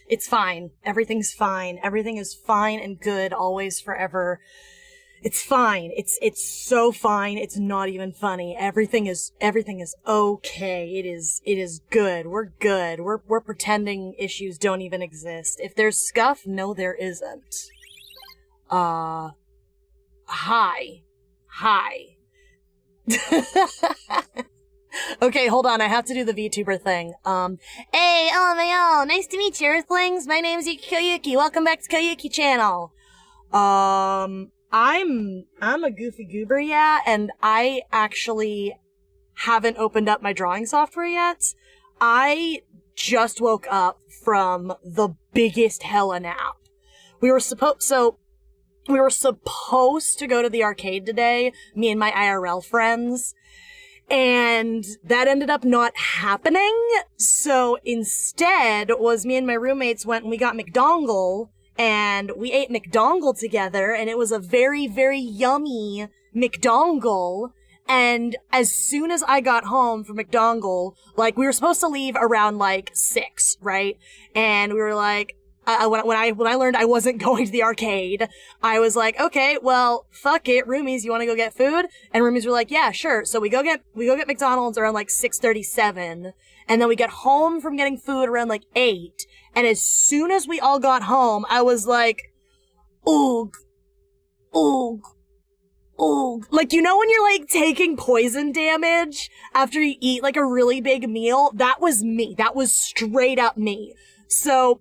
It's fine. Everything's fine. Everything is fine and good, always, forever. It's fine. It's so fine. It's not even funny. Everything is okay. It is good. We're good. We're pretending issues don't even exist. If there's scuff, no, there isn't. Hi. Okay, hold on. I have to do the VTuber thing. Hey, lmao, nice to meet you, Earthlings. My name's Koyuki. Welcome back to Koyuki channel. I'm a goofy goober, yeah, and I actually haven't opened up my drawing software yet. I just woke up from the biggest hella nap. We were supposed to go to the arcade today, me and my IRL friends, and that ended up not happening. So instead was me and my roommates went and we got McDongle, and we ate McDongle together, and it was a very, very yummy McDongle. And as soon as I got home from McDongle, like, we were supposed to leave around, like, 6, right? And we were like, when I learned I wasn't going to the arcade, I was like, okay, well, fuck it, roomies, you wanna go get food? And roomies were like, yeah, sure. So we go get McDonald's around, like, 6:37, and then we get home from getting food around, like, 8, and as soon as we all got home, I was like, oog, oog, oog. Like, you know when you're, like, taking poison damage after you eat, like, a really big meal? That was me. That was straight up me. So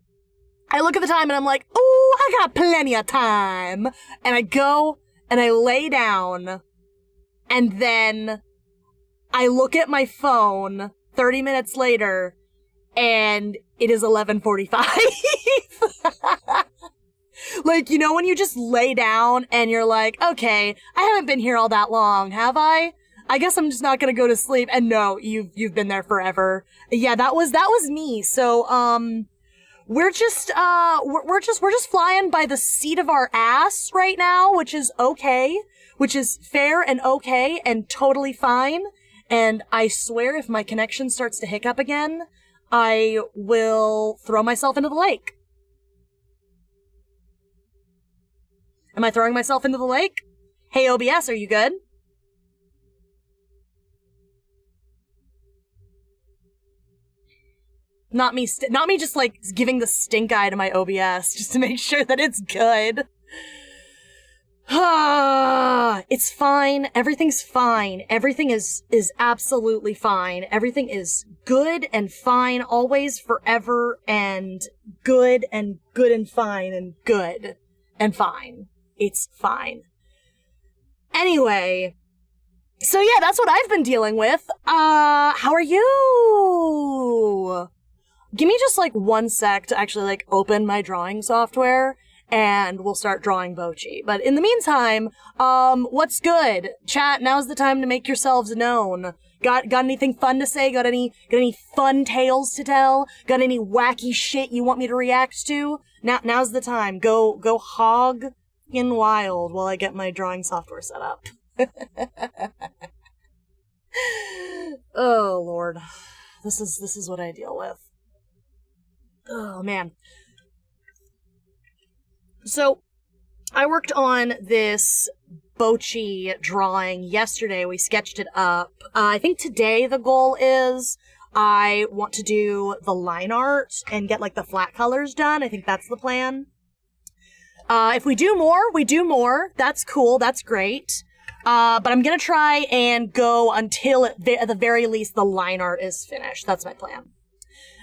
I look at the time and I'm like, ooh, I got plenty of time. And I go and I lay down, and then I look at my phone 30 minutes later, and it is 11:45. Like, you know when you just lay down and you're like, okay, I haven't been here all that long, have I? I guess I'm just not gonna go to sleep. And no, you've been there forever. Yeah, that was me. So, we're just flying by the seat of our ass right now, which is okay, which is fair and okay and totally fine. And I swear if my connection starts to hiccup again, I will throw myself into the lake. Am I throwing myself into the lake? Hey, OBS, are you good? Not me just, like, giving the stink eye to my OBS just to make sure that it's good. It's fine. Everything's fine. Everything is absolutely fine. Everything is good and fine, always, forever, and good and fine and good and fine. It's fine. Anyway, so yeah, that's what I've been dealing with. How are you? Give me just, like, 1 sec to actually, like, open my drawing software, and we'll start drawing Bocchi. But in the meantime, what's good? Chat, now's the time to make yourselves known. Got anything fun to say? Got any fun tales to tell? Got any wacky shit you want me to react to? Now's the time. Go hog in wild while I get my drawing software set up. Oh, Lord. This is what I deal with. Oh, man. So, I worked on this Bocchi drawing yesterday. We sketched it up. I think today the goal is I want to do the line art and get, like, the flat colors done. I think that's the plan. If we do more, we do more. That's cool. That's great. But I'm gonna try and go until, at the very least, the line art is finished. That's my plan.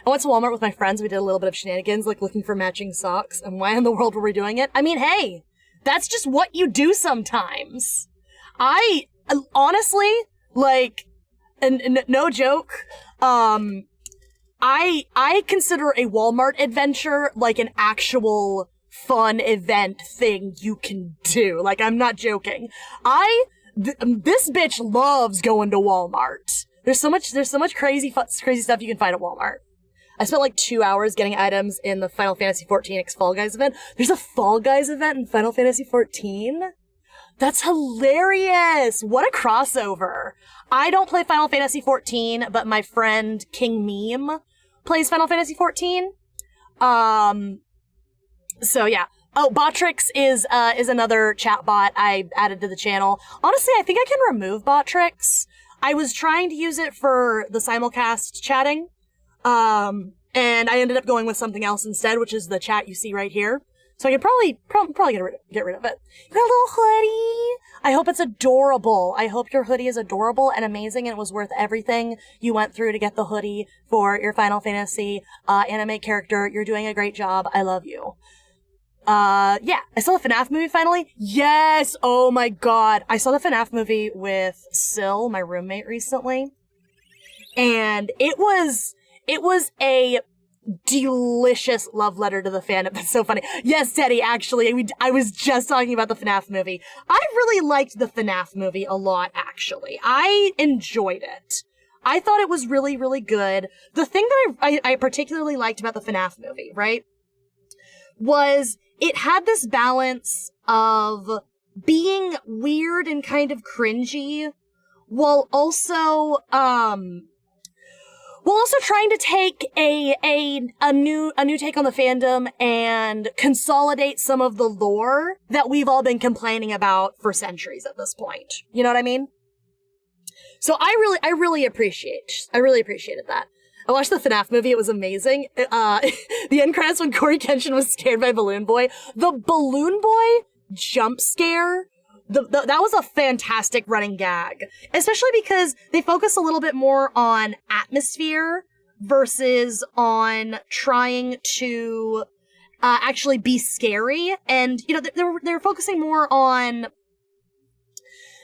I went to Walmart with my friends. We did a little bit of shenanigans, like looking for matching socks. And why in the world were we doing it? I mean, hey, that's just what you do sometimes. I, honestly, like, and no joke, I consider a Walmart adventure like an actual fun event thing you can do. Like, I'm not joking. This bitch loves going to Walmart. There's so much crazy stuff you can find at Walmart. I spent like 2 hours getting items in the Final Fantasy XIV X Fall Guys event. There's a Fall Guys event in Final Fantasy XIV? That's hilarious! What a crossover. I don't play Final Fantasy XIV, but my friend King Meme plays Final Fantasy XIV. So yeah. Oh, Botrix is another chatbot I added to the channel. Honestly, I think I can remove Botrix. I was trying to use it for the simulcast chatting, and I ended up going with something else instead, which is the chat you see right here. So I could probably get rid of it. You got a little hoodie. I hope it's adorable. I hope your hoodie is adorable and amazing and it was worth everything you went through to get the hoodie for your Final Fantasy anime character. You're doing a great job. I love you. Yeah, I saw the FNAF movie finally. Yes! Oh my god. I saw the FNAF movie with Syl, my roommate, recently. And it was a delicious love letter to the fandom. That's so funny. Yes, Teddy, actually, I was just talking about the FNAF movie. I really liked the FNAF movie a lot, actually. I enjoyed it. I thought it was really, really good. The thing that I particularly liked about the FNAF movie, right, was it had this balance of being weird and kind of cringy while also trying to take a new take on the fandom and consolidate some of the lore that we've all been complaining about for centuries at this point. You know what I mean? So I really appreciated that. I watched the FNAF movie. It was amazing. The end credits when Corey Kenshin was scared by Balloon Boy. The Balloon Boy jump scare, that was a fantastic running gag. Especially because they focus a little bit more on atmosphere versus on trying to actually be scary. And, you know, they're focusing more on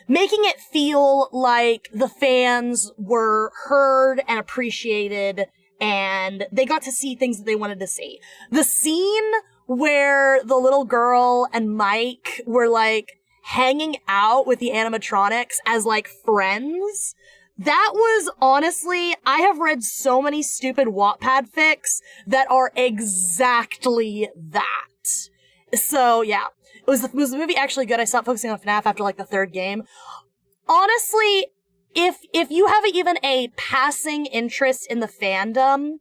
making it feel like the fans were heard and appreciated and they got to see things that they wanted to see. The scene where the little girl and Mike were like hanging out with the animatronics as like friends, that was honestly, I have read so many stupid Wattpad fics that are exactly that. So yeah. Was the movie actually good? I stopped focusing on FNAF after like the third game. Honestly, if you have even a passing interest in the fandom,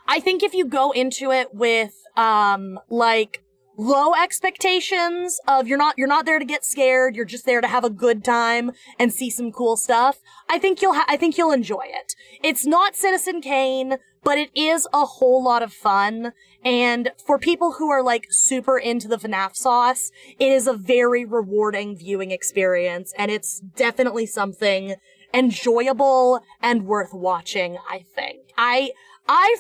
I think if you go into it with like low expectations of you're not there to get scared, you're just there to have a good time and see some cool stuff, I think you'll enjoy it. It's not Citizen Kane, but it is a whole lot of fun. And for people who are like super into the FNAF sauce, it is a very rewarding viewing experience. And it's definitely something enjoyable and worth watching, I think. I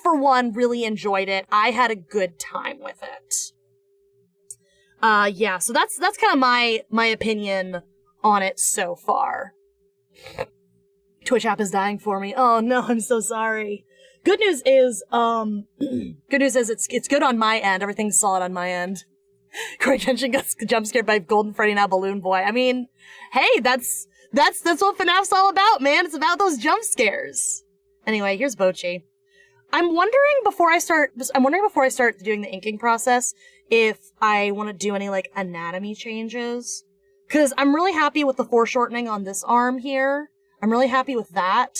for one really enjoyed it. I had a good time with it. Yeah, so that's kind of my opinion on it so far. Twitch app is dying for me. Oh no, I'm so sorry. Good news is it's good on my end. Everything's solid on my end. Corey Kenshin got jump scared by Golden Freddy, now Balloon Boy. I mean, hey, that's what FNAF's all about, man. It's about those jump scares. Anyway, here's Bocchi. I'm wondering before I start doing the inking process if I want to do any like anatomy changes. Cause I'm really happy with the foreshortening on this arm here. I'm really happy with that.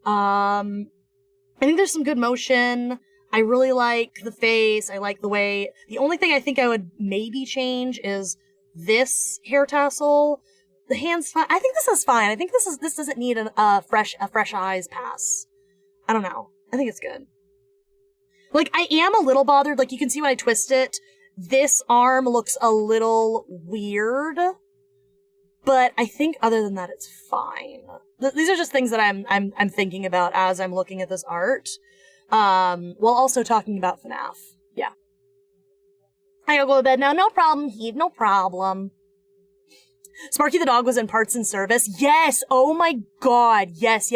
I think there's some good motion. I really like the face. I like the way... The only thing I think I would maybe change is this hair tassel. The hand's fine. I think this is fine. I think this doesn't need a fresh eyes pass. I don't know. I think it's good. Like, I am a little bothered. Like, you can see when I twist it, this arm looks a little weird. But I think other than that, it's fine. These are just things that I'm thinking about as I'm looking at this art. While also talking about FNAF. Yeah. I gotta go to bed now. No problem, Heave. No problem. Sparky the dog was in Parts and Service. Yes! Oh my god. Yes.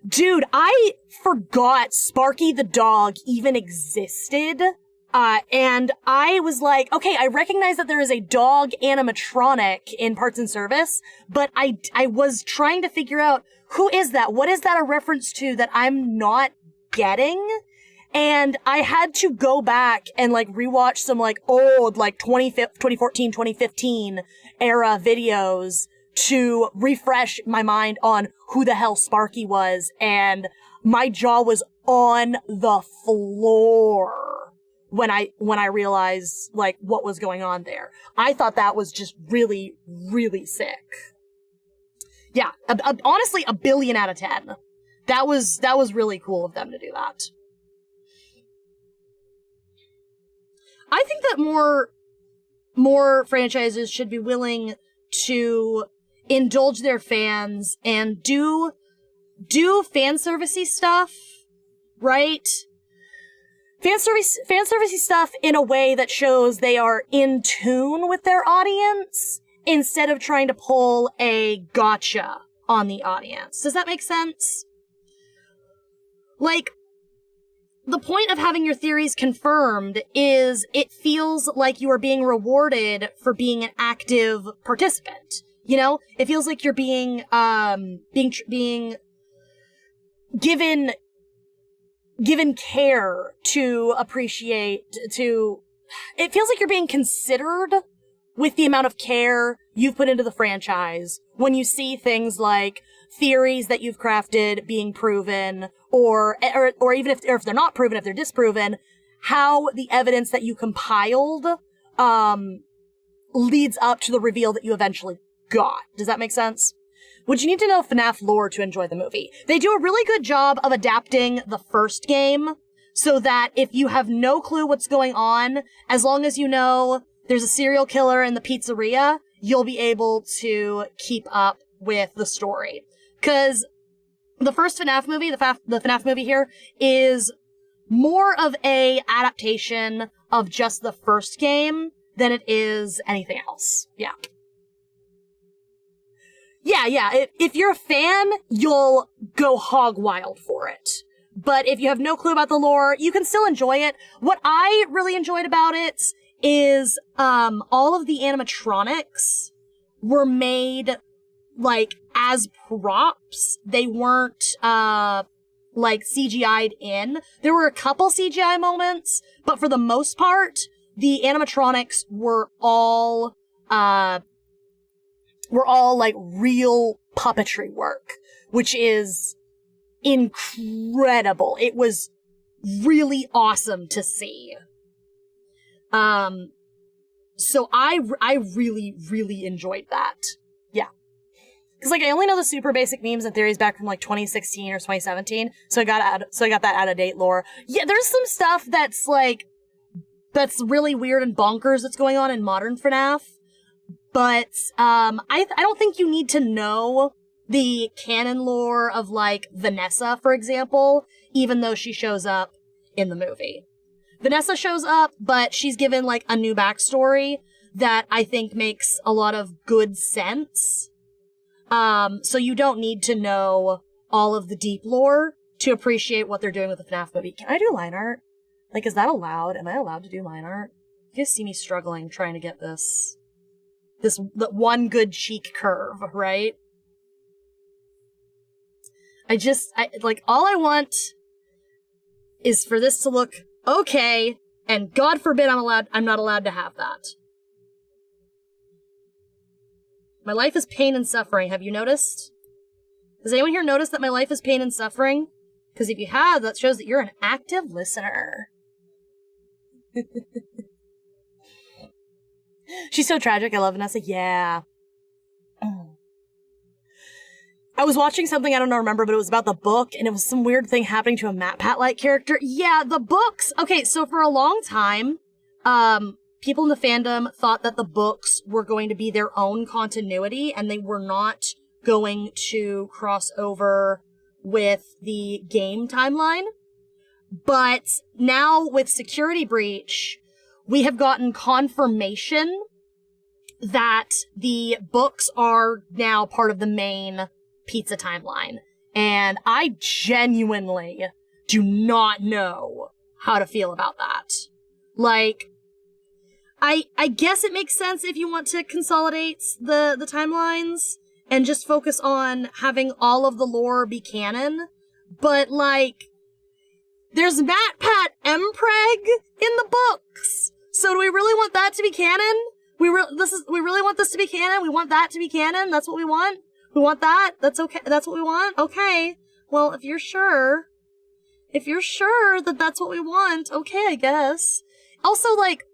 Dude, I forgot Sparky the dog even existed. And I was like, okay, I recognize that there is a dog animatronic in Parts and Service, but I was trying to figure out who is that? What is that a reference to that I'm not getting? And I had to go back and like rewatch some like old like 2014, 2015 era videos to refresh my mind on who the hell Sparky was. And my jaw was on the floor when I realized, like, what was going on there. I thought that was just really, really sick. Yeah, honestly, 1 billion out of 10. That was really cool of them to do that. I think that more franchises should be willing to indulge their fans and do fan servicey stuff, right? Fan servicey stuff in a way that shows they are in tune with their audience instead of trying to pull a gotcha on the audience. Does that make sense? Like, the point of having your theories confirmed is it feels like you are being rewarded for being an active participant. You know, it feels like you're being given care to appreciate, it feels like you're being considered with the amount of care you've put into the franchise when you see things like theories that you've crafted being proven, or even if they're not proven, if they're disproven, how the evidence that you compiled leads up to the reveal that you eventually got. Does that make sense? Would you need to know FNAF lore to enjoy the movie? They do a really good job of adapting the first game so that if you have no clue what's going on, as long as you know there's a serial killer in the pizzeria, you'll be able to keep up with the story. Because the first FNAF movie, the FNAF movie here, is more of a adaptation of just the first game than it is anything else. Yeah. Yeah. If you're a fan, you'll go hog wild for it. But if you have no clue about the lore, you can still enjoy it. What I really enjoyed about it is all of the animatronics were made like as props. They weren't like CGI'd in. There were a couple CGI moments, but for the most part, the animatronics were all like real puppetry work, which is incredible. It was really awesome to see. So I really, really enjoyed that. Yeah. Cause like I only know the super basic memes and theories back from like 2016 or 2017. So I got that out of date lore. Yeah, there's some stuff that's really weird and bonkers that's going on in modern FNAF. But, I don't think you need to know the canon lore of like Vanessa, for example, even though she shows up in the movie. Vanessa shows up, but she's given like a new backstory that I think makes a lot of good sense. So you don't need to know all of the deep lore to appreciate what they're doing with the FNAF movie. Can I do line art? Like, is that allowed? Am I allowed to do line art? You guys see me struggling trying to get this one good cheek curve, right? All I want is for this to look okay, and God forbid I'm not allowed to have that. My life is pain and suffering. Have you noticed? Has anyone here noticed that my life is pain and suffering? Because if you have, that shows that you're an active listener. She's so tragic. I love Vanessa. Yeah. I was watching something I don't remember, but it was about the book, and it was some weird thing happening to a MatPat-like character. Yeah, the books. Okay, so for a long time, people in the fandom thought that the books were going to be their own continuity, and they were not going to cross over with the game timeline. But now with Security Breach, we have gotten confirmation that the books are now part of the main pizza timeline. And I genuinely do not know how to feel about that. Like, I guess it makes sense if you want to consolidate the timelines and just focus on having all of the lore be canon. But, like, there's MatPat Mpreg in the books. So do we really want that to be canon? We really want this to be canon? We want that to be canon? That's what we want? We want that? That's okay. That's what we want? Okay. Well, if you're sure, if you're sure that that's what we want, okay, I guess. Also, like,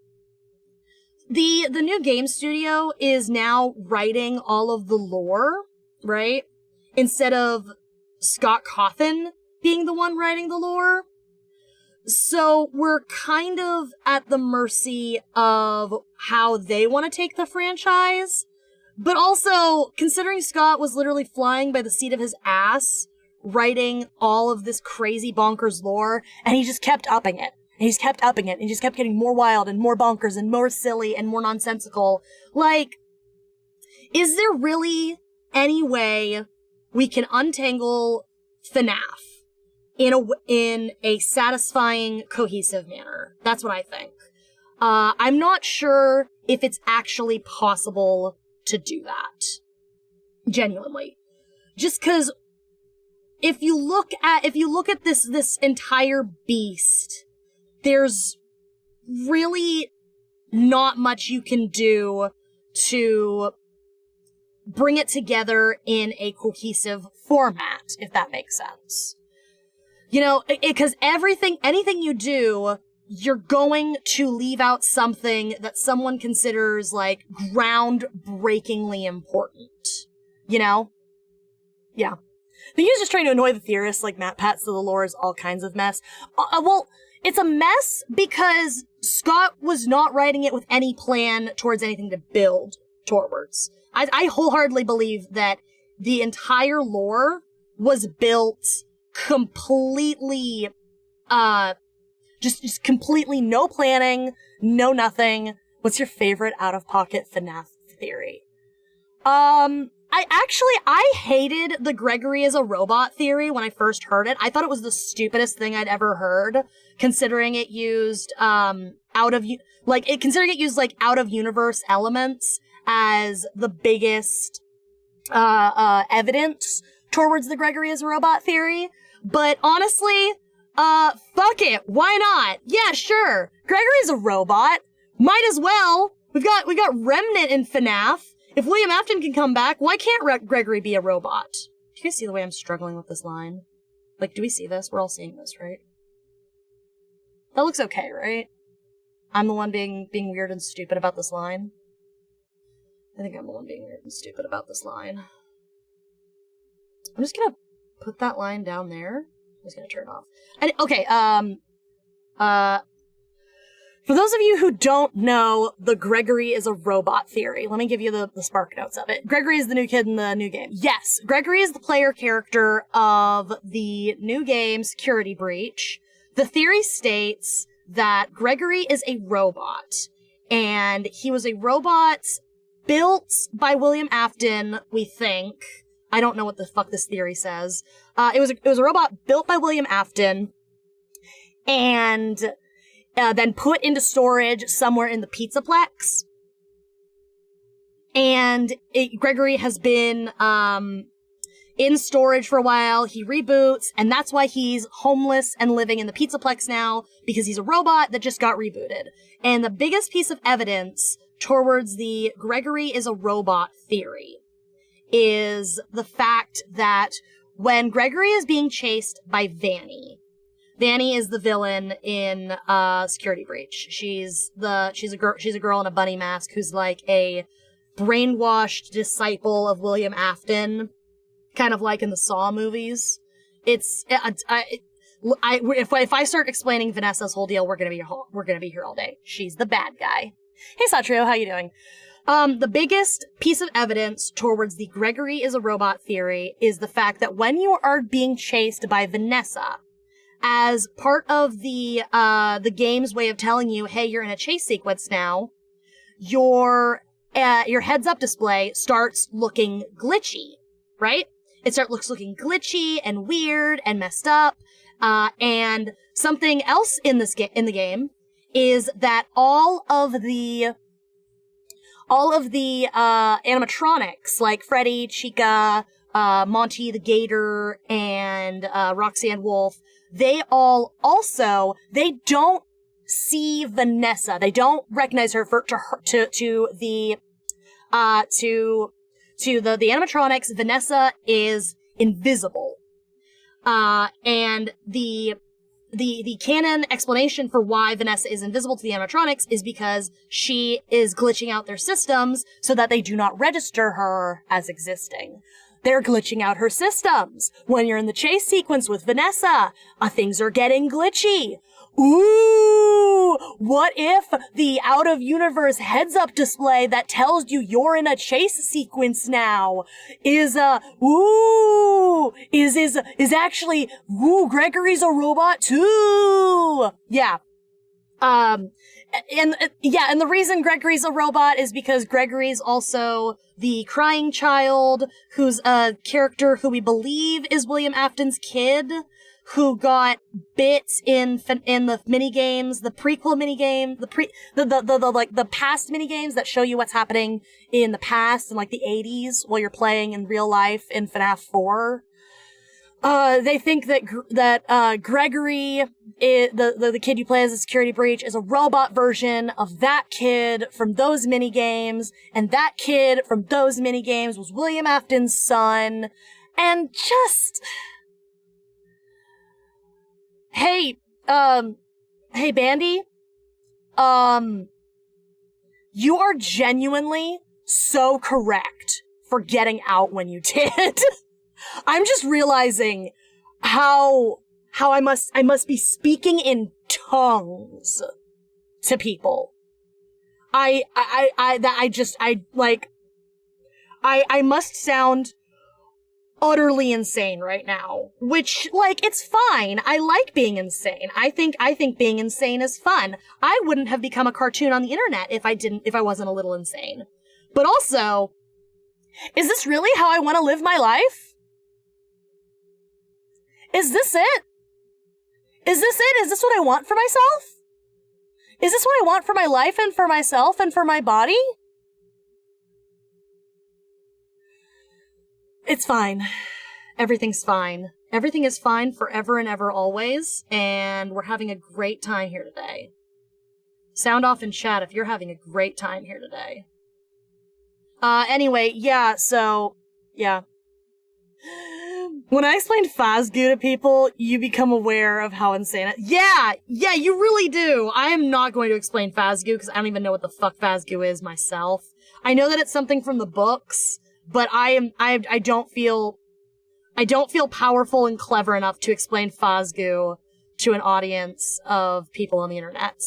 the new game studio is now writing all of the lore, right? Instead of Scott Cawthon being the one writing the lore. So we're kind of at the mercy of how they want to take the franchise. But also, considering Scott was literally flying by the seat of his ass, writing all of this crazy bonkers lore, and he just kept upping it. And he just kept upping it, and he just kept getting more wild and more bonkers and more silly and more nonsensical. Like, is there really any way we can untangle FNAF in a satisfying, cohesive manner? That's what I think. I'm not sure if it's actually possible to do that. Genuinely. Just because if you look at this entire beast, there's really not much you can do to bring it together in a cohesive format, if that makes sense. You know, because anything you do, you're going to leave out something that someone considers, like, groundbreakingly important. You know? Yeah. The he's just trying to annoy the theorists, like Matt Pat, so the lore is all kinds of mess. Well, it's a mess because Scott was not writing it with any plan towards anything to build towards. I wholeheartedly believe that the entire lore was built completely, just completely no planning, no nothing. What's your favorite out-of-pocket FNAF theory? I hated the Gregory is a robot theory when I first heard it. I thought it was the stupidest thing I'd ever heard, considering it used, considering it used, like, out-of-universe elements as the biggest, evidence towards the Gregory is a robot theory. But honestly, fuck it. Why not? Yeah, sure. Gregory's a robot. Might as well. We got Remnant in FNAF. If William Afton can come back, why can't Gregory be a robot? Do you guys see the way I'm struggling with this line? Like, do we see this? We're all seeing this, right? That looks okay, right? I'm the one being weird and stupid about this line. I think I'm the one being weird and stupid about this line. I'm just gonna put that line down there. I'm just gonna turn it off. And, okay, for those of you who don't know the Gregory is a robot theory, let me give you the spark notes of it. Gregory is the new kid in the new game. Yes, Gregory is the player character of the new game Security Breach. The theory states that Gregory is a robot, and he was a robot built by William Afton, we think. I don't know what the fuck this theory says. It was a robot built by William Afton, and then put into storage somewhere in the Pizzaplex. And Gregory has been in storage for a while. He reboots, and that's why he's homeless and living in the Pizzaplex now, because he's a robot that just got rebooted. And the biggest piece of evidence towards the Gregory is a robot theory is the fact that when Gregory is being chased by Vanny is the villain in Security Breach. She's a girl in a bunny mask who's like a brainwashed disciple of William Afton, kind of like in the Saw movies. If I start explaining Vanessa's whole deal, we're gonna be here all day. She's the bad guy. Hey Satrio, how you doing? The biggest piece of evidence towards the Gregory is a robot theory is the fact that when you are being chased by Vanessa, as part of the game's way of telling you, hey, you're in a chase sequence now, your heads-up display starts looking glitchy, right? It starts looking glitchy and weird and messed up. And something else in the game is that all of the animatronics, like Freddy, Chica, Monty the Gator, and Roxanne Wolf, they don't see Vanessa. They don't recognize her to the animatronics. Vanessa is invisible. And the the canon explanation for why Vanessa is invisible to the animatronics is because she is glitching out their systems so that they do not register her as existing. They're glitching out her systems. When you're in the chase sequence with Vanessa, things are getting glitchy. Ooh, what if the out-of-universe heads-up display that tells you you're in a chase sequence now is actually, Gregory's a robot too. Yeah. And the reason Gregory's a robot is because Gregory's also the crying child, who's a character who we believe is William Afton's kid, who got bits in the mini games, the prequel mini game, the past mini games that show you what's happening in the past in like the 80s while you're playing in real life in FNAF 4. They think that Gregory, the kid you play as a security breach, is a robot version of that kid from those mini games, and that kid from those mini games was William Afton's son, and just... Hey, Bandy, you are genuinely so correct for getting out when you did. I'm just realizing how I must be speaking in tongues to people. I must sound utterly insane right now, which, like, it's fine. I like being insane. I think being insane is fun. I wouldn't have become a cartoon on the internet if I wasn't a little insane. But also, is this really how I want to live my life? Is this it? Is this it? Is this what I want for myself? Is this what I want for my life and for myself and for my body? It's fine. Everything's fine. Everything is fine forever and ever always, and we're having a great time here today. Sound off in chat if you're having a great time here today. Anyway, yeah, so, yeah. When I explain Fazgoo to people, you become aware of how insane it... Yeah, you really do. I am not going to explain Fazgoo, because I don't even know what the fuck Fazgoo is myself. I know that it's something from the books, but I don't feel powerful and clever enough to explain Fazgoo to an audience of people on the internet.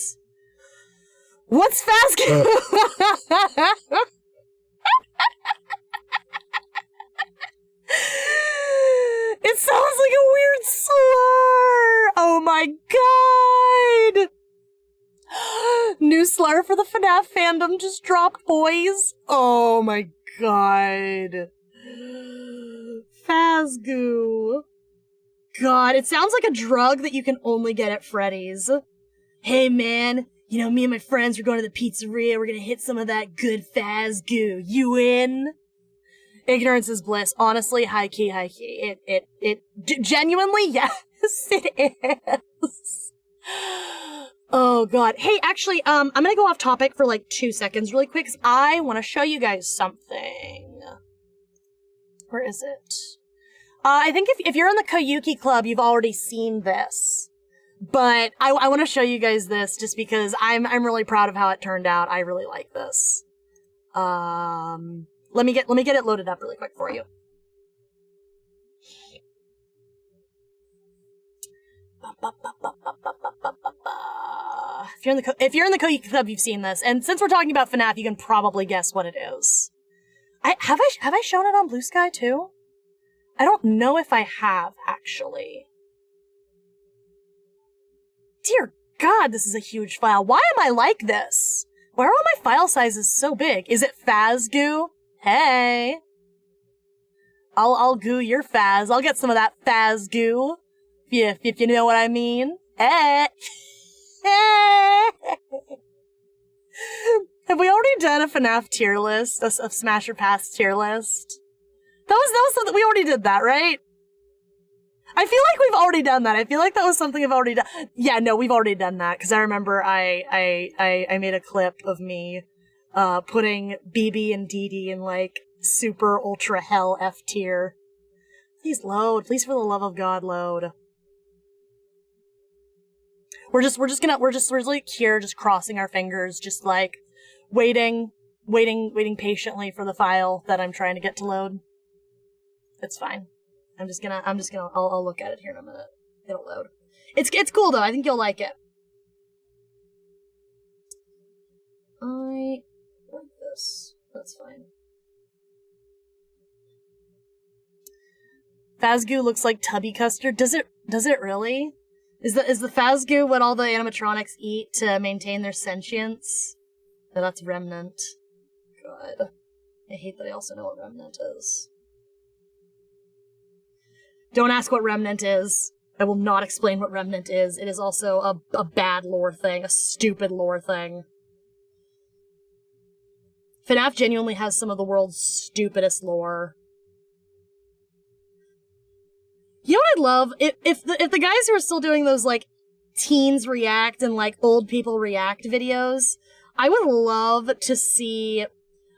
What's Fazgoo? It sounds like a weird slur! Oh my god! New slur for the FNAF fandom just dropped, boys. Oh my god. Fazgoo. God, it sounds like a drug that you can only get at Freddy's. Hey man, you know, me and my friends are going to the pizzeria, we're gonna hit some of that good Fazgoo. You in? Ignorance is bliss. Honestly, high key. It genuinely, yes, it is. Oh god. Hey, actually, I'm gonna go off topic for like 2 seconds really quick, because I want to show you guys something. Where is it? I think if you're in the Koyuki club, you've already seen this. But I want to show you guys this just because I'm really proud of how it turned out. I really like this. Let me get it loaded up really quick for you. If you're in the Koyuki Club, you've seen this, and since we're talking about FNAF, you can probably guess what it is. Have I shown it on Blue Sky too? I don't know if I have, actually. Dear God, this is a huge file. Why am I like this? Why are all my file sizes so big? Is it Fazgoo? Hey. I'll goo your Faz. I'll get some of that Fazgoo. If you know what I mean. Hey. Have we already done a FNAF tier list? A Smash or Pass tier list? That was something, we already did that, right? I feel like we've already done that. I feel like that was something I've already done. Yeah, no, we've already done that, because I remember I made a clip of me, putting BB and DD in, like, super ultra hell F tier. Please load. Please, for the love of God, load. We're like here, just crossing our fingers, just like waiting patiently for the file that I'm trying to get to load. It's fine. I'll look at it here in a minute. It'll load. It's cool though. I think you'll like it. I like this. That's fine. Phasgoo looks like tubby custard. Does it really? Is the Phasgoo what all the animatronics eat to maintain their sentience? No, that's Remnant. God. I hate that I also know what Remnant is. Don't ask what Remnant is. I will not explain what Remnant is. It is also a bad lore thing, a stupid lore thing. FNAF genuinely has some of the world's stupidest lore. You know what I'd love? If the guys who are still doing those, like, teens react and, like, old people react videos, I would love to see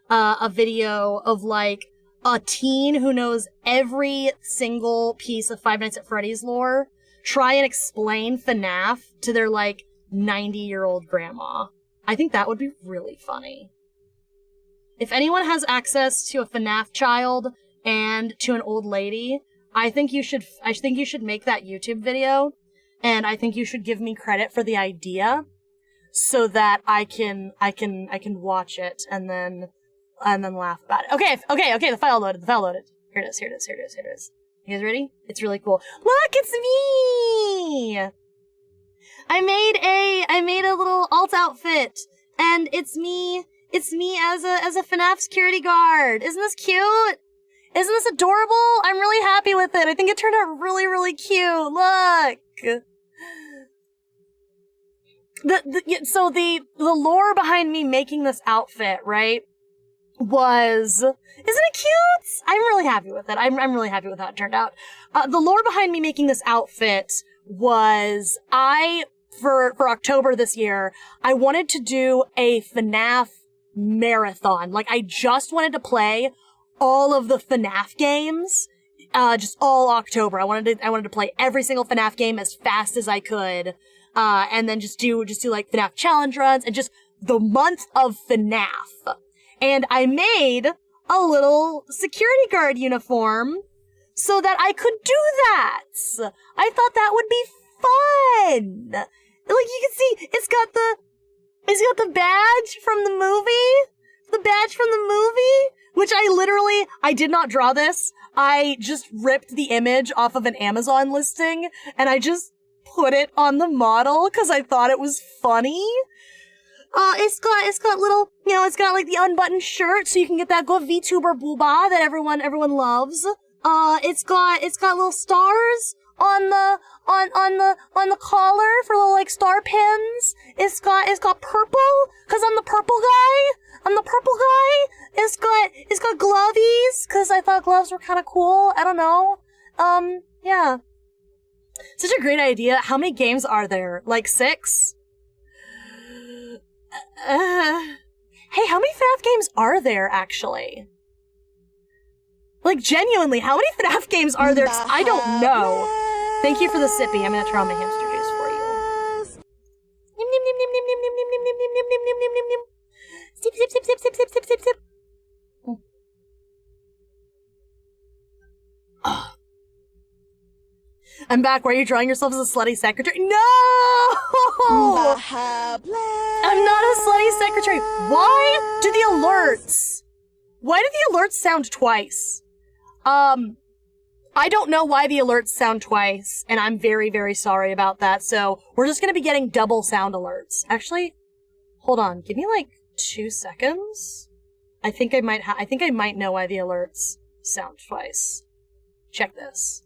a video of, like, a teen who knows every single piece of Five Nights at Freddy's lore try and explain FNAF to their, like, 90-year-old grandma. I think that would be really funny. If anyone has access to a FNAF child and to an old lady, I think you should make that YouTube video, and I think you should give me credit for the idea so that I can watch it and then laugh about it. Okay, the file loaded. Here it is. You guys ready? It's really cool. Look, it's me! I made a little alt outfit, and it's me as a FNAF security guard. Isn't this cute? Isn't this adorable? I'm really happy with it. I think it turned out really, really cute. Look! So the lore behind me making this outfit, right, was... Isn't it cute? I'm really happy with it. I'm really happy with how it turned out. The lore behind me making this outfit was for October this year, I wanted to do a FNAF marathon. Like, I just wanted to play all of the FNAF games, just all October. I wanted to play every single FNAF game as fast as I could, and then just do like FNAF challenge runs and just the month of FNAF. And I made a little security guard uniform so that I could do that. I thought that would be fun. Like, you can see, it's got the badge from the movie. The badge from the movie, which I did not draw this. I just ripped the image off of an Amazon listing and I just put it on the model because I thought it was funny. It's got little, it's got like the unbuttoned shirt so you can get that good VTuber booba that everyone loves. It's got little stars on the collar for little like star pins. It's got purple cuz I'm the purple guy. It's got glovies cuz I thought gloves were kind of cool. I don't know. Yeah. Such a great idea. How many games are there? Like 6? Hey, how many FNAF games are there actually? Like, genuinely, how many FNAF games are there? I don't know. Thank you for the sippy. I'm gonna turn on my hamster juice for you. Sip, sip, sip, sip, sip, sip, sip, sip, sip. I'm back. Why are you drawing yourself as a slutty secretary? No! I'm not a slutty secretary. Why do the alerts sound twice? I don't know why the alerts sound twice, and I'm very, very sorry about that. So we're just gonna be getting double sound alerts. Actually, hold on. Give me like 2 seconds. I think I might know why the alerts sound twice. Check this.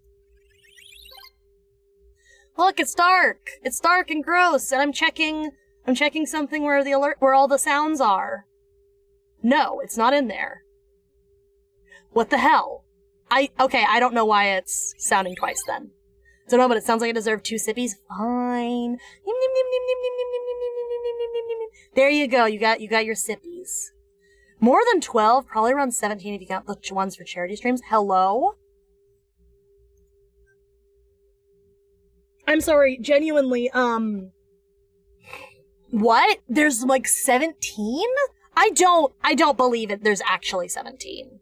Look, it's dark. It's dark and gross, and I'm checking something where all the sounds are. No, it's not in there. What the hell? I don't know why it's sounding twice then. Don't know, but it sounds like I deserve 2 sippies. Fine. There you go. You got your sippies. More than 12, probably around 17 if you count the ones for charity streams. Hello? I'm sorry, genuinely, What? There's like 17? I don't believe it. There's actually 17.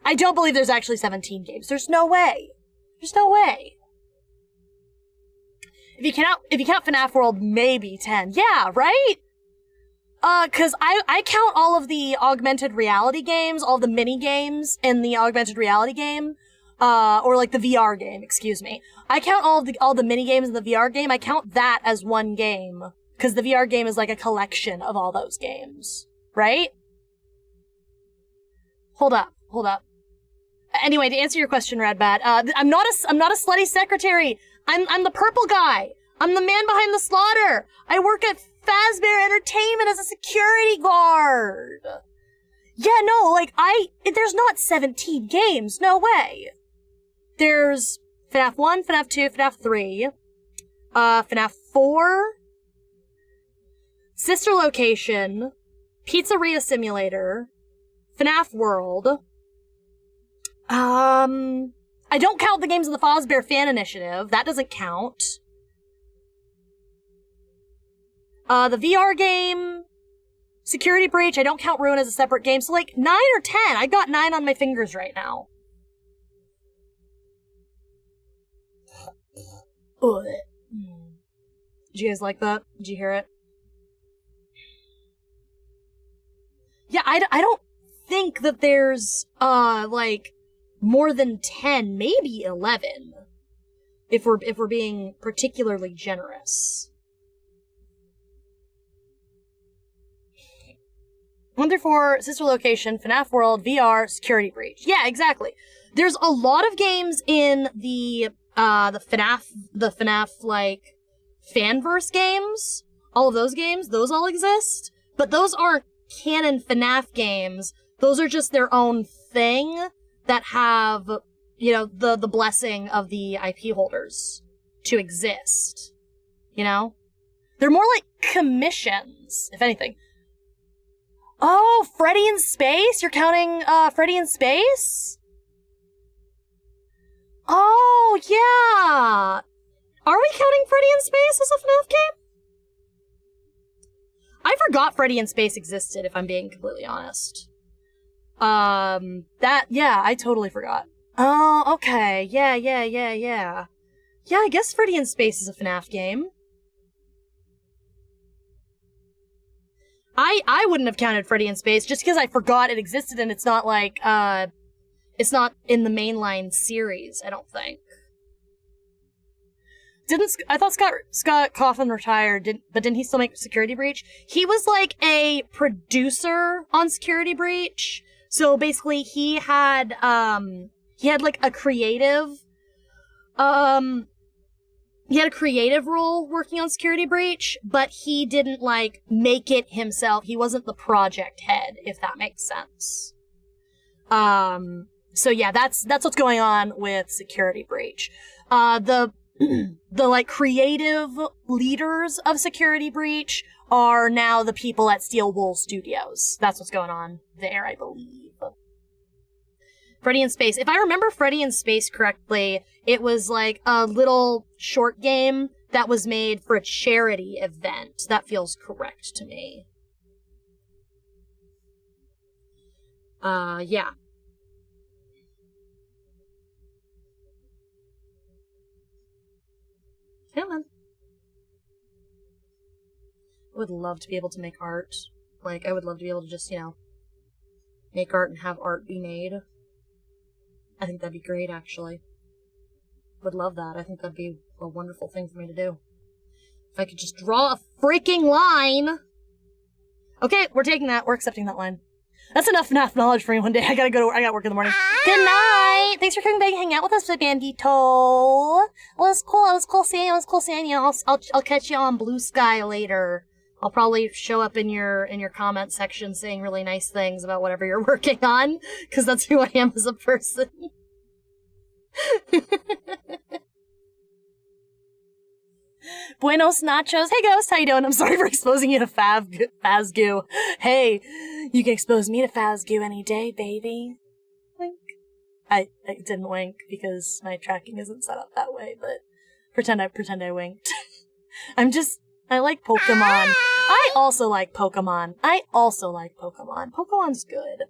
I don't believe there's actually 17 games. There's no way. There's no way. If you count FNAF World, maybe 10. Yeah, right? Cause I count all of the augmented reality games, all the mini games in the augmented reality game, or like the VR game, excuse me. I count all the mini games in the VR game. I count that as one game. Cause the VR game is like a collection of all those games. Right? Hold up. Anyway, to answer your question, Radbat, I'm not a slutty secretary. I'm the purple guy. I'm the man behind the slaughter. I work at Fazbear Entertainment as a security guard. Yeah, no, like, there's not 17 games. No way. There's FNAF 1, FNAF 2, FNAF 3, FNAF 4, Sister Location, Pizzeria Simulator, FNAF World. I don't count the games in the Fazbear Fan Initiative. That doesn't count. The VR game, Security Breach, I don't count Ruin as a separate game. So like 9 or 10. I got 9 on my fingers right now. Ugh. Did you guys like that? Did you hear it? Yeah, I don't think that there's, like, more than 10, maybe 11. If we're being particularly generous. 1 through 4, Sister Location, FNAF World, VR, Security Breach. Yeah, exactly. There's a lot of games in the FNAF, like, fanverse games. All of those games, those all exist. But those aren't canon FNAF games. Those are just their own thing that have, you know, the blessing of the IP holders to exist. You know? They're more like commissions, if anything. Oh, Freddy in Space? You're counting, Freddy in Space? Oh, yeah! Are we counting Freddy in Space as a FNAF game? I forgot Freddy in Space existed, if I'm being completely honest. Yeah, I totally forgot. Oh, okay. Yeah. Yeah, I guess Freddy in Space is a FNAF game. I wouldn't have counted Freddy in Space just because I forgot it existed and it's not like, it's not in the mainline series, I don't think. I thought Scott Coughlin retired, but didn't he still make Security Breach? He was like a producer on Security Breach. So basically he had like a creative, he had a creative role working on Security Breach, but he didn't like make it himself. He wasn't the project head, if that makes sense. So yeah, that's what's going on with Security Breach. The like creative leaders of Security Breach are now the people at Steel Wool Studios. That's what's going on there, I believe. Freddy in Space. If I remember Freddy in Space correctly, it was like a little short game that was made for a charity event. That feels correct to me. Yeah. Come on. I would love to be able to make art. Like, I would love to be able to just, you know, make art and have art be made. I think that'd be great, actually. Would love that. I think that'd be a wonderful thing for me to do. If I could just draw a freaking line! Okay, we're taking that. We're accepting that line. That's enough knowledge for me one day. I got work in the morning. Good night! Thanks for coming back and hanging out with us, Bandito. It was cool seeing you. I'll catch you on Blue Sky later. I'll probably show up in your comment section saying really nice things about whatever you're working on, because that's who I am as a person. Buenos nachos. Hey, Ghost, how you doing? I'm sorry for exposing you to Fazgoo. Hey, you can expose me to Fazgoo any day, baby. Wink. I didn't wink because my tracking isn't set up that way, but pretend I winked. I like Pokemon. I also like Pokemon. Pokemon's good.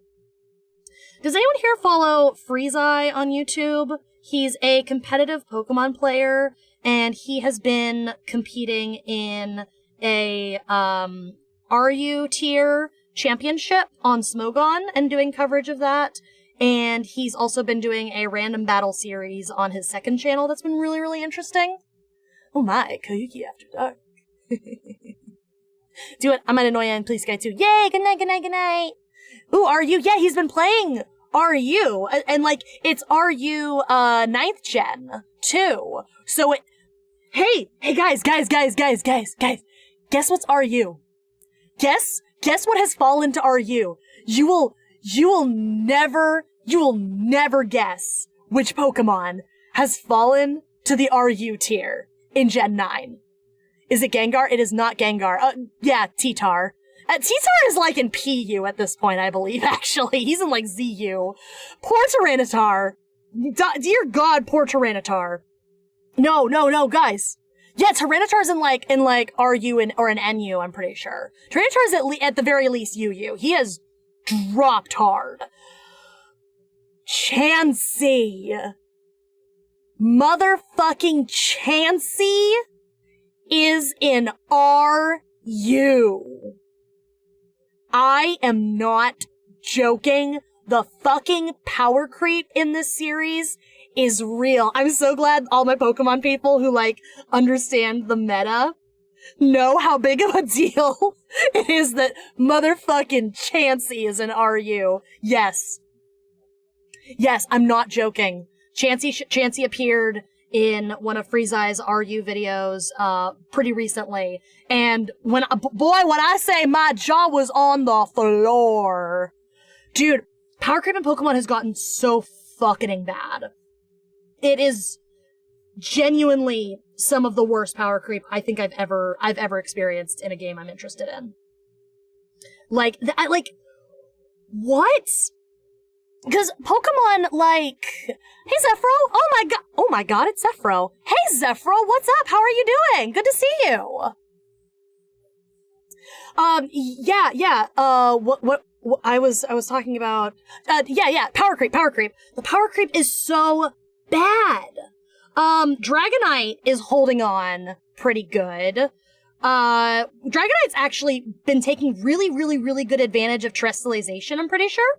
Does anyone here follow Freezeye on YouTube? He's a competitive Pokemon player, and he has been competing in a RU tier championship on Smogon and doing coverage of that. And he's also been doing a random battle series on his second channel that's been really, really interesting. Oh my, Koyuki After Dark. Do it. I might annoy you and please Sky too. Yay! Good night, good night, good night. Ooh, RU. Yeah, he's been playing RU. And like, it's RU, 9th gen, too. So hey guys. Guess what's RU? Guess what has fallen to RU? You will never guess which Pokemon has fallen to the RU tier in Gen 9. Is it Gengar? It is not Gengar. Yeah, T-Tar. T-Tar is like in PU at this point, I believe, actually. He's in like ZU. Poor Tyranitar. Dear God, poor Tyranitar. No, guys. Yeah, Tyranitar's in like RU or an NU, I'm pretty sure. Tyranitar's at the very least UU. He has dropped hard. Chansey. Motherfucking Chansey is in RU. I am not joking. The fucking power creep in this series is real. I'm so glad all my Pokemon people who like understand the meta know how big of a deal it is that motherfucking Chansey is in RU. Yes, I'm not joking. Chansey appeared in one of Freezeye's RU videos pretty recently, and when I say my jaw was on the floor. Dude, power creep in Pokemon has gotten so fucking bad. It is genuinely some of the worst power creep I think I've ever experienced in a game I'm interested in. Like, what? Because Pokemon, like, hey Zephyro, oh my god, it's Zephyro. Hey Zephyro, what's up? How are you doing? Good to see you. What I was talking about, power creep. The power creep is so bad. Dragonite is holding on pretty good. Dragonite's actually been taking really good advantage of terrestrialization, I'm pretty sure.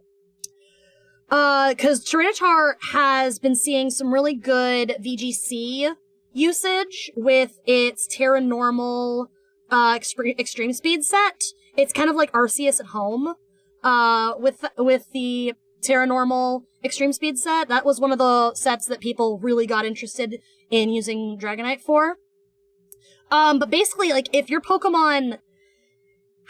Cause Tyranitar has been seeing some really good VGC usage with its Terra Normal, extreme speed set. It's kind of like Arceus at home, with the Terra Normal extreme speed set. That was one of the sets that people really got interested in using Dragonite for. But basically, like, if your Pokemon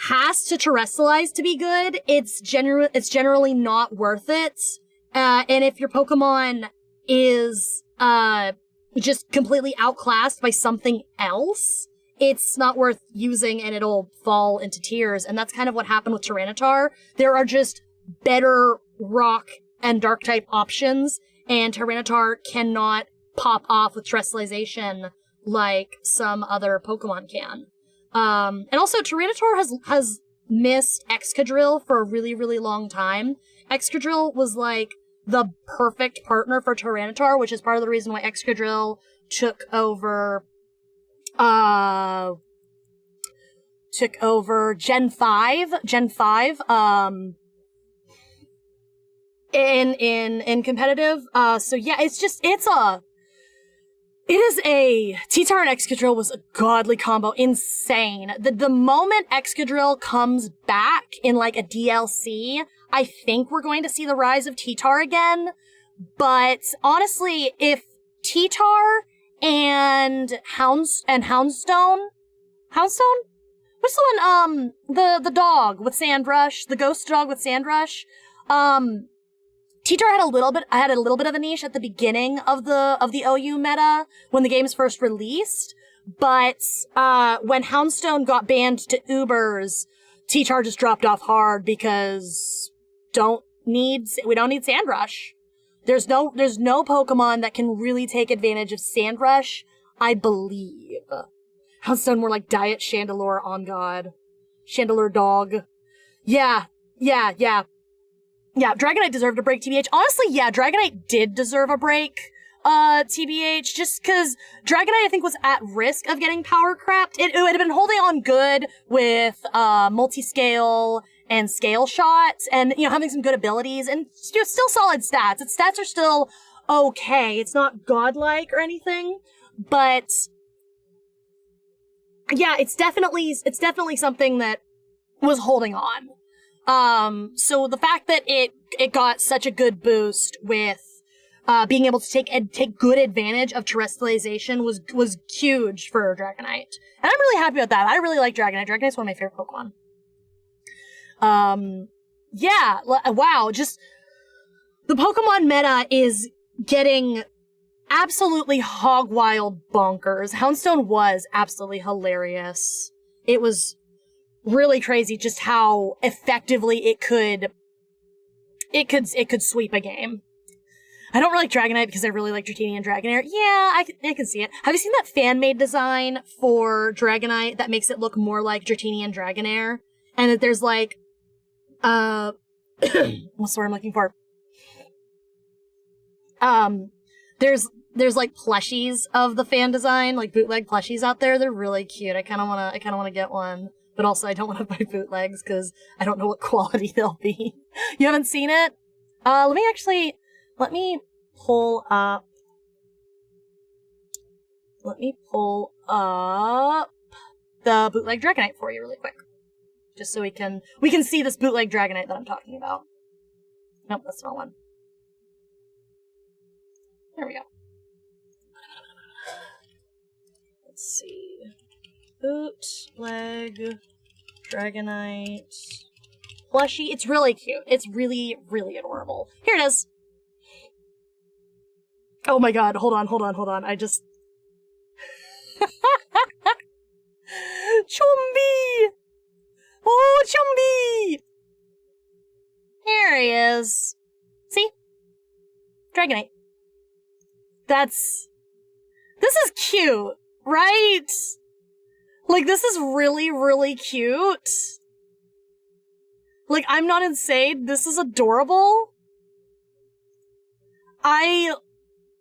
has to terrestrialize to be good, it's generally not worth it. And if your Pokemon is, just completely outclassed by something else, it's not worth using and it'll fall into tears. And that's kind of what happened with Tyranitar. There are just better rock and dark type options, and Tyranitar cannot pop off with terrestrialization like some other Pokemon can. And also Tyranitar has missed Excadrill for a really long time. Excadrill was like the perfect partner for Tyranitar, which is part of the reason why Excadrill took over Gen 5, in competitive. So yeah, it is a T-Tar and Excadrill was a godly combo. Insane. The moment Excadrill comes back in like a DLC, I think we're going to see the rise of T-Tar again. But honestly, if T-Tar and Houndstone? What's the one, the dog with Sandrush, the ghost dog with Sandrush? T-Tar had a little bit of a niche at the beginning of the OU meta when the game's first released, but when Houndstone got banned to Ubers, T-Tar just dropped off hard because we don't need Sandrush. There's no Pokemon that can really take advantage of Sandrush, I believe. Houndstone more like Diet Chandelure, on God. Chandelure dog. Yeah. Dragonite deserved a break, TBH. Honestly, yeah, Dragonite did deserve a break, TBH, just because Dragonite, I think, was at risk of getting power crept. It had been holding on good with, multi-scale and scale shots and, having some good abilities and still solid stats. Its stats are still okay. It's not godlike or anything, but yeah, it's definitely something that was holding on. So the fact that it got such a good boost with, being able to take good advantage of terrestrialization was huge for Dragonite. And I'm really happy about that. I really like Dragonite. Dragonite's one of my favorite Pokemon. Yeah, wow, just the Pokemon meta is getting absolutely hog wild bonkers. Houndstone was absolutely hilarious. It was really crazy just how effectively it could sweep a game. I don't really like Dragonite because I really like Dratini and Dragonair. Yeah, I can see it. Have you seen that fan-made design for Dragonite that makes it look more like Dratini and Dragonair? And that there's like, what's the word I'm looking for? There's like plushies of the fan design, like bootleg plushies out there. They're really cute. I kind of want to get one, but also I don't want to buy bootlegs because I don't know what quality they'll be. You haven't seen it? Let me pull up the bootleg Dragonite for you really quick. Just so we can see this bootleg Dragonite that I'm talking about. Nope, that's the wrong one. There we go. Let's see. Bootleg Dragonite plushie. It's really cute. It's really, really adorable. Here it is. Oh my god, hold on. I just... Chumbi! Oh, Chumbi! Here he is. See? Dragonite. This is cute, right? Like, this is really, really cute. Like, I'm not insane. This is adorable. I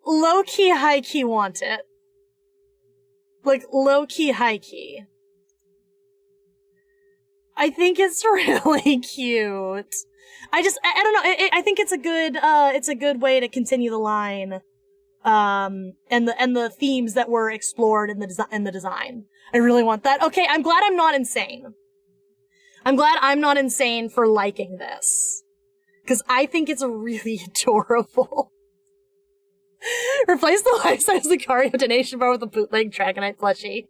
low-key, high-key want it. Like, low-key, high-key. I think it's really cute. I don't know. I think it's a good way to continue the line. And the themes that were explored in the design. I really want that. Okay, I'm glad I'm not insane. I'm glad I'm not insane for liking this. Cause I think it's really adorable. Replace the life-size Lucario donation bar with a bootleg Dragonite plushie.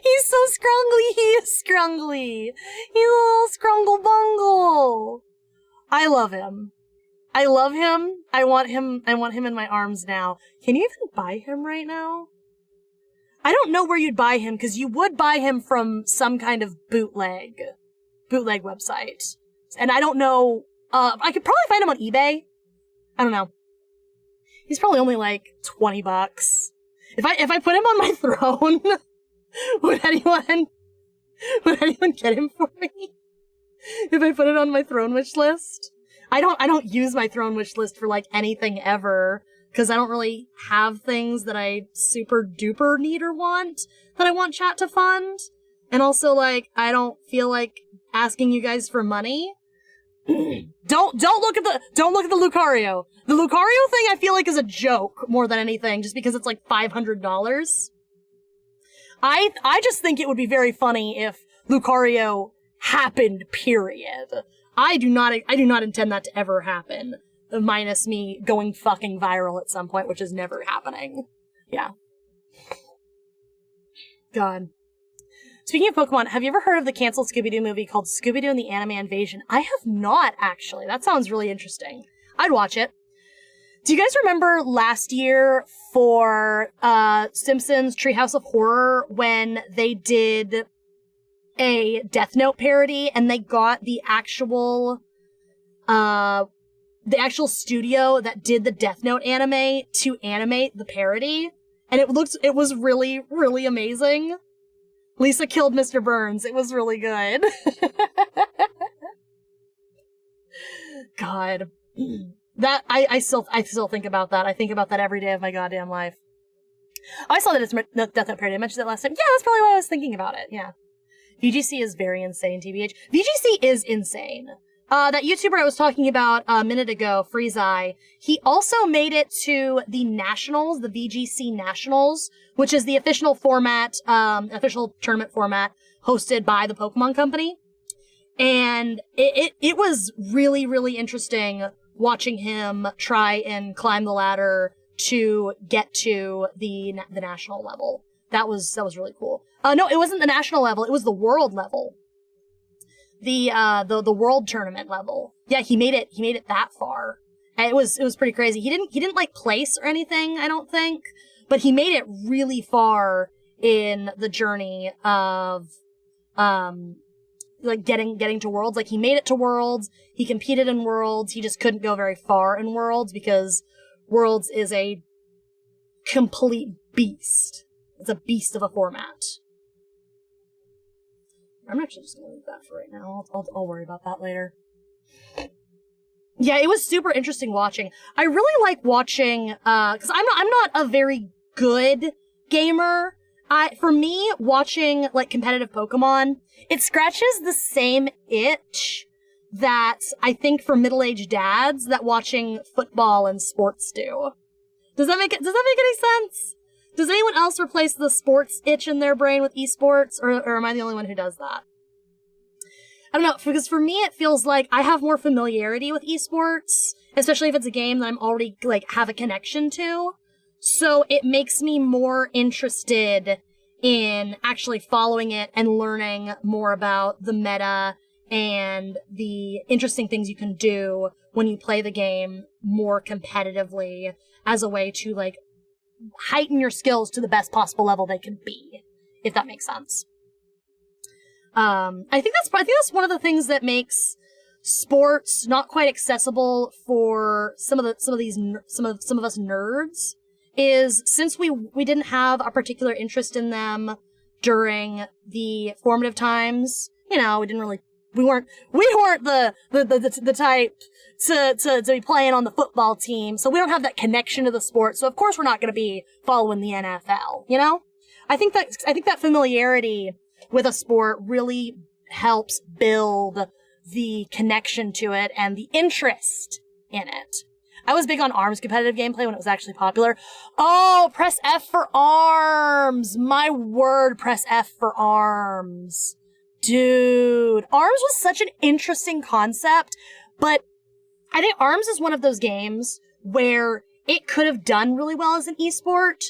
He's so scrungly, he is scrungly. He's a little scrungle bungle. I love him. I love him. I want him in my arms now. Can you even buy him right now? I don't know where you'd buy him, because you would buy him from some kind of bootleg website. And I don't know, I could probably find him on eBay. I don't know. He's probably only like $20. If I put him on my throne, would anyone get him for me? If I put it on my throne wish list? I don't use my throne wish list for like anything ever, because I don't really have things that I super duper need or want that I want chat to fund. And also, like, I don't feel like asking you guys for money. Don't look at the Lucario. The Lucario thing I feel like is a joke more than anything, just because it's like $500. I just think it would be very funny if Lucario happened, period. I do not intend that to ever happen. Minus me going fucking viral at some point, which is never happening. Yeah. God. Speaking of Pokemon, have you ever heard of the canceled Scooby-Doo movie called Scooby-Doo and the Anime Invasion? I have not, actually. That sounds really interesting. I'd watch it. Do you guys remember last year for Simpsons Treehouse of Horror when they did a Death Note parody and they got the actual studio that did the Death Note anime to animate the parody? And it was really, really amazing. Lisa killed Mr. Burns. It was really good. God. That, I still think about that. I think about that every day of my goddamn life. I saw that it's Death Note parody. I mentioned it last time. Yeah, that's probably why I was thinking about it. Yeah. VGC is very insane, TBH. VGC is insane. That YouTuber I was talking about a minute ago, Freezeye, he also made it to the Nationals, the VGC Nationals, which is the official format, official tournament format hosted by the Pokemon Company. And it was really, really interesting watching him try and climb the ladder to get to the national level. That was really cool. No, it wasn't the national level, it was the world level. The world tournament level. Yeah, he made it that far. And it was pretty crazy. He didn't like place or anything, I don't think, but he made it really far in the journey of, like getting to Worlds. Like he made it to Worlds, he competed in Worlds, he just couldn't go very far in Worlds because Worlds is a complete beast. It's a beast of a format. I'm actually just gonna leave that for right now. I'll worry about that later. Yeah, it was super interesting watching. I really like watching, cause I'm not a very good gamer. For me, watching, like, competitive Pokemon, it scratches the same itch that I think for middle-aged dads that watching football and sports do. Does that make any sense? Does anyone else replace the sports itch in their brain with esports, or am I the only one who does that? I don't know, because for me it feels like I have more familiarity with esports, especially if it's a game that I'm already, like, have a connection to. So it makes me more interested in actually following it and learning more about the meta and the interesting things you can do when you play the game more competitively as a way to, like, heighten your skills to the best possible level they can be, if that makes sense. I think that's one of the things that makes sports not quite accessible for some of us nerds, is since we didn't have a particular interest in them during the formative times, you know, we weren't the type to be playing on the football team, so we don't have that connection to the sport, so of course we're not going to be following the NFL, you know? I think that familiarity with a sport really helps build the connection to it and the interest in it. I was big on ARMS competitive gameplay when it was actually popular. Oh, press F for ARMS! My word, press F for ARMS. Dude, ARMS was such an interesting concept, but I think ARMS is one of those games where it could have done really well as an esport.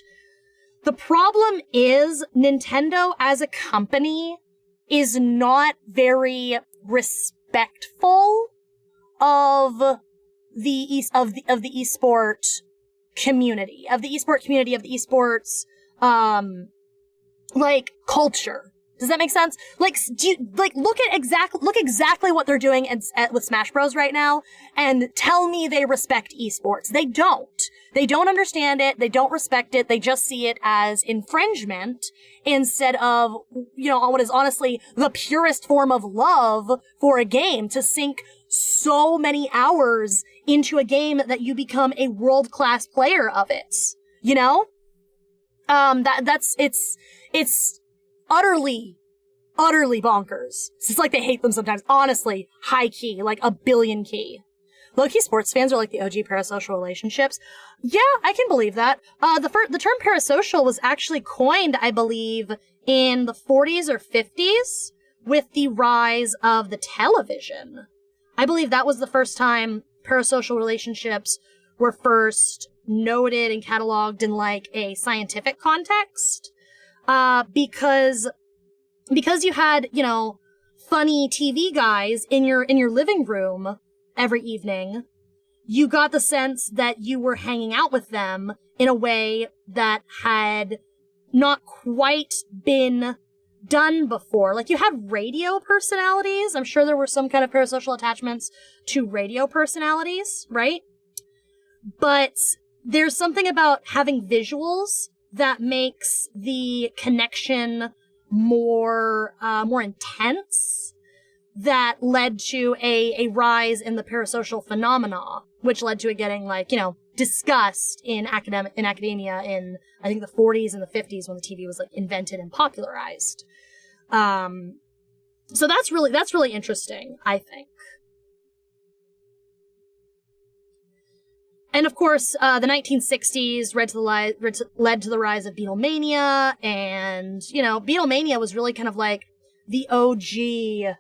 The problem is Nintendo as a company is not very respectful of the esport community, of the esports, like, culture. Does that make sense? Like, look exactly what they're doing with Smash Bros right now, and tell me they respect esports. They don't. They don't understand it. They don't respect it. They just see it as infringement instead of, you know, what is honestly the purest form of love for a game, to sink so many hours into a game that you become a world-class player of it. You know? It's utterly bonkers. It's like they hate them sometimes. Honestly, high key, like a billion key. Low-key sports fans are like the OG parasocial relationships. Yeah, I can believe that. The term parasocial was actually coined, I believe, in the 40s or 50s with the rise of the television. I believe that was the first time parasocial relationships were first noted and cataloged in, like, a scientific context. Because you had, you know, funny TV guys in your living room every evening, you got the sense that you were hanging out with them in a way that had not quite been done before. Like, you had radio personalities. I'm sure there were some kind of parasocial attachments to radio personalities, right? But there's something about having visuals that makes the connection more intense, that led to a rise in the parasocial phenomena, which led to it getting, like, discussed in academia in, I think, the 40s and the 50s when the TV was, like, invented and popularized. So that's really interesting, I think. And of course, the 1960s led to the rise of Beatlemania, and, Beatlemania was really kind of like the OG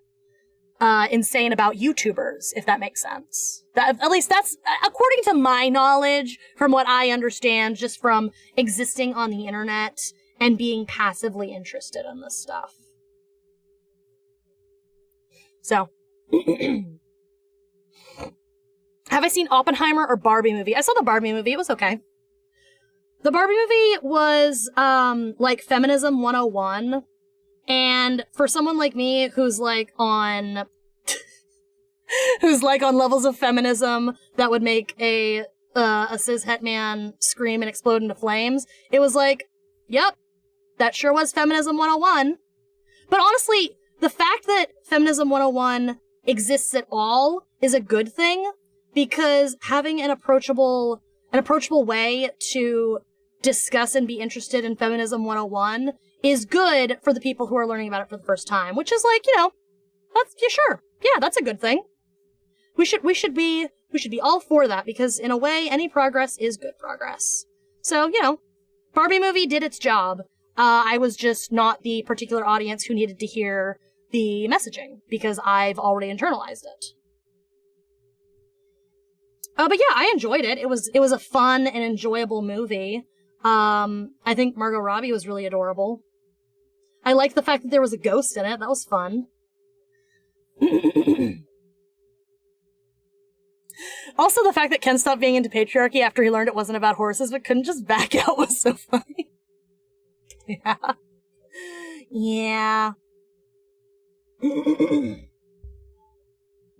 insane about YouTubers, if that makes sense. At least that's, according to my knowledge, from what I understand, just from existing on the internet and being passively interested in this stuff. So, have I seen Oppenheimer or Barbie movie? I saw the Barbie movie. It was okay. The Barbie movie was, like, Feminism 101. And for someone like me who's like on levels of feminism that would make a cis het man scream and explode into flames, it was like, yep, that sure was Feminism 101. But honestly, the fact that Feminism 101 exists at all is a good thing, because having an approachable way to discuss and be interested in Feminism 101 is good for the people who are learning about it for the first time, which is like, that's, yeah, sure. Yeah, that's a good thing. We should be all for that, because in a way, any progress is good progress. So, Barbie movie did its job. I was just not the particular audience who needed to hear the messaging, because I've already internalized it. But yeah, I enjoyed it. It was a fun and enjoyable movie. I think Margot Robbie was really adorable. I liked the fact that there was a ghost in it. That was fun. Also, the fact that Ken stopped being into patriarchy after he learned it wasn't about horses, but couldn't just back out was so funny. Yeah. Yeah.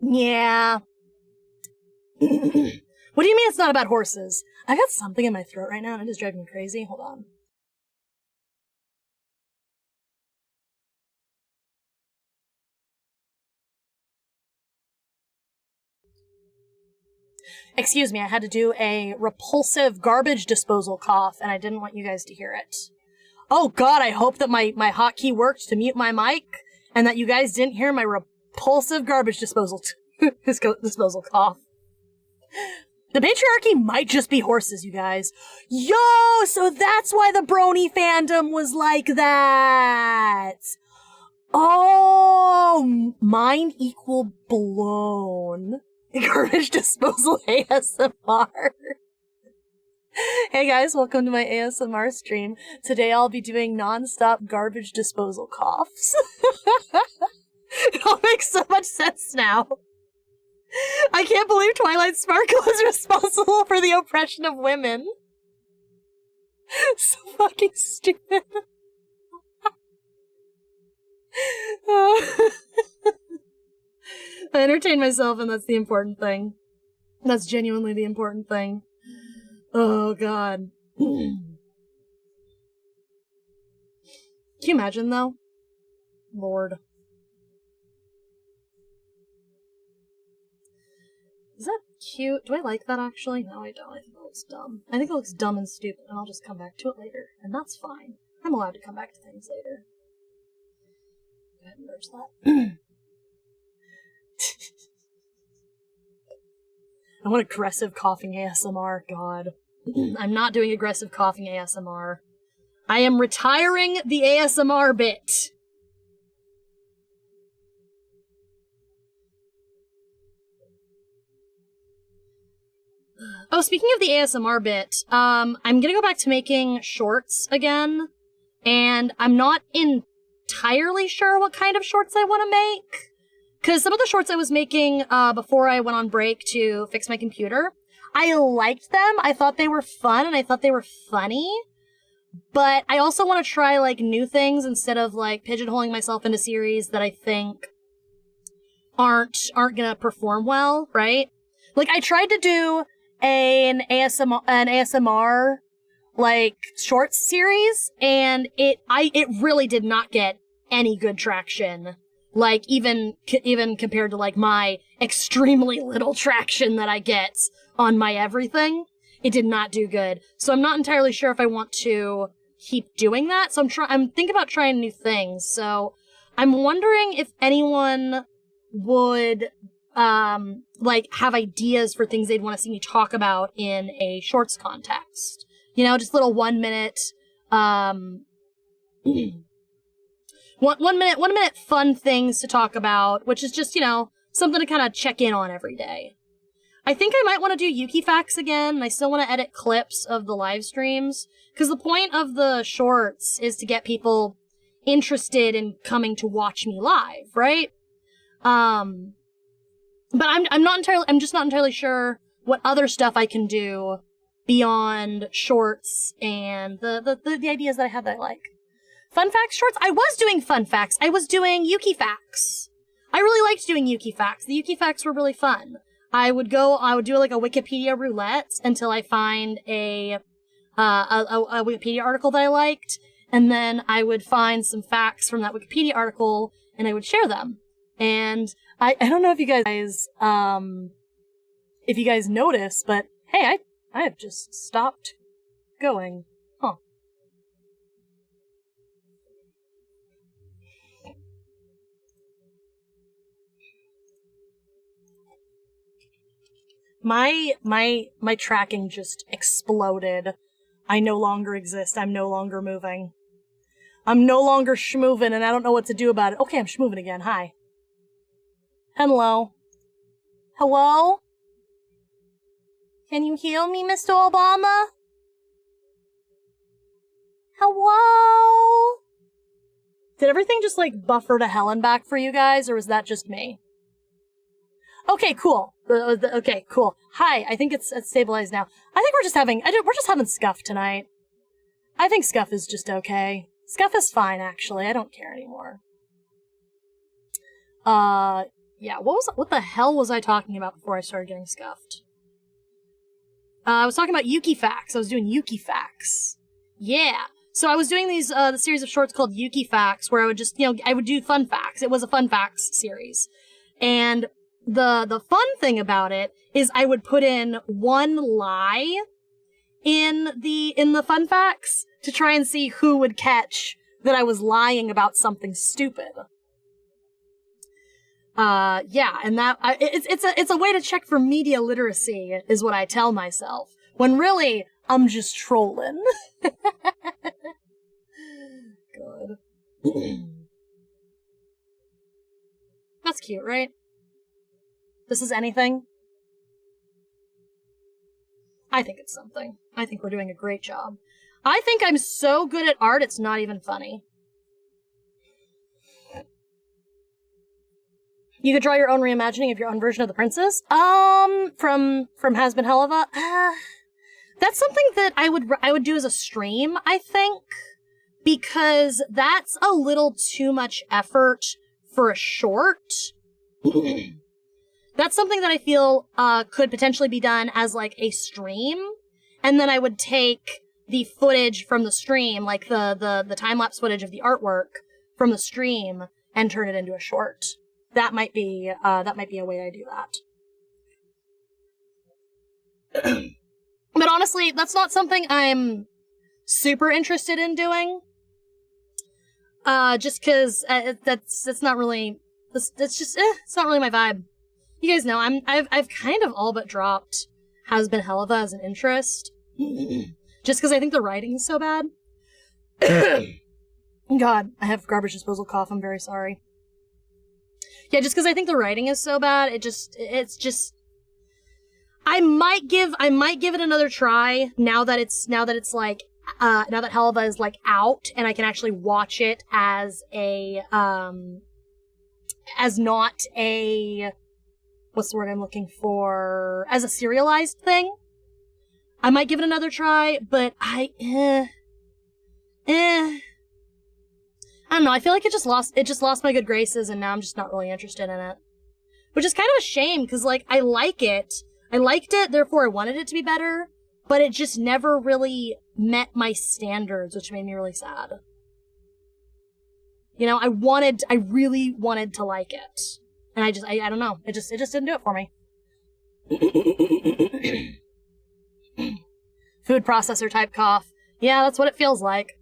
Yeah. What do you mean it's not about horses? I got something in my throat right now and it is driving me crazy. Hold on. Excuse me, I had to do a repulsive garbage disposal cough, and I didn't want you guys to hear it. Oh god, I hope that my hotkey worked to mute my mic, and that you guys didn't hear my repulsive garbage disposal cough. The patriarchy might just be horses, you guys. Yo, so that's why the brony fandom was like that. Oh, mind equal blown. Garbage disposal ASMR. Hey guys, welcome to my ASMR stream. Today I'll be doing non-stop garbage disposal coughs. It all makes so much sense now. I can't believe Twilight Sparkle is responsible for the oppression of women. So fucking stupid. I entertain myself, and that's the important thing. That's genuinely the important thing. Oh, God. Can you imagine, though? Lord. Is that cute? Do I like that, actually? No, I don't. I think it looks dumb. I think it looks dumb and stupid, and I'll just come back to it later. And that's fine. I'm allowed to come back to things later. Go ahead and merge that. I want aggressive coughing ASMR, God. I'm not doing aggressive coughing ASMR. I am retiring the ASMR bit. Oh, speaking of the ASMR bit, I'm gonna go back to making shorts again, and I'm not entirely sure what kind of shorts I want to make. Because some of the shorts I was making before I went on break to fix my computer, I liked them. I thought they were fun, and I thought they were funny. But I also want to try, like, new things instead of, like, pigeonholing myself into series that I think aren't gonna perform well, right? Like, I tried to do an ASMR like, shorts series, and it really did not get any good traction. Like, even compared to, like, my extremely little traction that I get on my everything, it did not do good. So I'm not entirely sure if I want to keep doing that. So I'm thinking about trying new things. So I'm wondering if anyone would, like, have ideas for things they'd want to see me talk about in a shorts context. You know, just little 1 minute, 1 minute fun things to talk about, which is just, you know, something to kind of check in on every day. I think I might want to do Yuki facts again, and I still want to edit clips of the live streams, because the point of the shorts is to get people interested in coming to watch me live, right? But I'm just not entirely sure what other stuff I can do beyond shorts and the ideas that I have that I like. Fun facts shorts? I was doing fun facts. I was doing Yuki facts. I really liked doing Yuki facts. The Yuki facts were really fun. I would do like a Wikipedia roulette until I find a Wikipedia article that I liked, and then I would find some facts from that Wikipedia article and I would share them. And I don't know if you guys notice, but hey, I have just stopped going. Huh. My tracking just exploded. I no longer exist. I'm no longer moving. I'm no longer schmoving, and I don't know what to do about it. Okay, I'm schmoving again. Hi. Hello. Hello? Can you hear me, Mr. Obama? Hello? Did everything just, like, buffer to hell and back for you guys, or was that just me? Okay, cool. Okay, cool. Hi, I think it's stabilized now. I think we're just having scuff tonight. I think scuff is just okay. Scuff is fine, actually. I don't care anymore. Yeah, what the hell was I talking about before I started getting scuffed? I was talking about Yuki facts. I was doing Yuki facts. Yeah. So I was doing the series of shorts called Yuki facts, where I would just, I would do fun facts. It was a fun facts series. And the fun thing about it is I would put in one lie in the fun facts to try and see who would catch that I was lying about something stupid. Yeah, and it's a way to check for media literacy, is what I tell myself. When really, I'm just trolling. Good. That's cute, right? This is anything? I think it's something. I think we're doing a great job. I think I'm so good at art, it's not even funny. You could draw your own reimagining of your own version of the princess? From Has Been Helava? That's something that I would do as a stream, I think. Because that's a little too much effort for a short. That's something that I feel could potentially be done as, like, a stream. And then I would take the footage from the stream, like the time-lapse footage of the artwork from the stream, and turn it into a short. That might be a way I do that. But honestly, that's not something I'm super interested in doing. Just cause, it's not really my vibe. You guys know, I've kind of all but dropped Has Been Helava as an interest. Just cause I think the writing is so bad. God, I have garbage disposal cough, I'm very sorry. Yeah, just because I think the writing is so bad, it's just. I might give it another try now that like, now that Helava is, like, out and I can actually watch it as not a, what's the word I'm looking for? As a serialized thing. I might give it another try, but I don't know, I feel like it just lost my good graces, and now I'm just not really interested in it. Which is kind of a shame, because, like, I liked it, therefore I wanted it to be better, but it just never really met my standards, which made me really sad. You know, I really wanted to like it. And I don't know. It just didn't do it for me. Food processor type cough. Yeah, that's what it feels like.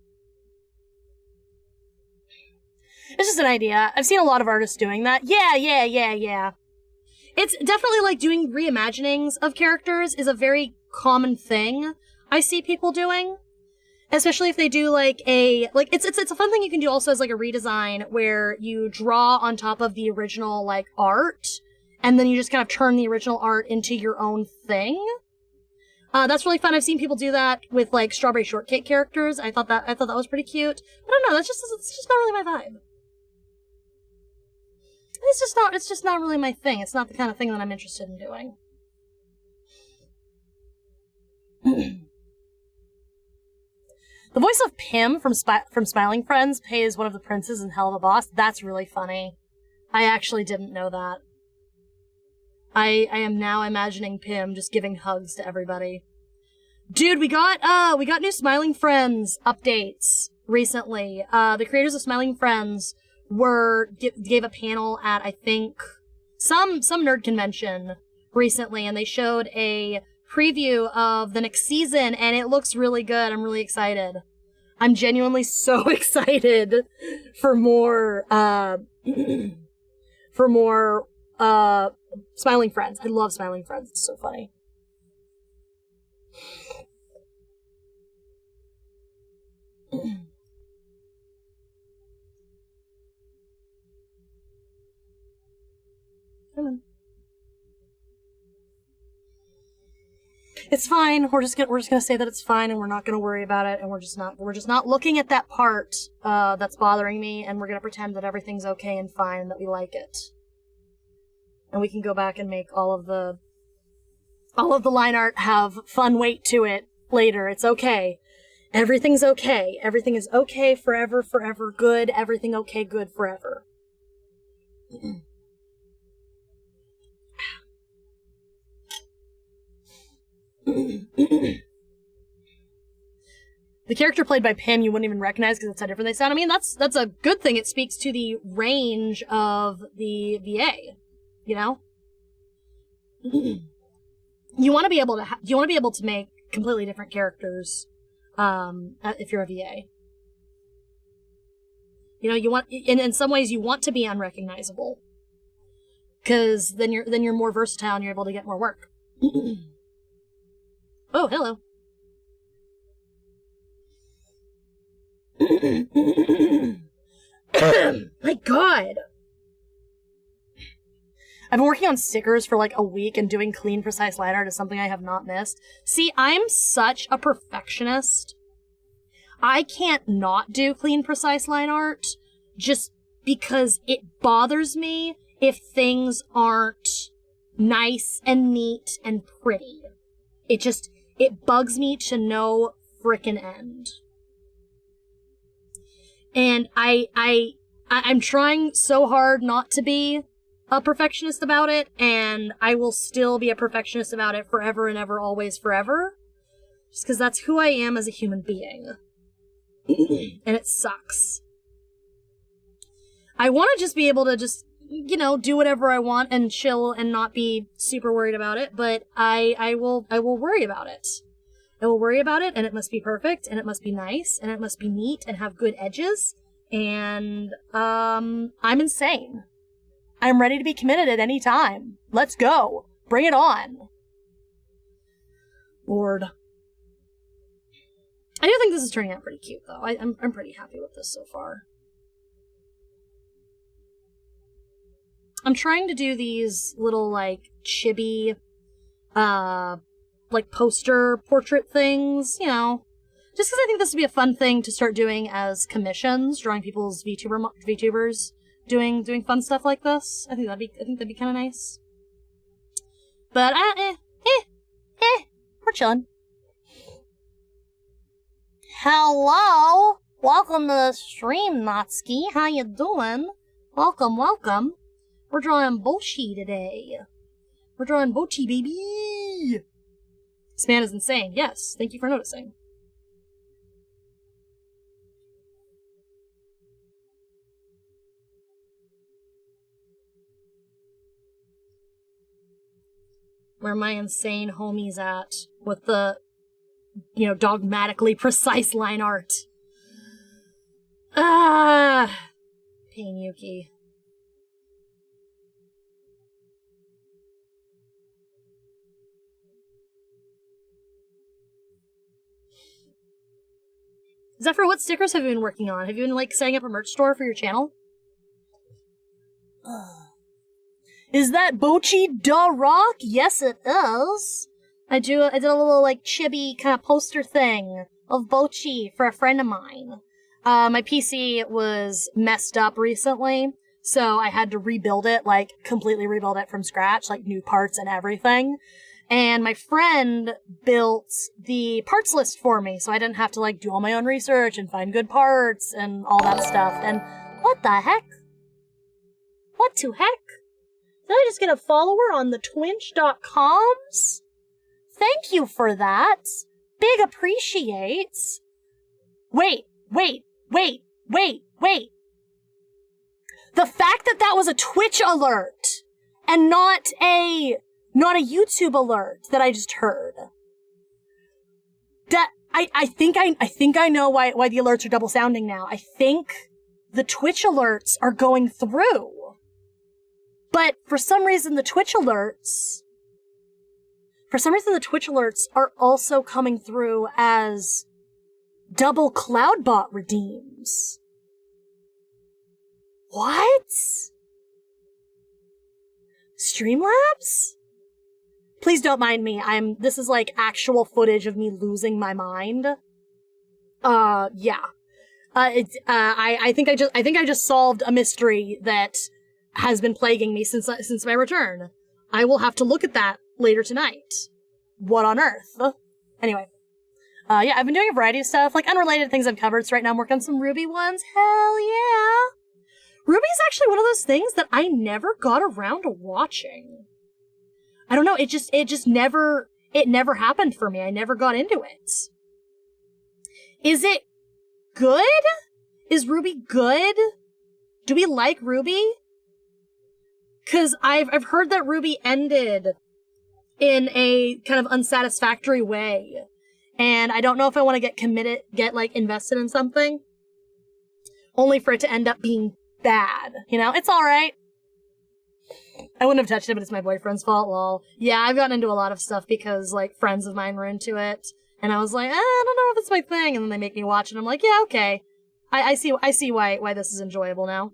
It's just an idea. I've seen a lot of artists doing that. Yeah. It's definitely like doing reimaginings of characters is a very common thing I see people doing. Especially if they do like it's a fun thing you can do also as like a redesign where you draw on top of the original like art and then you just kind of turn the original art into your own thing. That's really fun. I've seen people do that with like strawberry shortcake characters. I thought that was pretty cute. I don't know, it's just not really my vibe. It's just not really my thing. It's not the kind of thing that I'm interested in doing. The voice of Pim from Smiling Friends plays one of the princes in Hell of a Boss. That's really funny. I actually didn't know that. I am now imagining Pim just giving hugs to everybody. Dude, we got new Smiling Friends updates recently. The creators of Smiling Friends gave a panel at, I think, some nerd convention recently, and they showed a preview of the next season, and it looks really good. I'm really excited. I'm genuinely so excited for more Smiling Friends. I love Smiling Friends. It's so funny. Come on. It's fine. We're just gonna say that it's fine, and we're not gonna worry about it, and we're just not looking at that part that's bothering me, and we're gonna pretend that everything's okay and fine, and that we like it, and we can go back and make all of the line art have fun weight to it later. It's okay. Everything's okay. Everything is okay forever, good. Everything okay, good forever. The character played by Pim you wouldn't even recognize because it's how different they sound. I mean, that's a good thing. It speaks to the range of the VA, you know? You want to be able to make completely different characters if you're a VA. You know, you want, in some ways you want to be unrecognizable because then you're more versatile and you're able to get more work. Oh, hello. My God. I've been working on stickers for like a week, and doing clean, precise line art is something I have not missed. See, I'm such a perfectionist. I can't not do clean, precise line art just because it bothers me if things aren't nice and neat and pretty. It bugs me to no frickin' end. And I'm trying so hard not to be a perfectionist about it, and I will still be a perfectionist about it forever and ever, always, forever. Just because that's who I am as a human being. And it sucks. I want to just be able to just, you know, do whatever I want and chill and not be super worried about it, but I will worry about it. I will worry about it, and it must be perfect, and it must be nice, and it must be neat, and have good edges, and, I'm insane. I'm ready to be committed at any time. Let's go. Bring it on. Lord. I do think this is turning out pretty cute, though. I'm pretty happy with this so far. I'm trying to do these little, like, chibi, like, poster portrait things, you know, just because I think this would be a fun thing to start doing as commissions, drawing people's VTubers doing fun stuff like this. I think that'd be kind of nice. But, we're chilling. Hello! Welcome to the stream, Natsuki. How you doing? Welcome. We're drawing Bocchi today. We're drawing Bocchi, baby! This man is insane. Yes, thank you for noticing. Where my insane homies at with the, dogmatically precise line art. Pain Yuki. Zephyr, what stickers have you been working on? Have you been, setting up a merch store for your channel? Is that Bocchi da rock? Yes, it is. I did a little, chibi kind of poster thing of Bocchi for a friend of mine. My PC was messed up recently, so I had to rebuild it, completely rebuild it from scratch, new parts and everything. And my friend built the parts list for me, so I didn't have to, do all my own research and find good parts and all that stuff. And what the heck? What to heck? Did I just get a follower on the twinch.coms? Thank you for that. Big appreciates. Wait. The fact that was a Twitch alert and not a YouTube alert that I just heard. That I think I know why the alerts are double sounding now. I think the Twitch alerts are going through. But for some reason the Twitch alerts are also coming through as double Cloudbot redeems. What? Streamlabs? Please don't mind me. This is actual footage of me losing my mind. Yeah. I think I just solved a mystery that has been plaguing me since my return. I will have to look at that later tonight. What on earth? Anyway. Yeah, I've been doing a variety of stuff, unrelated things I've covered, so right now I'm working on some Ruby ones. Hell yeah! Ruby is actually one of those things that I never got around to watching. I don't know, it never happened for me. I never got into it. Is it good? Is Ruby good? Do we like Ruby? 'Cause I've heard that Ruby ended in a kind of unsatisfactory way. And I don't know if I want to get invested in something, only for it to end up being bad. It's alright. I wouldn't have touched it, but it's my boyfriend's fault, lol. Yeah, I've gotten into a lot of stuff because, friends of mine were into it, and I was like, I don't know if it's my thing, and then they make me watch it, and I'm like, yeah, okay. I see why this is enjoyable now.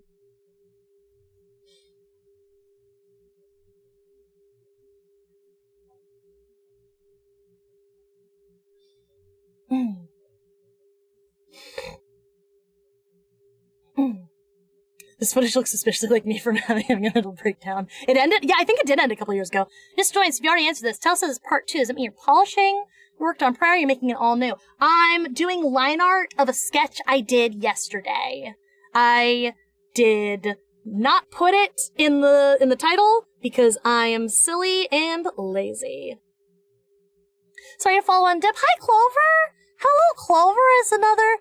This footage looks suspiciously like me from having a mental breakdown. It ended? Yeah, I think it did end a couple years ago. Just joined, so if you already answered this, tell us this is part 2. Does it mean you're polishing? Worked on prior, you're making it all new? I'm doing line art of a sketch I did yesterday. I did not put it in the title because I am silly and lazy. Sorry to follow on dip. Hi, Clover! Hello, Clover is another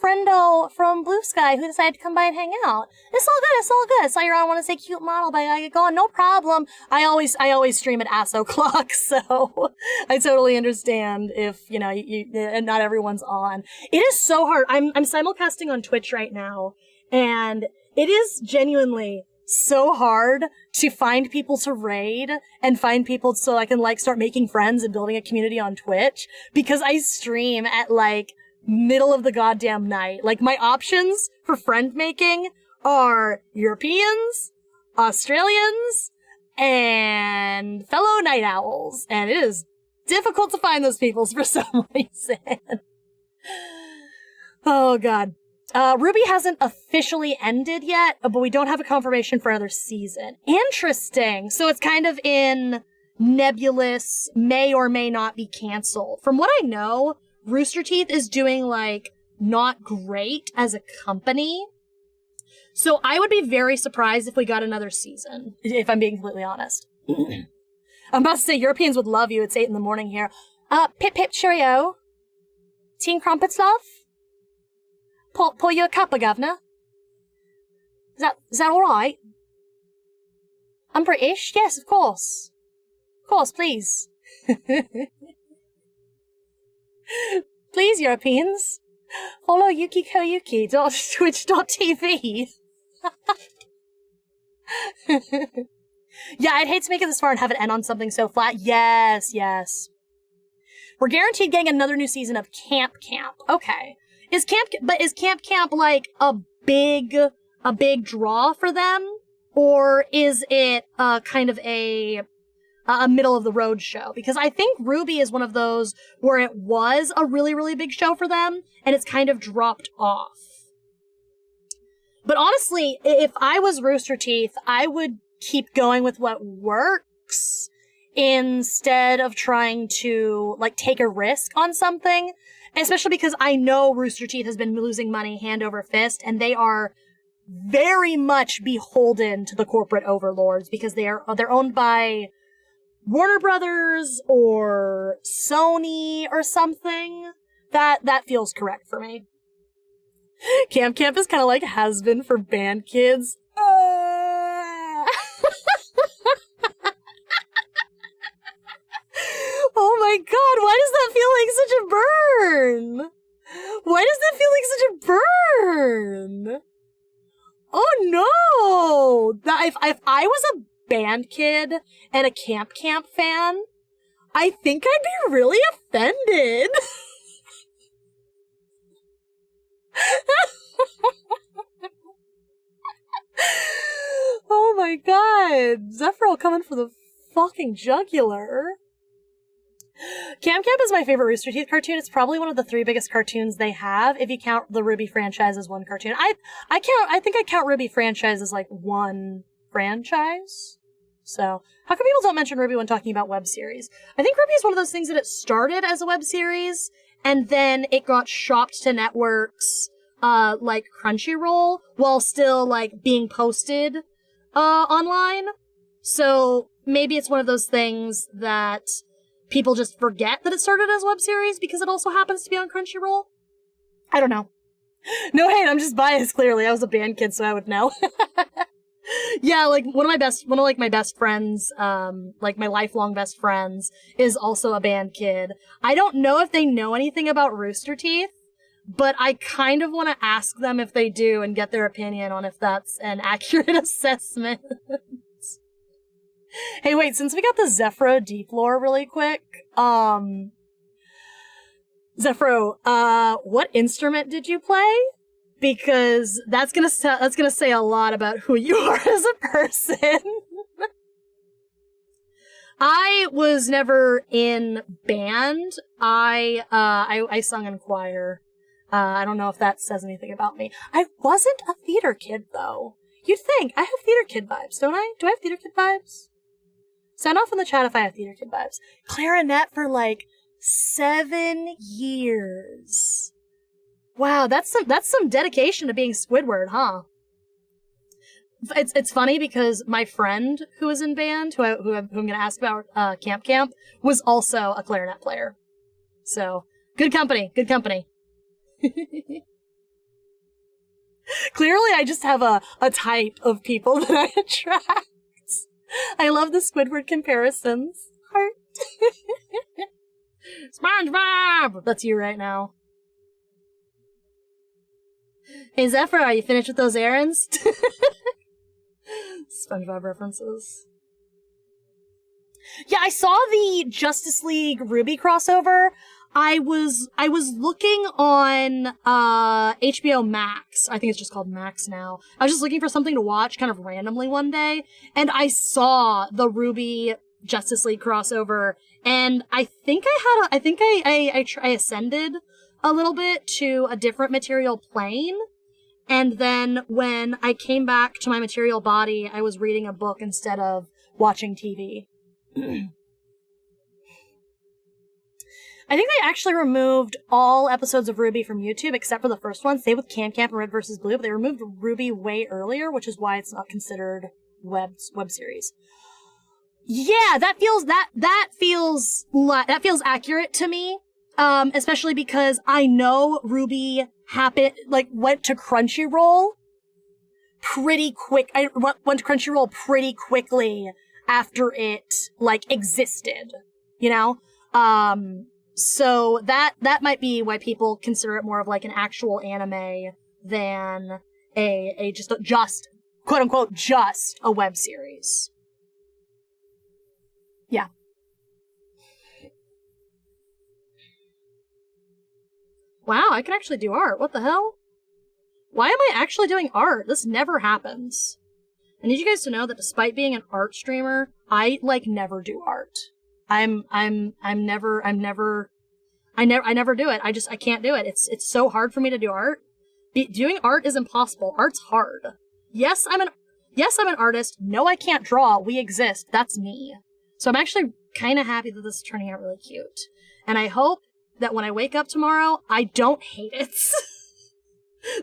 friendo from Blue Sky who decided to come by and hang out. It's all good. I saw you're on, want to say cute model, but I gotta get going. No problem. I always stream at ass o'clock, so I totally understand if, and not everyone's on. It is so hard. I'm simulcasting on Twitch right now, and it is genuinely so hard to find people to raid and find people so I can start making friends and building a community on Twitch, because I stream at middle of the goddamn night. My options for friend making are Europeans, Australians, and fellow night owls, and it is difficult to find those people for some reason. Oh god. Ruby hasn't officially ended yet, but we don't have a confirmation for another season. Interesting. So it's kind of in nebulous, may or may not be canceled. From what I know, Rooster Teeth is doing, not great as a company. So I would be very surprised if we got another season, if I'm being completely honest. I'm about to say Europeans would love you. It's 8 a.m. here. Pip pip cheerio. Tea and crumpets, love? Pour you a cuppa, governor. Is that alright? I'm British? Yes, of course. Of course, please. Please, Europeans. Follow Yuki Koyuki. Twitch.tv. Yeah, I'd hate to make it this far and have it end on something so flat. Yes. We're guaranteed getting another new season of Camp. Okay. Is Camp like a big draw for them? Or is it kind of a middle of the road show? Because I think RWBY is one of those where it was a really, really big show for them and it's kind of dropped off. But honestly, if I was Rooster Teeth, I would keep going with what works instead of trying to like take a risk on something, especially because I know Rooster Teeth has been losing money hand over fist and they are very much beholden to the corporate overlords because they're owned by Warner Brothers or Sony or something. That feels correct for me. Camp is kind of like has-been for band kids. Oh my god, why does that feel like such a burn? Why does that feel like such a burn? Oh no! If I was a band kid and a Camp fan, I think I'd be really offended. Oh my god, Zephyro coming for the fucking jugular. Camp is my favorite Rooster Teeth cartoon. It's probably one of the 3 biggest cartoons they have, if you count the RWBY franchise as one cartoon. I think I count RWBY franchise as like one franchise. So, how come people don't mention RWBY when talking about web series? I think RWBY is one of those things that it started as a web series, and then it got shopped to networks, like Crunchyroll, while still, like, being posted, online. So, maybe it's one of those things that people just forget that it started as a web series because it also happens to be on Crunchyroll. I don't know. No hate, I'm just biased, clearly. I was a band kid, so I would know. Yeah, like, one of my best friends, like, my lifelong best friends, is also a band kid. I don't know if they know anything about Rooster Teeth, but I kind of want to ask them if they do and get their opinion on if that's an accurate assessment. Hey, wait, since we got the Zephyro deep lore really quick, Zephyro, what instrument did you play? Because that's gonna say a lot about who you are as a person. I was never in band. I sung in choir. I don't know if that says anything about me. I wasn't a theater kid, though. You'd think. I have theater kid vibes, don't I? Do I have theater kid vibes? Sound off in the chat if I have theater kid vibes. Clarinet for, like, 7 years. Wow, that's some dedication to being Squidward, huh? It's funny because my friend who was in band, who I'm gonna ask about, Camp, was also a clarinet player. So, good company. Clearly I just have a type of people that I attract. I love the Squidward comparisons. Heart. SpongeBob! That's you right now. Hey Zephyr, are you finished with those errands? SpongeBob references. Yeah, I saw the Justice League RWBY crossover. I was looking on HBO Max. I think it's just called Max now. I was just looking for something to watch kind of randomly one day, and I saw the RWBY Justice League crossover, and I think I ascended a little bit to a different material plane. And then when I came back to my material body, I was reading a book instead of watching TV. I think they actually removed all episodes of RWBY from YouTube except for the first one. Same with Camp and Red vs. Blue, but they removed RWBY way earlier, which is why it's not considered web series. Yeah, that feels accurate to me. Especially because I know Ruby went to Crunchyroll pretty quick. I went to Crunchyroll pretty quickly after it, existed, you know? So that might be why people consider it more of, an actual anime than a just, quote unquote, just a web series. Yeah. Wow, I can actually do art. What the hell? Why am I actually doing art? This never happens. I need you guys to know that despite being an art streamer, I never do art. I never do it. I can't do it. It's so hard for me to do art. Doing art is impossible. Art's hard. Yes, I'm an artist. No, I can't draw. We exist. That's me. So I'm actually kind of happy that this is turning out really cute. And I hope that when I wake up tomorrow, I don't hate it.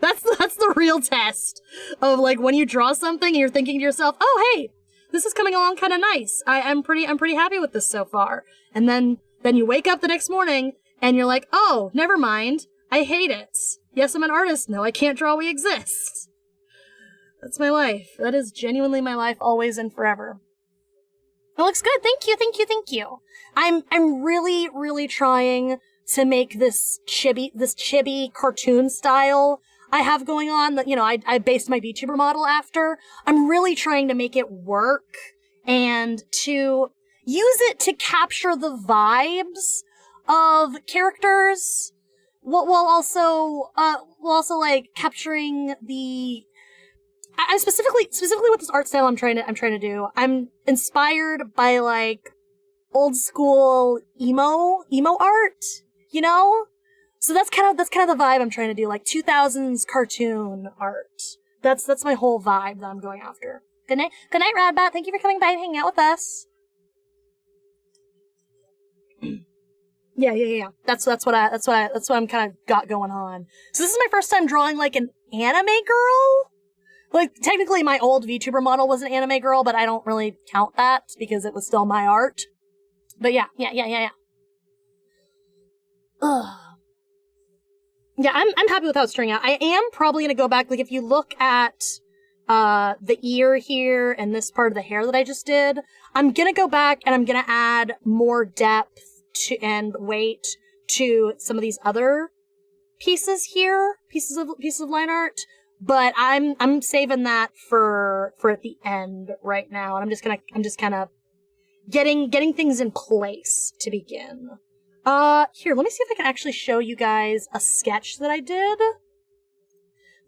That's the real test of when you draw something and you're thinking to yourself, oh, hey, this is coming along kind of nice. I'm pretty happy with this so far. And then you wake up the next morning and you're like, oh, never mind. I hate it. Yes, I'm an artist. No, I can't draw. We exist. That's my life. That is genuinely my life, always and forever. It looks good. Thank you. I'm really, really trying to make this chibi cartoon style I have going on that, I based my VTuber model after. I'm really trying to make it work and to use it to capture the vibes of characters while also capturing the I specifically with this art style I'm trying to do. I'm inspired by old school emo art, you know? So that's kind of the vibe I'm trying to do, 2000s cartoon art. That's my whole vibe that I'm going after. Good night, Radbot. Thank you for coming by and hanging out with us. Yeah. That's what I'm kind of got going on. So this is my first time drawing an anime girl. Technically my old VTuber model was an anime girl, but I don't really count that because it was still my art. But yeah. Ugh. Yeah, I'm happy with how it's turning out. I am probably gonna go back, if you look at, the ear here and this part of the hair that I just did, I'm gonna go back and I'm gonna add more depth and weight to some of these other pieces here, pieces of line art, but I'm saving that for at the end right now, and I'm just kind of getting things in place to begin. Here, let me see if I can actually show you guys a sketch that I did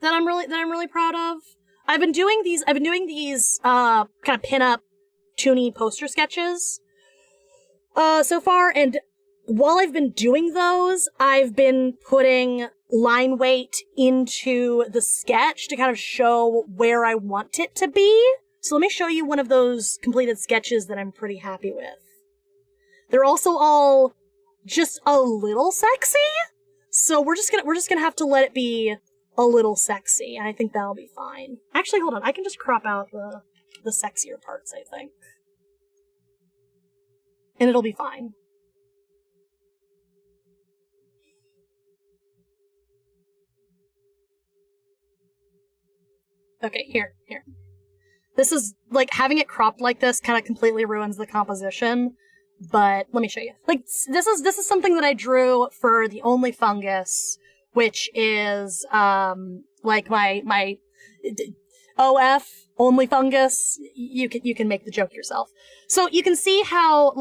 that I'm really proud of. I've been doing these kind of pin-up toony poster sketches so far, and while I've been doing those, I've been putting line weight into the sketch to kind of show where I want it to be. So let me show you one of those completed sketches that I'm pretty happy with. They're also all just a little sexy, so we're just gonna have to let it be a little sexy, and I think that'll be fine. Actually, hold on, I can just crop out the sexier parts, I think, and it'll be fine. Okay, here. This is, having it cropped like this kind of completely ruins the composition, but let me show you. This is something that I drew for the Only Fungus, which is, my OF, Only Fungus. You can make the joke yourself. So you can see how,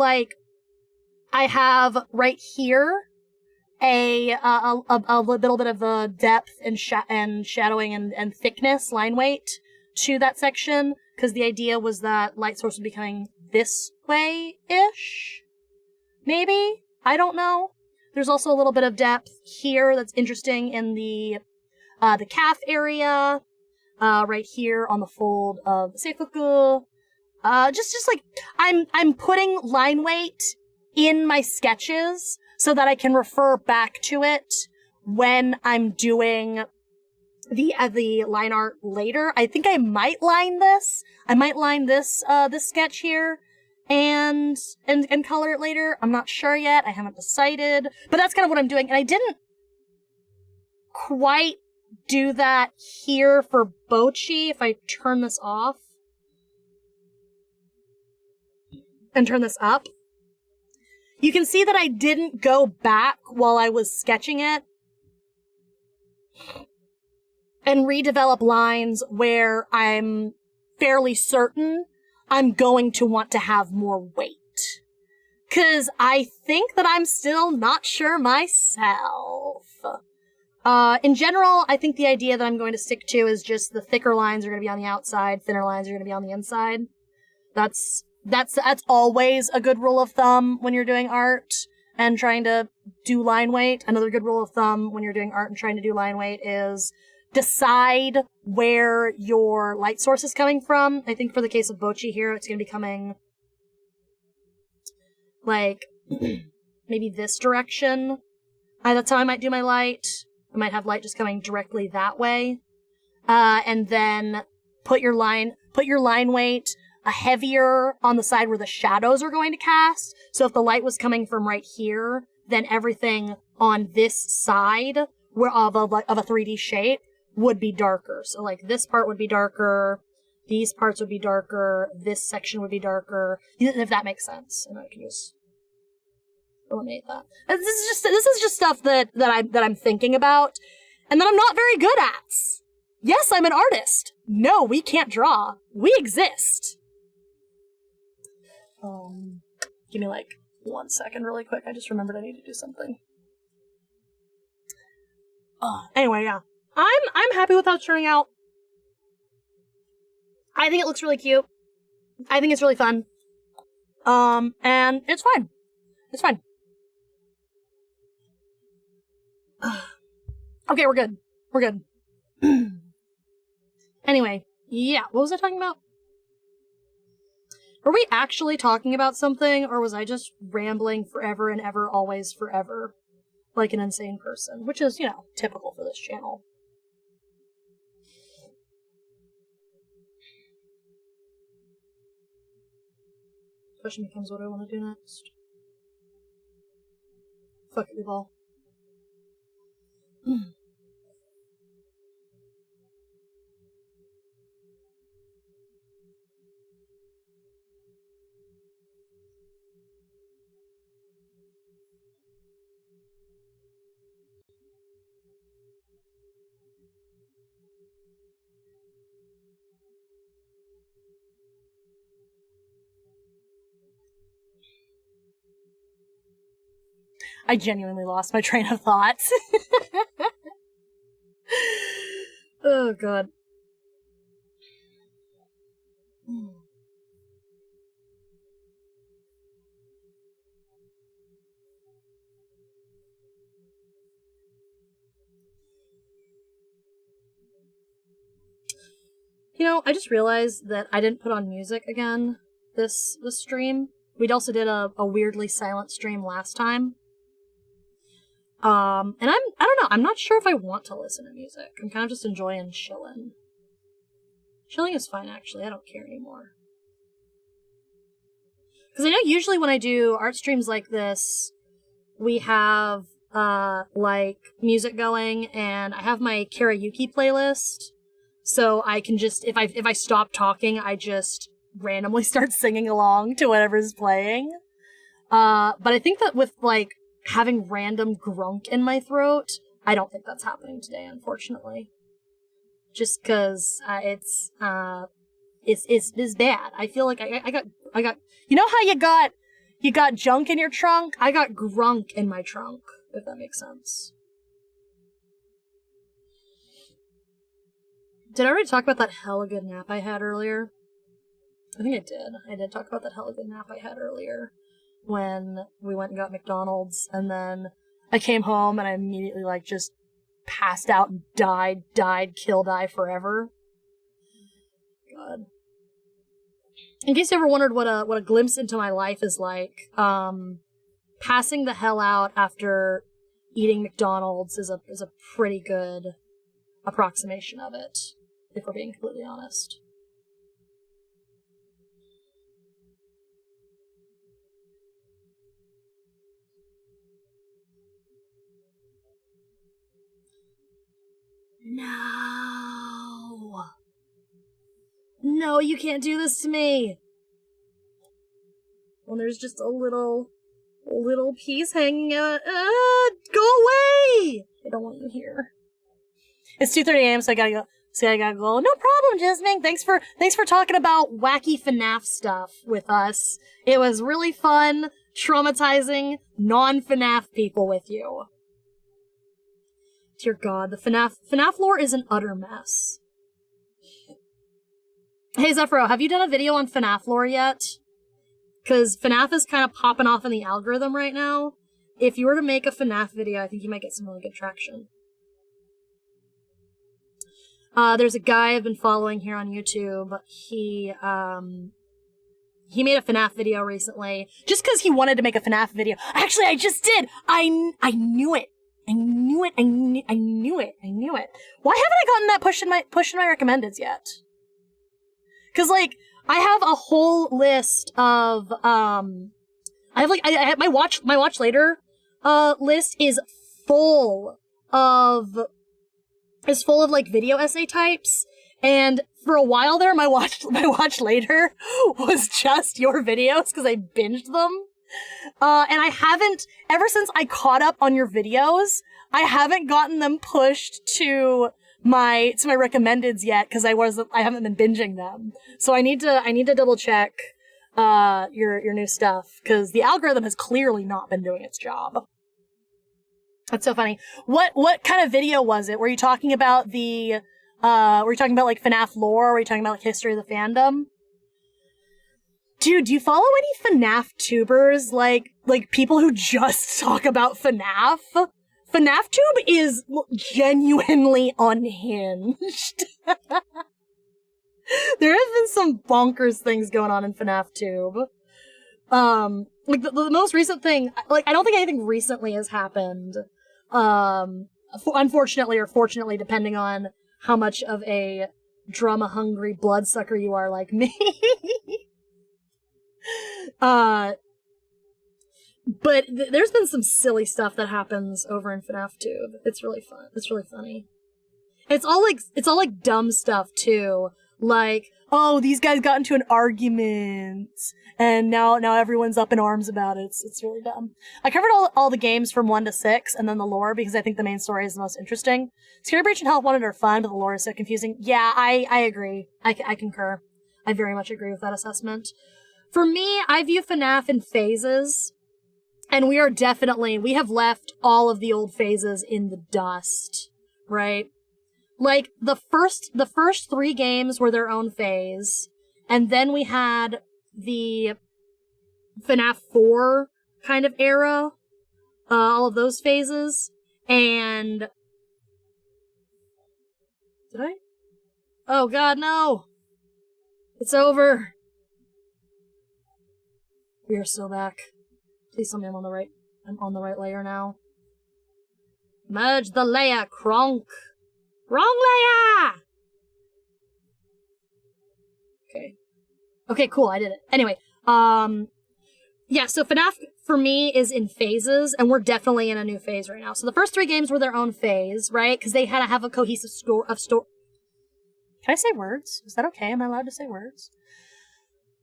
I have right here a little bit of the depth and shadowing and thickness, line weight to that section, because the idea was that light source would be coming this way-ish? Maybe? I don't know. There's also a little bit of depth here that's interesting in the calf area, right here on the fold of the seifuku. I'm putting line weight in my sketches so that I can refer back to it when I'm doing the line art later. I think I might line this. I might line this sketch here and color it later. I'm not sure yet. I haven't decided, but that's kind of what I'm doing. And I didn't quite do that here for Bocchi. If I turn this off and turn this up, you can see that I didn't go back while I was sketching it and redevelop lines where I'm fairly certain I'm going to want to have more weight. 'Cause I think that I'm still not sure myself. In general, I think the idea that I'm going to stick to is just the thicker lines are going to be on the outside, thinner lines are going to be on the inside. That's always a good rule of thumb when you're doing art and trying to do line weight. Another good rule of thumb when you're doing art and trying to do line weight is decide where your light source is coming from. I think for the case of Bocchi here, it's going to be coming like maybe this direction. That's how I might do my light. I might have light just coming directly that way. And then put your line weight heavier on the side where the shadows are going to cast. So if the light was coming from right here, then everything on this side of a 3D shape would be darker. So like this part would be darker, these parts would be darker, this section would be darker, if that makes sense. And I can just eliminate that. This is just stuff that I'm thinking about and that I'm not very good at. Yes, I'm an artist. No, we can't draw. We exist. Give me like 1 second really quick. I just remembered I need to do something. Anyway, yeah. I'm happy with how it's turning out. I think it looks really cute. I think it's really fun. And it's fine. It's fine. Okay, we're good. We're good. Anyway, yeah, what was I talking about? Were we actually talking about something, or was I just rambling forever and ever, always forever? Like an insane person, which is, typical for this channel. Question becomes what I want to do next. Fuck it, we've all. I genuinely lost my train of thought. Oh, God. I just realized that I didn't put on music again this stream. We'd also did a weirdly silent stream last time. And I don't know, I'm not sure if I want to listen to music. I'm kind of just enjoying chilling. Chilling is fine, actually. I don't care anymore. Because I know usually when I do art streams like this, we have, music going, and I have my Yuki playlist. So I can just, if I stop talking, I just randomly start singing along to whatever's playing. But I think that with, having random grunk in my throat, I don't think that's happening today, unfortunately. Just cause, it's bad. I feel like I got, you know how you got junk in your trunk? I got grunk in my trunk, if that makes sense. Did I already talk about that hella good nap I had earlier? I think I did. I did talk about that hella good nap I had earlier. When we went and got McDonald's, and then I came home and I immediately just passed out and died, kill, die forever. God. In case you ever wondered what a glimpse into my life is like, passing the hell out after eating McDonald's is a pretty good approximation of it, if we're being completely honest. No. No, you can't do this to me. When there's just a little piece hanging out. Go away! I don't want you here. It's 2:30 a.m., so I gotta go. No problem, Jasmine. Thanks for talking about wacky FNAF stuff with us. It was really fun traumatizing non-FNAF people with you. Dear God, the FNAF lore is an utter mess. Hey Zephyro, have you done a video on FNAF lore yet? Because FNAF is kind of popping off in the algorithm right now. If you were to make a FNAF video, I think you might get some really good traction. There's a guy I've been following here on YouTube. He made a FNAF video recently, just because he wanted to make a FNAF video. Actually, I just did! I knew it! I knew it! Why haven't I gotten that pushed in my recommendeds yet? Because, like, I have a whole list of, I have my watch later, list is full of, like, video essay types, and for a while there, my watch later was just your videos, because I binged them, and I haven't, ever since I caught up on your videos, I haven't gotten them pushed to my recommendeds yet, because I haven't been binging them. So I need to double check your new stuff, because the algorithm has clearly not been doing its job. That's so funny. What kind of video was it? Were you talking about like FNAF lore? Were you talking about like history of the fandom? Dude, do you follow any FNAF tubers? Like people who just talk about FNAF? FNAF Tube is genuinely unhinged. There have been some bonkers things going on in FNAF Tube. Like the most recent thing, like I don't think anything recently has happened. Unfortunately or fortunately, depending on how much of a drama-hungry bloodsucker you are like me. But there's been some silly stuff that happens over in FNAF Tube. It's really fun. It's really funny. It's all like dumb stuff too. Like, oh, these guys got into an argument, and now everyone's up in arms about it. It's really dumb. I covered all the games from 1 to 6, and then the lore, because I think the main story is the most interesting. Scary Breach and Health Wanted are fun, but the lore is so confusing. Yeah, I agree. I concur. I very much agree with that assessment. For me, I view FNAF in phases. And we have left all of the old phases in the dust, right? Like, the first 3 games were their own phase, and then we had the FNAF 4 kind of era, all of those phases, and... Did I? Oh god, no! It's over! We are still back. Please tell me I'm on the right layer now. Merge the layer, Kronk! Wrong layer! Okay, cool, I did it. Anyway, yeah, so FNAF, for me, is in phases, and we're definitely in a new phase right now. So the first 3 games were their own phase, right? Because they had to have a cohesive story. Can I say words? Is that okay? Am I allowed to say words?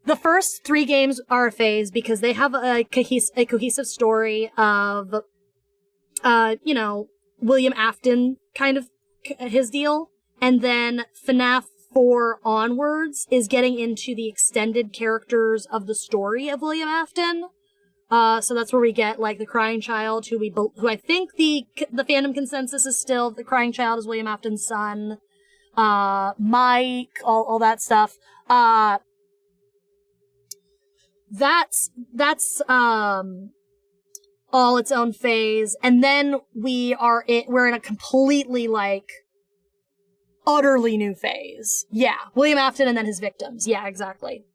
The first 3 games are a phase because they have a cohesive story of, William Afton, kind of his deal. And then FNAF 4 onwards is getting into the extended characters of the story of William Afton. So that's where we get, like, the Crying Child, who I think the fandom consensus is still the Crying Child is William Afton's son. Mike, all that stuff. That's all its own phase, and then we're in a completely, like, utterly new phase. Yeah, William Afton and then his victims. Yeah, exactly.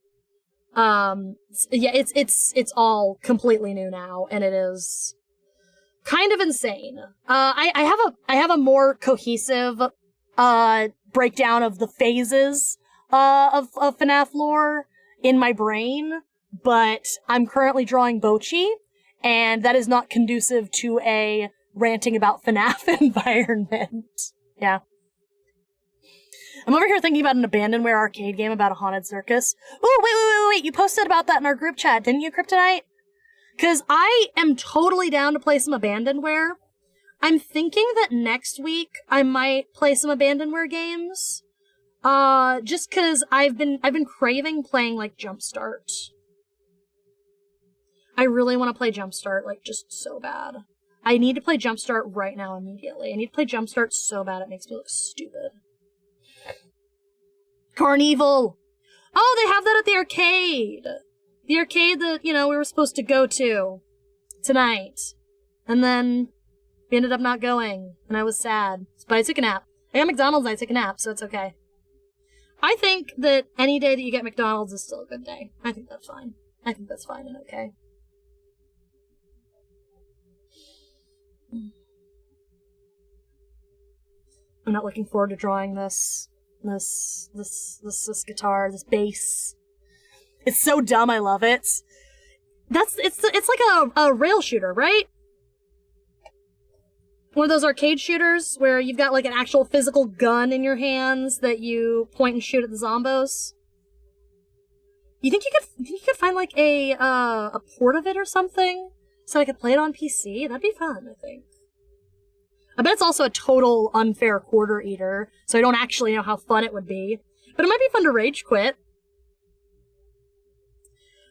Yeah, it's all completely new now, and it is kind of insane. I have a more cohesive breakdown of the phases of FNAF lore in my brain. But I'm currently drawing Bocchi, and that is not conducive to a ranting about FNAF environment. Yeah. I'm over here thinking about an abandonware arcade game about a haunted circus. Oh, wait. You posted about that in our group chat, didn't you, Kryptonite? Because I am totally down to play some abandonware. I'm thinking that next week I might play some abandonware games. Just because I've been craving playing, like, Jumpstart. I really want to play Jumpstart, like, just so bad. I need to play Jumpstart right now immediately. I need to play Jumpstart so bad it makes me look stupid. Carnival! Oh, they have that at the arcade! The arcade that, we were supposed to go to tonight. And then we ended up not going, and I was sad. But I took a nap. I got McDonald's and I took a nap, so it's okay. I think that any day that you get McDonald's is still a good day. I think that's fine. I think that's fine and okay. I'm not looking forward to drawing this guitar, this bass. It's so dumb, I love it. It's like a rail shooter, right? One of those arcade shooters where you've got like an actual physical gun in your hands that you point and shoot at the zombos. You think you could find like a port of it or something so I could play it on PC? That'd be fun, I think. I bet it's also a total unfair quarter eater, so I don't actually know how fun it would be. But it might be fun to rage quit.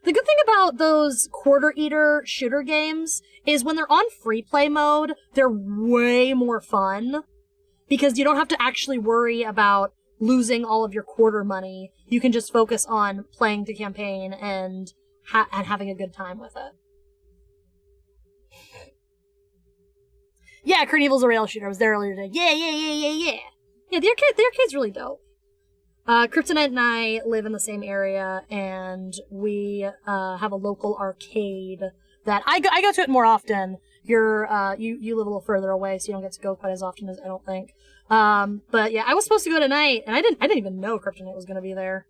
The good thing about those quarter eater shooter games is when they're on free play mode, they're way more fun. Because you don't have to actually worry about losing all of your quarter money. You can just focus on playing the campaign and having a good time with it. Yeah, Carnival's a rail shooter. I was there earlier today. Yeah. Yeah, the arcade's really dope. Kryptonite and I live in the same area, and we have a local arcade that I go to it more often. You live a little further away, so you don't get to go quite as often as I don't think. But yeah, I was supposed to go tonight, and I didn't even know Kryptonite was gonna be there.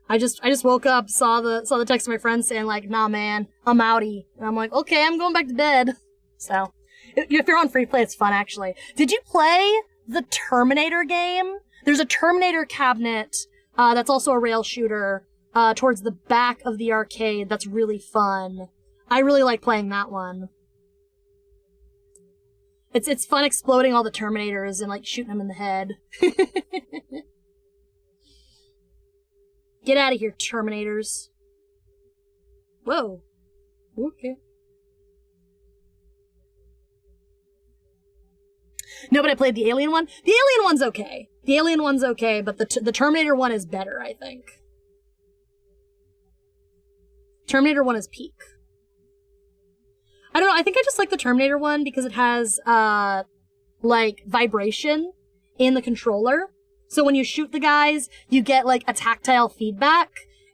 I just woke up, saw the text of my friend saying like, "Nah, man, I'm outie," and I'm like, "Okay, I'm going back to bed." So, if you're on free play, it's fun actually. Did you play the Terminator game? There's a Terminator cabinet that's also a rail shooter towards the back of the arcade that's really fun. I really like playing that one. It's fun exploding all the Terminators and like shooting them in the head. Get out of here, Terminators. Whoa. Okay. No, but I played the Alien one. The Alien one's okay. The Alien one's okay, but the Terminator one is better, I think. Terminator one is peak. I don't know, I think I just like the Terminator one because it has, like, vibration in the controller. So when you shoot the guys, you get, like, a tactile feedback,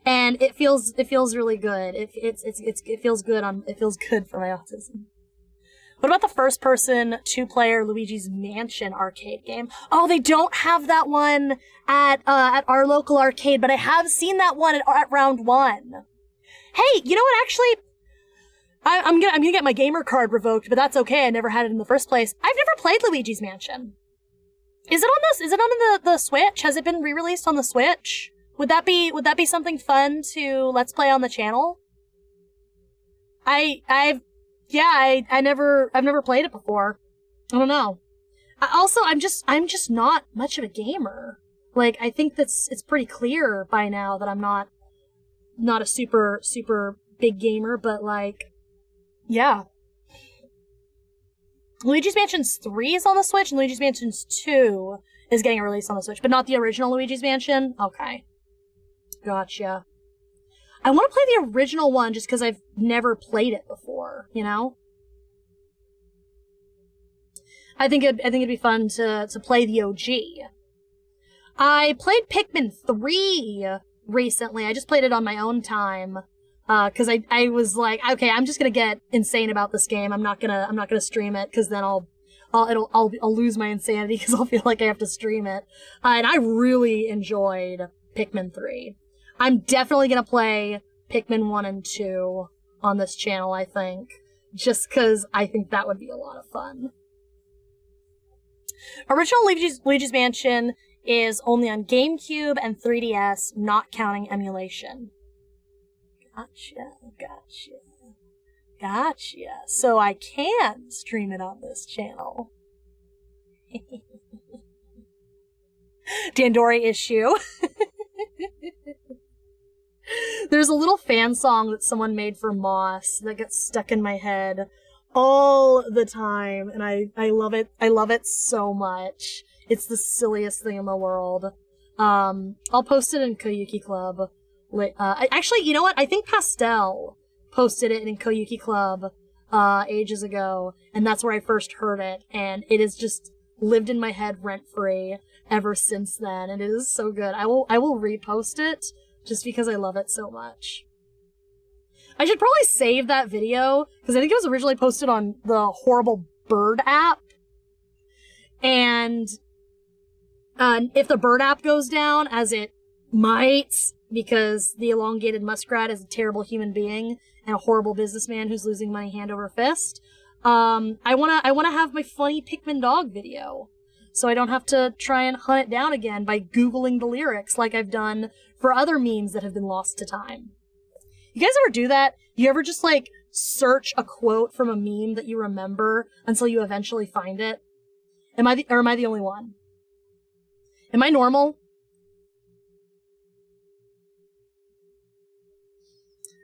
and it feels really good. It feels good it feels good for my autism. What about the first-person, two-player Luigi's Mansion arcade game? Oh, they don't have that one at our local arcade, but I have seen that one at round one. Hey, you know what? Actually, I'm gonna get my gamer card revoked, but that's okay. I never had it in the first place. I've never played Luigi's Mansion. Is it on the Switch? Has it been re-released on the Switch? Would that be something fun to let's play on the channel? I've never played it before. I don't know. I'm just not much of a gamer. Like, I think it's pretty clear by now that I'm not a super big gamer, but like, yeah. Luigi's Mansion 3 is on the Switch, and Luigi's Mansion 2 is getting a release on the Switch, but not the original Luigi's Mansion? Okay. Gotcha. I want to play the original one just because I've never played it before, you know? I think it'd be fun to play the OG. I played Pikmin 3 recently. I just played it on my own time. Cause I was like, okay, I'm just gonna get insane about this game. I'm not gonna stream it, cause then I'll lose my insanity, cause I'll feel like I have to stream it. And I really enjoyed Pikmin 3. I'm definitely gonna play Pikmin 1 and 2 on this channel, I think. Just cause I think that would be a lot of fun. Original Luigi's Mansion is only on GameCube and 3DS, not counting emulation. Gotcha. So I can stream it on this channel. Dandori issue. There's a little fan song that someone made for Moss that gets stuck in my head all the time, and I love it. I love it so much. It's the silliest thing in the world. I'll post it in Koyuki Club. Actually, you know what? I think Pastel posted it in Koyuki Club ages ago, and that's where I first heard it, and it has just lived in my head rent-free ever since then, and it is so good. I will repost it just because I love it so much. I should probably save that video, because I think it was originally posted on the horrible Bird app, and if the Bird app goes down, as it might, because the elongated muskrat is a terrible human being and a horrible businessman who's losing money hand over fist, I wanna have my funny Pikmin dog video, so I don't have to try and hunt it down again by Googling the lyrics like I've done for other memes that have been lost to time. You guys ever do that? You ever just, like, search a quote from a meme that you remember until you eventually find it? Am I the only one? Am I normal?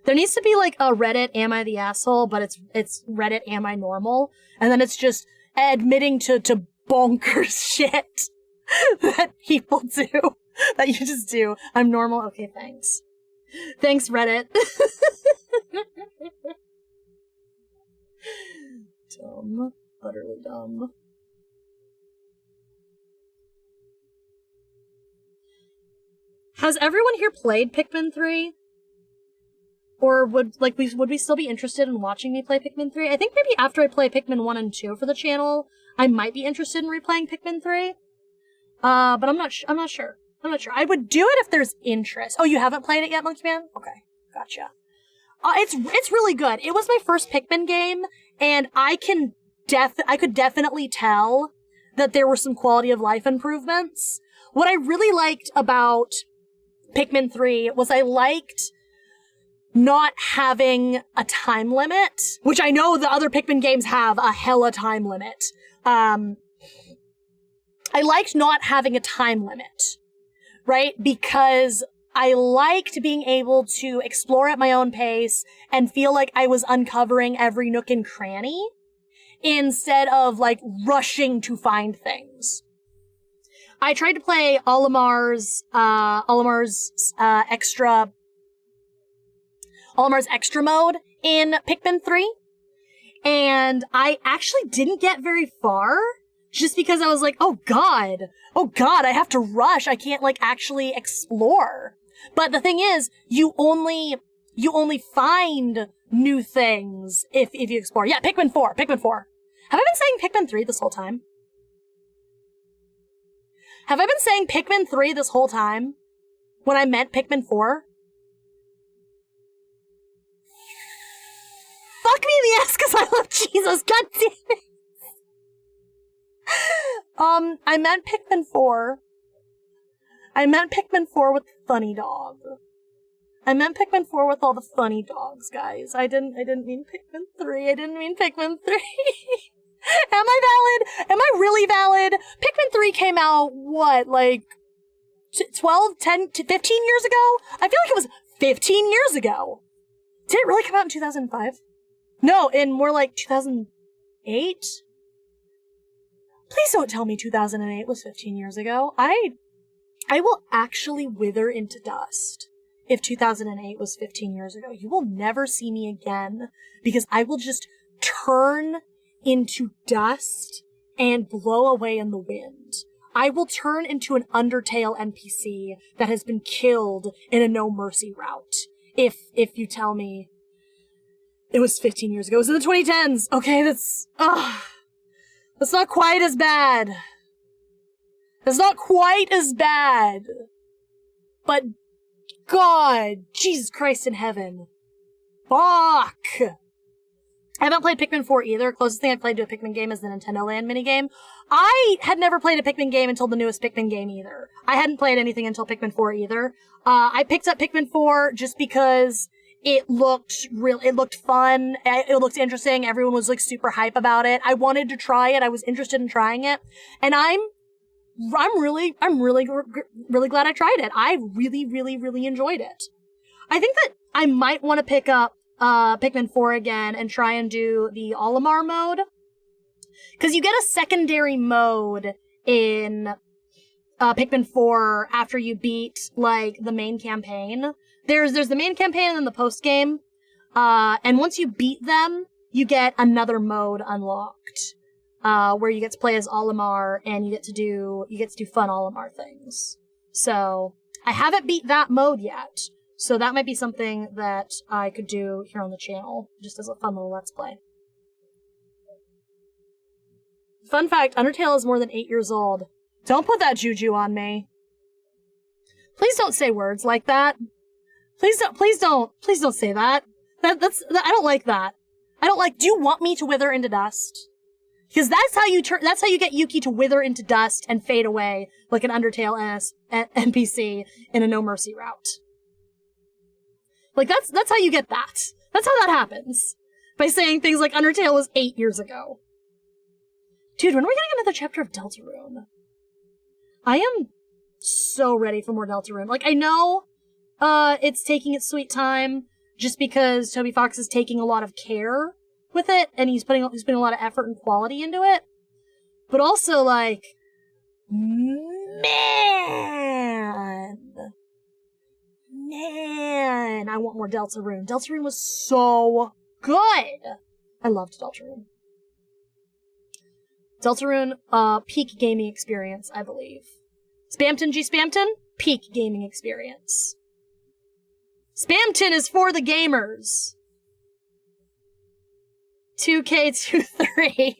There needs to be, like, a Reddit Am I the Asshole, but it's Reddit Am I Normal? And then it's just admitting to bonkers shit that people do. That you just do. I'm normal? Okay, thanks. Thanks, Reddit. Dumb. Utterly dumb. Has everyone here played Pikmin 3? Or would we still be interested in watching me play Pikmin 3? I think maybe after I play Pikmin 1 and 2 for the channel, I might be interested in replaying Pikmin 3. But I'm not sure. I would do it if there's interest. Oh, you haven't played it yet, Monkey Man? Okay, gotcha. It's really good. It was my first Pikmin game, and I could definitely tell that there were some quality of life improvements. What I really liked about Pikmin 3 was I liked not having a time limit, which I know the other Pikmin games have a hella time limit. I liked not having a time limit, right? Because I liked being able to explore at my own pace and feel like I was uncovering every nook and cranny instead of, like, rushing to find things. I tried to play Olimar's extra mode in Pikmin 3, and I actually didn't get very far, just because I was like, oh god, I have to rush, I can't, like, actually explore. But the thing is, you only find new things if you explore. Yeah, Pikmin 4. Have I been saying Pikmin 3 this whole time? Have I been saying Pikmin 3 this whole time when I meant Pikmin 4? Fuck me in the ass because I love Jesus, god damn it! I meant Pikmin 4. I meant Pikmin 4 with the funny dog. I meant Pikmin 4 with all the funny dogs, guys. I didn't mean Pikmin 3. I didn't mean Pikmin 3. Am I valid? Am I really valid? Pikmin 3 came out, what, like 12, 10, 15 years ago? I feel like it was 15 years ago. Did it really come out in 2005? No, in more like 2008? Please don't tell me 2008 was 15 years ago. I will actually wither into dust if 2008 was 15 years ago. You will never see me again because I will just turn into dust and blow away in the wind. I will turn into an Undertale NPC that has been killed in a no mercy route if you tell me it was 15 years ago. It was in the 2010s. Okay, that's not quite as bad. That's not quite as bad. But God, Jesus Christ in heaven. Fuck. I haven't played Pikmin 4 either. Closest thing I've played to a Pikmin game is the Nintendo Land minigame. I had never played a Pikmin game until the newest Pikmin game either. I hadn't played anything until Pikmin 4 either. I picked up Pikmin 4 just because it looked fun. It looked interesting. Everyone was like super hype about it. I wanted to try it. I was interested in trying it. And I'm really glad I tried it. I really enjoyed it. I think that I might want to pick up Pikmin 4 again and try and do the Olimar mode. Because you get a secondary mode in Pikmin 4 after you beat, like, the main campaign. There's the main campaign and then the post-game. And once you beat them, you get another mode unlocked. Where you get to play as Olimar and you get to do fun Olimar things. So, I haven't beat that mode yet. So that might be something that I could do here on the channel, just as a fun little Let's Play. Fun fact, Undertale is more than 8 years old. Don't put that juju on me. Please don't say words like that. Please don't say that. I don't like that. Do you want me to wither into dust? Because that's how you get Yuki to wither into dust and fade away like an Undertale NPC in a No Mercy route. Like, that's how you get that. That's how that happens. By saying things like Undertale was 8 years ago. Dude, when are we getting another chapter of Deltarune? I am so ready for more Deltarune. Like, I know, it's taking its sweet time, just because Toby Fox is taking a lot of care with it, and he's putting a lot of effort and quality into it. But also, like, Man, I want more Deltarune. Deltarune was so good. I loved Deltarune. Deltarune, peak gaming experience, I believe. Spamton G Spamton, peak gaming experience. Spamton is for the gamers. 2K23.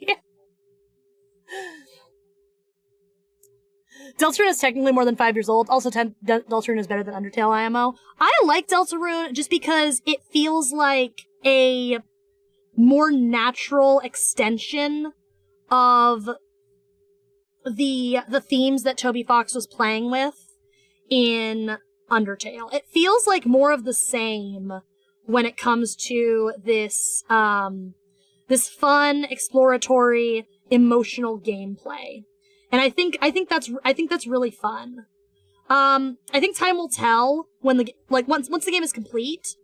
Deltarune is technically more than 5 years old. Also, Deltarune is better than Undertale IMO. I like Deltarune just because it feels like a more natural extension of the themes that Toby Fox was playing with in Undertale. It feels like more of the same when it comes to this fun, exploratory, emotional gameplay. And I think that's really fun. I think time will tell when once the game is complete.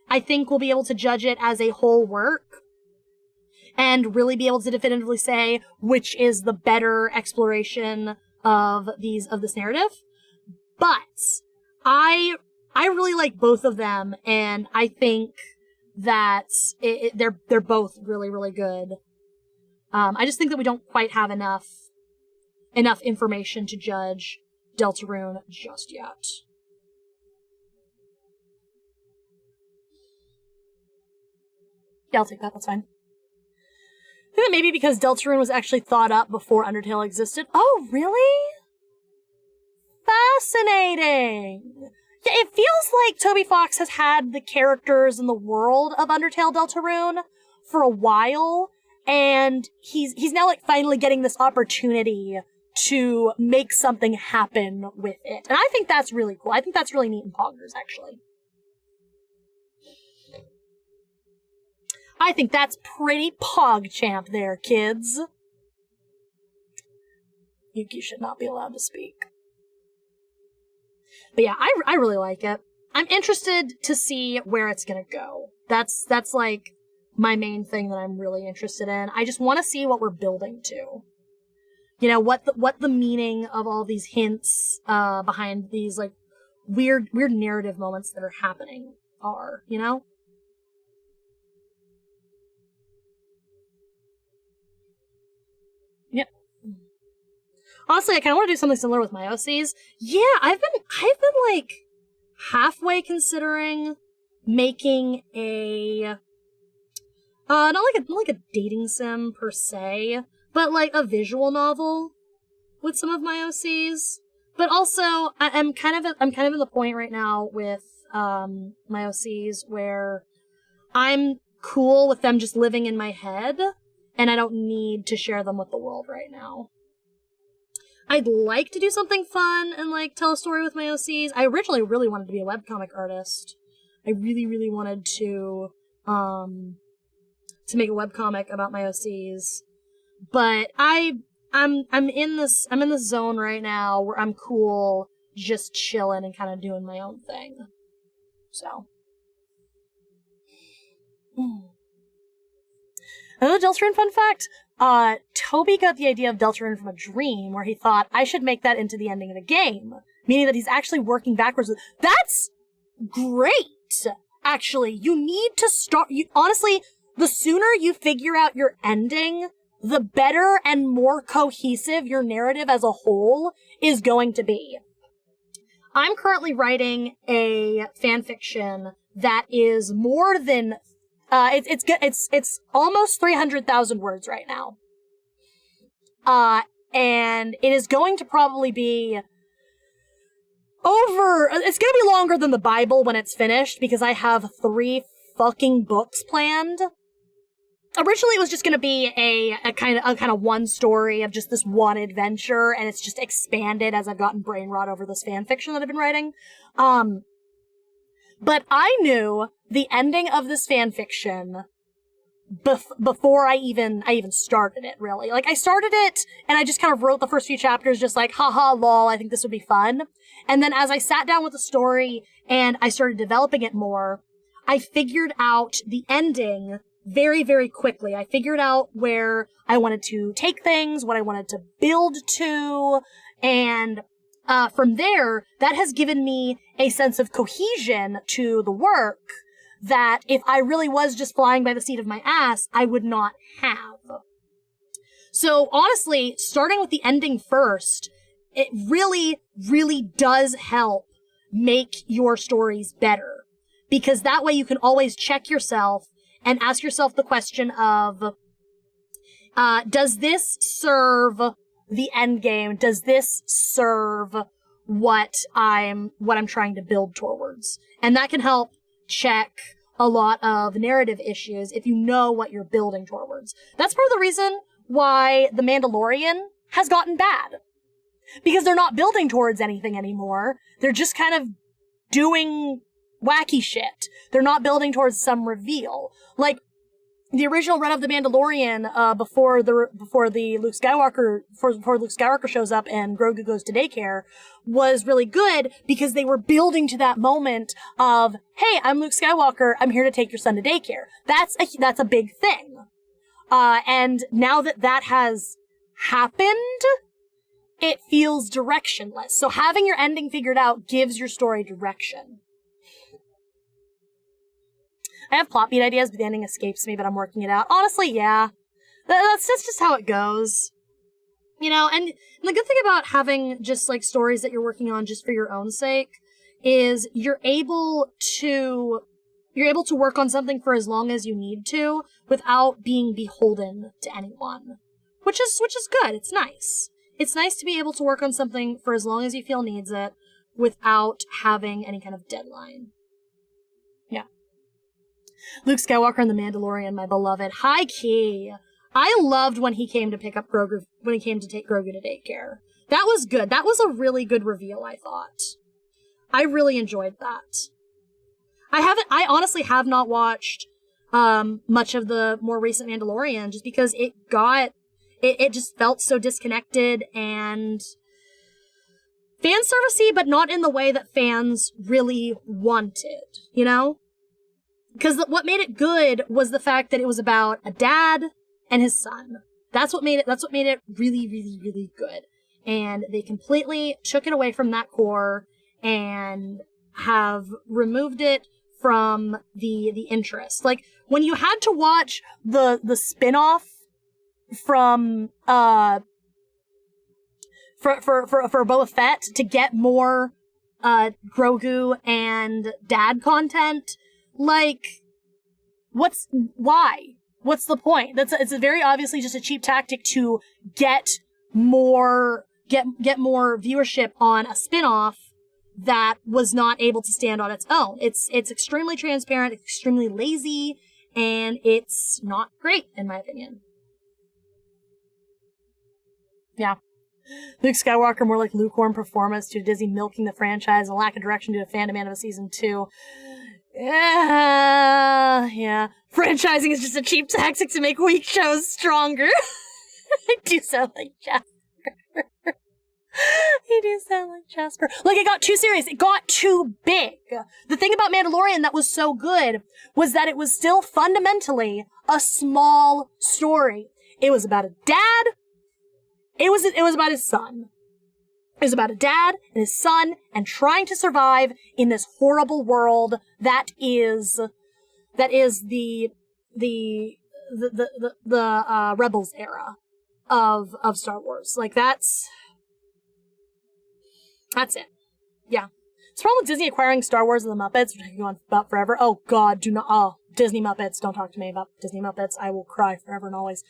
I think we'll be able to judge it as a whole work and really be able to definitively say which is the better exploration of this narrative. But I really like both of them, and I think that they're both really, really good. I just think that we don't quite have enough information to judge Deltarune just yet. Yeah, I'll take that. That's fine. I think that maybe because Deltarune was actually thought up before Undertale existed. Oh, really? Fascinating. Yeah, it feels like Toby Fox has had the characters in the world of Undertale Deltarune for a while, and he's now like finally getting this opportunity to make something happen with it. And I think that's really cool. I think that's really neat and poggers, actually. I think that's pretty pog-champ there, kids. Yuki should not be allowed to speak. But yeah, I really like it. I'm interested to see where it's gonna go. That's like my main thing that I'm really interested in. I just want to see what we're building to. You know, what the meaning of all these hints behind these like weird narrative moments that are happening are, you know? Yep. Honestly, I kind of want to do something similar with my OCs. Yeah, I've been like halfway considering making a not like a dating sim per se, but like a visual novel with some of my OCs. But also, I'm kind of in the point right now with my OCs where I'm cool with them just living in my head, and I don't need to share them with the world right now. I'd like to do something fun and, like, tell a story with my OCs. I originally really wanted to be a webcomic artist. I really, really wanted to make a webcomic about my OCs. But I'm in this zone right now where I'm cool, just chilling and kind of doing my own thing. So. Another Deltarune fun fact, Toby got the idea of Deltarune from a dream where he thought, I should make that into the ending of the game. Meaning that he's actually working backwards. That's great! Actually, you need to start, honestly, the sooner you figure out your ending, the better and more cohesive your narrative as a whole is going to be. I'm currently writing a fanfiction that is more than it's almost 300,000 words right now. And it is going to probably be it's gonna be longer than the Bible when it's finished because I have 3 fucking books planned. Originally it was just gonna be a kind of one story of just this one adventure, and it's just expanded as I've gotten brain rot over this fanfiction that I've been writing. But I knew the ending of this fanfiction before I even started it, really. Like, I started it, and I just kind of wrote the first few chapters just like, haha, lol, I think this would be fun. And then as I sat down with the story and I started developing it more, I figured out the ending very, very quickly. I figured out where I wanted to take things, what I wanted to build to, and from there, that has given me a sense of cohesion to the work that if I really was just flying by the seat of my ass, I would not have. So honestly, starting with the ending first, it really, really does help make your stories better. Because that way you can always check yourself and ask yourself the question of, does this serve the end game? Does this serve what I'm trying to build towards? And that can help check a lot of narrative issues if you know what you're building towards. That's part of the reason why The Mandalorian has gotten bad. Because they're not building towards anything anymore. They're just kind of doing wacky shit. They're not building towards some reveal. Like, the original run of The Mandalorian, before Luke Skywalker shows up and Grogu goes to daycare, was really good because they were building to that moment of, hey, I'm Luke Skywalker, I'm here to take your son to daycare. That's a big thing. And now that has happened, it feels directionless. So having your ending figured out gives your story direction. I have plot beat ideas, but the ending escapes me, but I'm working it out. Honestly, yeah. That's just how it goes. You know, and the good thing about having just, like, stories that you're working on just for your own sake is you're able to work on something for as long as you need to without being beholden to anyone. Which is good. It's nice. It's nice to be able to work on something for as long as you feel needs it without having any kind of deadline. Yeah. Luke Skywalker and The Mandalorian, my beloved. High key. I loved when he came to pick up Grogu, when he came to take Grogu to daycare. That was good. That was a really good reveal, I thought. I really enjoyed that. I honestly have not watched, much of the more recent Mandalorian just because it just felt so disconnected and fan servicey, but not in the way that fans really wanted, you know? Because what made it good was the fact that it was about a dad and his son. That's what made it really, really, really good. And they completely took it away from that core and have removed it from the interest. Like, when you had to watch the spin-off from for Boba Fett to get more Grogu and dad content, like, why? What's the point? It's a very obviously just a cheap tactic to get more viewership on a spin-off that was not able to stand on its own. It's extremely transparent, extremely lazy, and it's not great, in my opinion. Yeah. Luke Skywalker more like lukewarm performance due to Disney milking the franchise and lack of direction due to fandom of season 2. Yeah. Franchising is just a cheap tactic to make weak shows stronger. I do sound like Jasper. You do sound like Jasper. Like, it got too serious. It got too big. The thing about Mandalorian that was so good was that it was still fundamentally a small story. It was about a dad. It was about his son. It was about a dad and his son and trying to survive in this horrible world that is the Rebels era of Star Wars. Like, that's it. Yeah. It's the problem with Disney acquiring Star Wars and the Muppets, which I can go on about forever. Oh God, Disney Muppets. Don't talk to me about Disney Muppets. I will cry forever and always.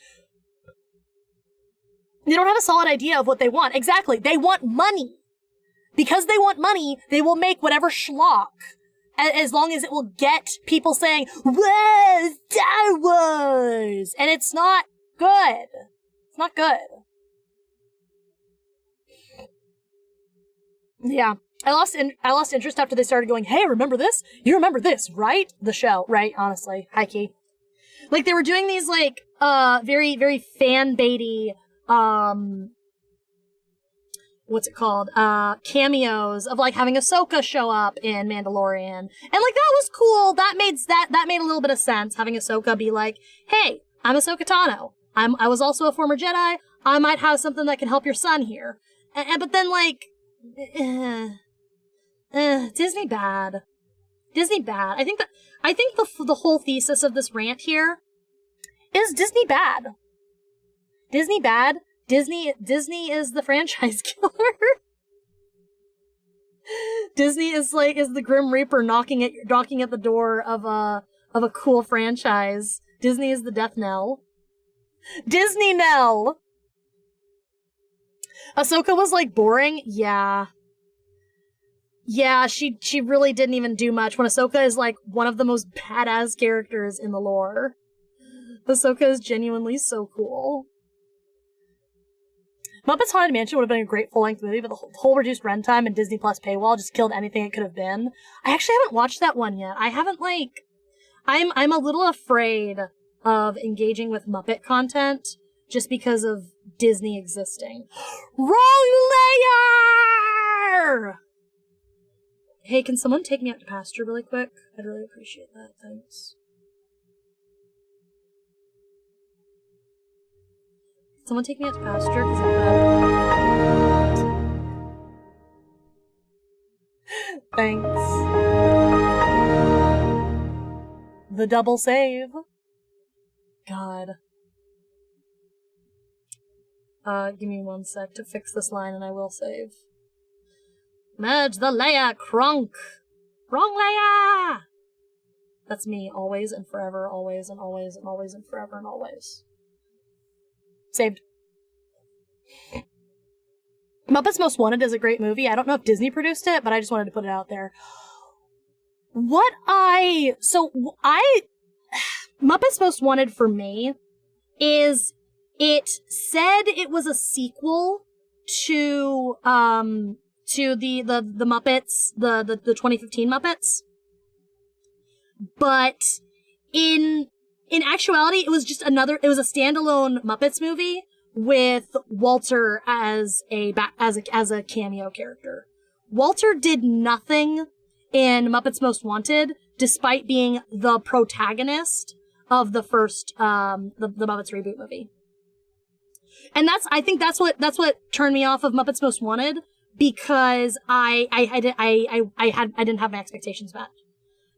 They don't have a solid idea of what they want. Exactly. They want money. Because they want money, they will make whatever schlock. As long as it will get people saying, "Whoa, Star Wars!" And it's not good. It's not good. Yeah. I lost interest after they started going, "Hey, remember this? You remember this, right?" The show, right? Honestly. High key. Like, they were doing these, like, very, very fan-baity, what's it called? Cameos of, like, having Ahsoka show up in Mandalorian. And, like, that was cool. That made a little bit of sense, having Ahsoka be like, "Hey, I'm Ahsoka Tano. I was also a former Jedi. I might have something that can help your son here." But then, like, Disney bad. Disney bad. I think the whole thesis of this rant here is Disney bad. Disney bad. Disney is the franchise killer. Disney is the Grim Reaper knocking at the door of a cool franchise. Disney is the death knell. Disney knell. Ahsoka was, like, boring. Yeah. Yeah, she really didn't even do much when Ahsoka is, like, one of the most badass characters in the lore. Ahsoka is genuinely so cool. Muppets Haunted Mansion would have been a great full-length movie, but the whole reduced runtime and Disney Plus paywall just killed anything it could have been. I actually haven't watched that one yet. I haven't, like... I'm a little afraid of engaging with Muppet content just because of Disney existing. Wrong layer! Hey, can someone take me out to pasture really quick? I'd really appreciate that. Thanks. Someone take me out to pasture, because I'm Thanks. The double save. God. Give me 1 sec to fix this line and I will save. Merge the layer, crunk! Wrong layer! That's me, always and forever, always and always and always and forever and always. Saved. Muppets Most Wanted is a great movie. I don't know if Disney produced it, but I just wanted to put it out there. Muppets Most Wanted for me is, it said it was a sequel to the Muppets, the 2015 Muppets. But in actuality, it was just it was a standalone Muppets movie with Walter as a cameo character. Walter did nothing in Muppets Most Wanted, despite being the protagonist of the first the Muppets reboot movie. And I think that's what turned me off of Muppets Most Wanted, because I didn't have my expectations met.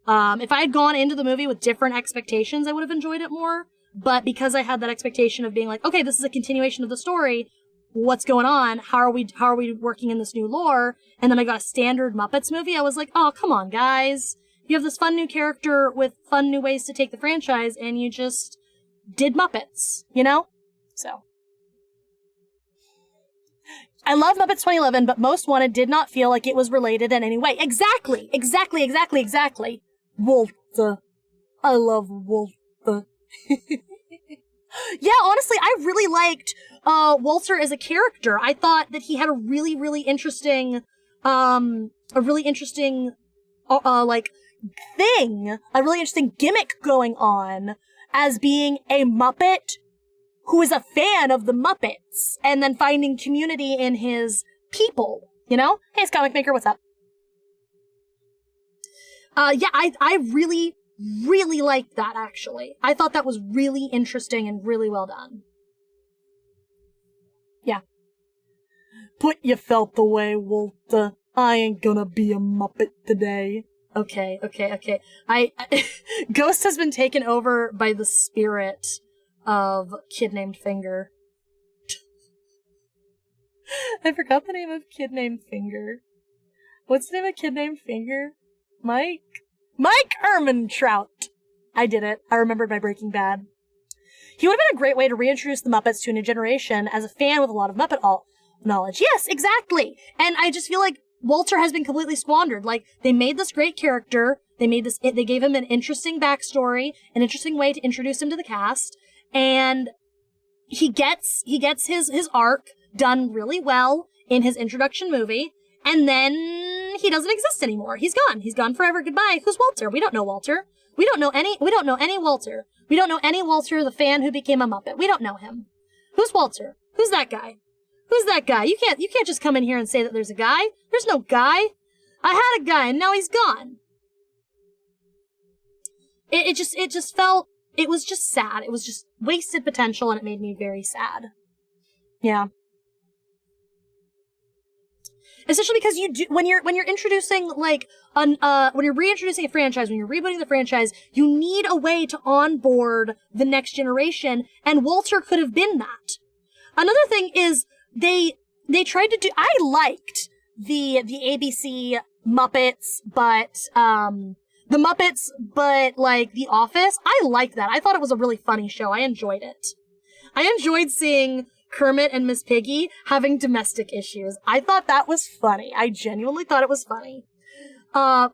If I had gone into the movie with different expectations, I would have enjoyed it more. But because I had that expectation of being like, okay, this is a continuation of the story, what's going on? How are we working in this new lore? And then I got a standard Muppets movie. I was like, oh, come on, guys. You have this fun new character with fun new ways to take the franchise, and you just did Muppets, you know? So. I love Muppets 2011, but Most Wanted did not feel like it was related in any way. Exactly. Walter. I love Walter. the... Yeah, honestly, I really liked Walter as a character. I thought that he had a really, really interesting, like, thing, a really interesting gimmick going on as being a Muppet who is a fan of the Muppets and then finding community in his people, you know? Hey, it's Comic Maker, what's up? Yeah, I really, really liked that, actually. I thought that was really interesting and really well done. Yeah. But you felt the way, Walter. I ain't gonna be a Muppet today. Okay. Ghost has been taken over by the spirit of Kid Named Finger. I forgot the name of Kid Named Finger. What's the name of Kid Named Finger? Mike Ehrmantraut. I did it. I remembered my Breaking Bad. He would have been a great way to reintroduce the Muppets to a new generation as a fan with a lot of Muppet knowledge. Yes, exactly. And I just feel like Walter has been completely squandered. Like, they made this great character. They gave him an interesting backstory, an interesting way to introduce him to the cast, and he gets his arc done really well in his introduction movie, and then he doesn't exist anymore. He's gone. He's gone forever. Goodbye. Who's Walter? We don't know Walter. We don't know any Walter. We don't know any Walter, the fan who became a Muppet. We don't know him. Who's Walter? Who's that guy? Who's that guy? You can't just come in here and say that there's a guy. There's no guy. I had a guy and now he's gone. It just felt, it was just sad. It was just wasted potential and it made me very sad. Yeah. Especially because when you're introducing like when you're reintroducing a franchise, when you're rebooting the franchise, you need a way to onboard the next generation, and Walter could have been that. Another thing is they tried to do, I liked the ABC Muppets, but like The Office, I liked that. I thought it was a really funny show. I enjoyed it. I enjoyed seeing Kermit and Miss Piggy having domestic issues. I thought that was funny. I genuinely thought it was funny. But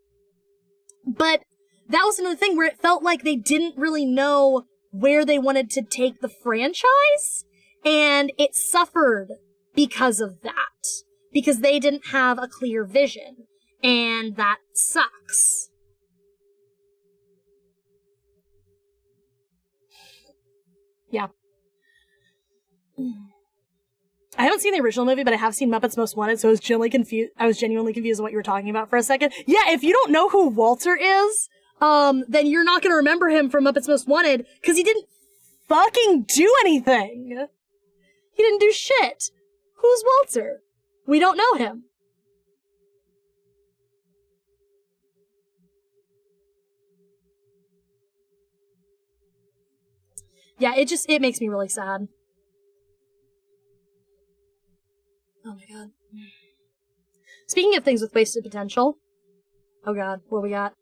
that was another thing where it felt like they didn't really know where they wanted to take the franchise, and it suffered because of that. Because they didn't have a clear vision, and that sucks. Yeah. I haven't seen the original movie, but I have seen Muppets Most Wanted, so I was genuinely confused what you were talking about for a second. Yeah, if you don't know who Walter is, then you're not gonna remember him from Muppets Most Wanted, because he didn't fucking do anything. He didn't do shit. Who's Walter? We don't know him. Yeah, it makes me really sad. Oh my god. Speaking of things with wasted potential. Oh god, what we got?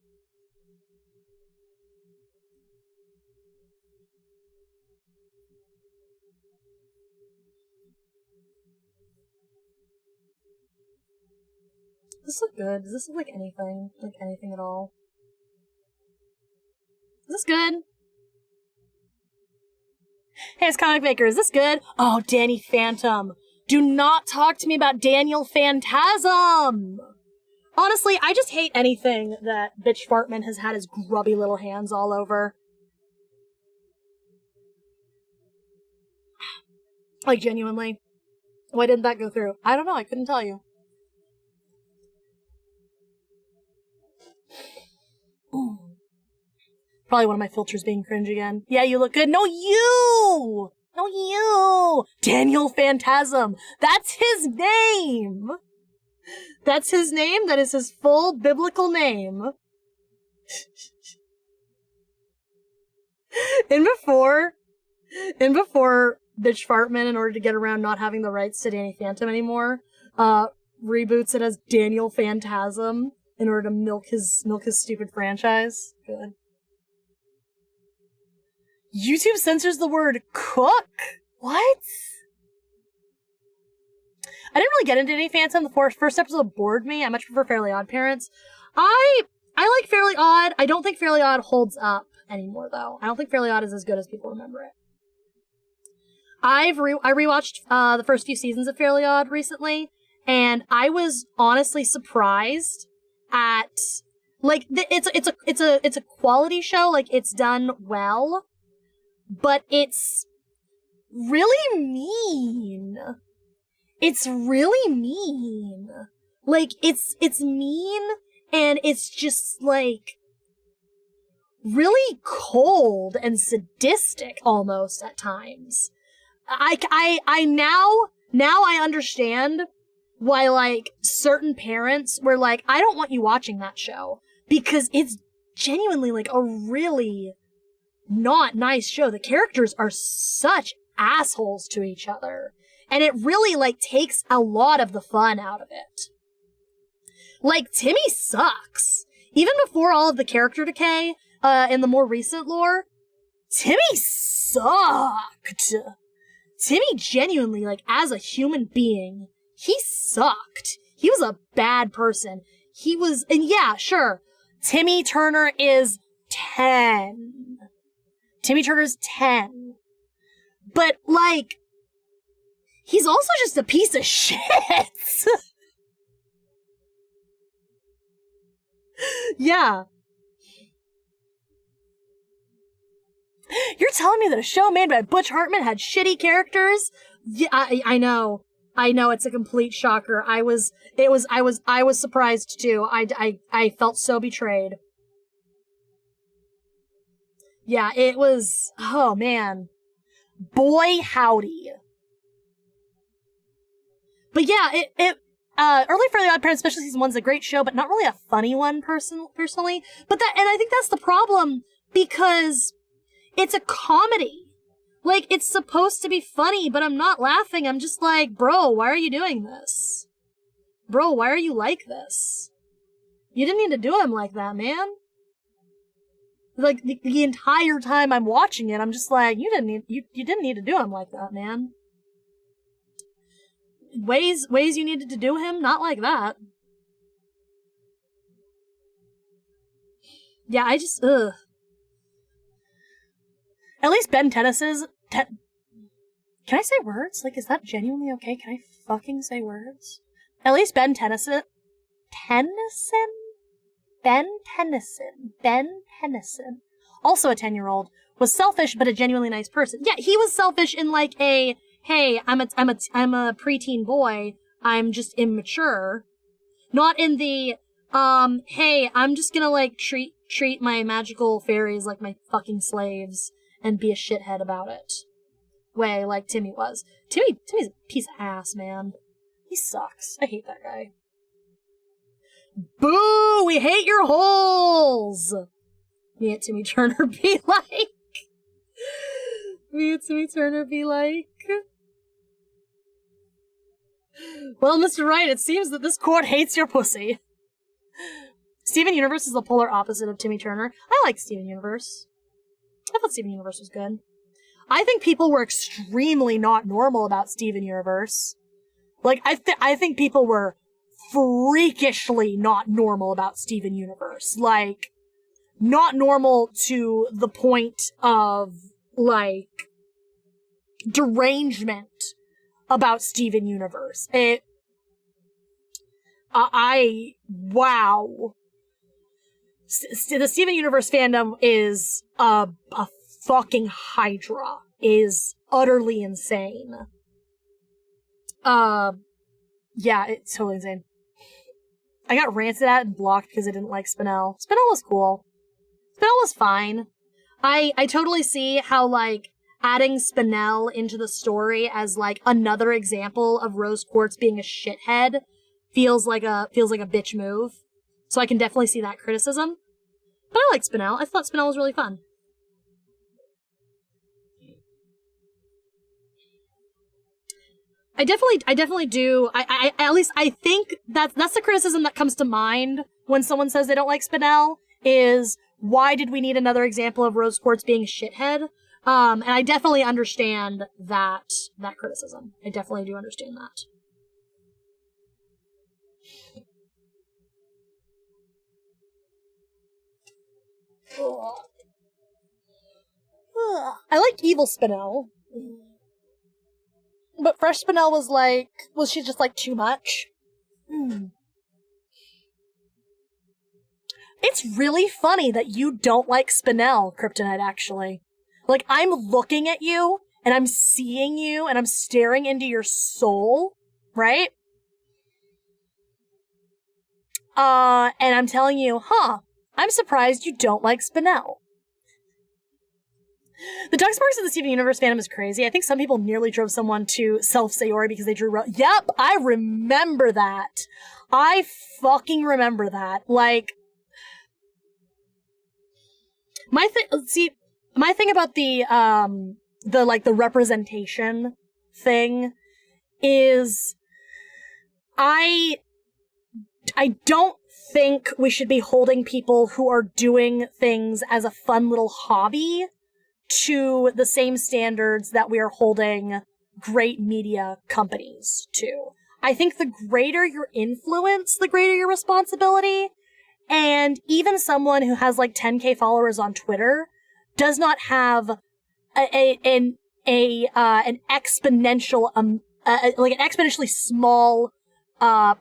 Does this look good? Does this look like anything? Like anything at all? Is this good? Hey, it's Comic Maker. Is this good? Oh, Danny Phantom. Do not talk to me about Daniel Phantasm! Honestly, I just hate anything that Bitch Fartman has had his grubby little hands all over. Like, genuinely. Why didn't that go through? I don't know, I couldn't tell you. Ooh. Probably one of my filters being cringe again. Yeah, you look good. No, you! No, you! Daniel Phantasm! That's his name! That's his name? That is his full biblical name. And before Bitch Fartman, in order to get around not having the rights to Danny Phantom anymore, reboots it as Daniel Phantasm in order to milk his stupid franchise. Good. YouTube censors the word cook? What? I didn't really get into Danny Phantom. The first episode bored me. I much prefer Fairly Odd Parents. I like Fairly Odd. I don't think Fairly Odd holds up anymore, though. I don't think Fairly Odd is as good as people remember it. I rewatched the first few seasons of Fairly Odd recently, and I was honestly surprised at like it's a quality show. Like, it's done well, but it's really mean. It's really mean. Like, it's mean, and it's just like really cold and sadistic almost at times. I now I understand why, like, certain parents were like, I don't want you watching that show, because it's genuinely, like, a really not nice show. The characters are such assholes to each other, and it really, like, takes a lot of the fun out of it. Like, Timmy sucks. Even before all of the character decay, in the more recent lore, Timmy sucked. Timmy genuinely, like, as a human being, he sucked. He was a bad person. He was, and yeah, sure, Timmy Turner is 10. Timmy Turner's 10. But, like, he's also just a piece of shit. Yeah. You're telling me that a show made by Butch Hartman had shitty characters? Yeah, I know. I know, it's a complete shocker. I was surprised too. I felt so betrayed. Yeah, it was, oh man. Boy howdy. But yeah, early Fairly Odd Parents, especially season 1's a great show, but not really a funny one personally. But and I think that's the problem, because it's a comedy. Like, it's supposed to be funny, but I'm not laughing. I'm just like, bro, why are you doing this? Bro, why are you like this? You didn't need to do him like that, man. Like, the entire time I'm watching it, I'm just like, you didn't need to do him like that, man. Ways you needed to do him, not like that. Yeah, I just, ugh. At least Ben Tennis's... Can I say words? Like, is that genuinely okay? Can I fucking say words? At least Ben Tennyson? Ben Tennyson, also a 10-year-old, was selfish but a genuinely nice person. Yeah, he was selfish in like a, hey, I'm a preteen boy, I'm just immature. Not in the, hey, I'm just gonna like treat my magical fairies like my fucking slaves and be a shithead about it. Way like Timmy was. Timmy's a piece of ass, man. He sucks. I hate that guy. Boo! We hate your holes! Me and Timmy Turner be like. Me and Timmy Turner be like. Well, Mr. Wright, it seems that this court hates your pussy. Steven Universe is the polar opposite of Timmy Turner. I like Steven Universe. I thought Steven Universe was good. I think people were extremely not normal about Steven Universe. Like, I think people were freakishly not normal about Steven Universe. Like, not normal to the point of, like, derangement about Steven Universe. Wow. The Steven Universe fandom is a fucking hydra. Is utterly insane. Yeah, it's totally insane. I got ranted at and blocked because I didn't like Spinell. Spinell was cool. Spinell was fine. I totally see how, like, adding Spinell into the story as, like, another example of Rose Quartz being a shithead feels like a bitch move. So I can definitely see that criticism. But I like Spinell. I thought Spinell was really fun. I definitely do. I at least I think that's the criticism that comes to mind when someone says they don't like Spinell is, why did we need another example of Rose Quartz being a shithead? And I definitely understand that criticism. I definitely do understand that. Ugh. I like evil Spinel. But fresh Spinel was she just like too much? It's really funny that you don't like Spinel, Kryptonite, actually. Like, I'm looking at you, and I'm seeing you, and I'm staring into your soul, right? And I'm telling you, I'm surprised you don't like Spinel. The Ducksburgs of the Steven Universe fandom is crazy. I think some people nearly drove someone to self-Sayori because they drew... Yep, I remember that. I fucking remember that. Like, my thing about the representation thing is I don't think we should be holding people who are doing things as a fun little hobby to the same standards that we are holding great media companies to. I think the greater your influence, the greater your responsibility. And even someone who has like 10K followers on Twitter does not have an exponential, like an exponentially small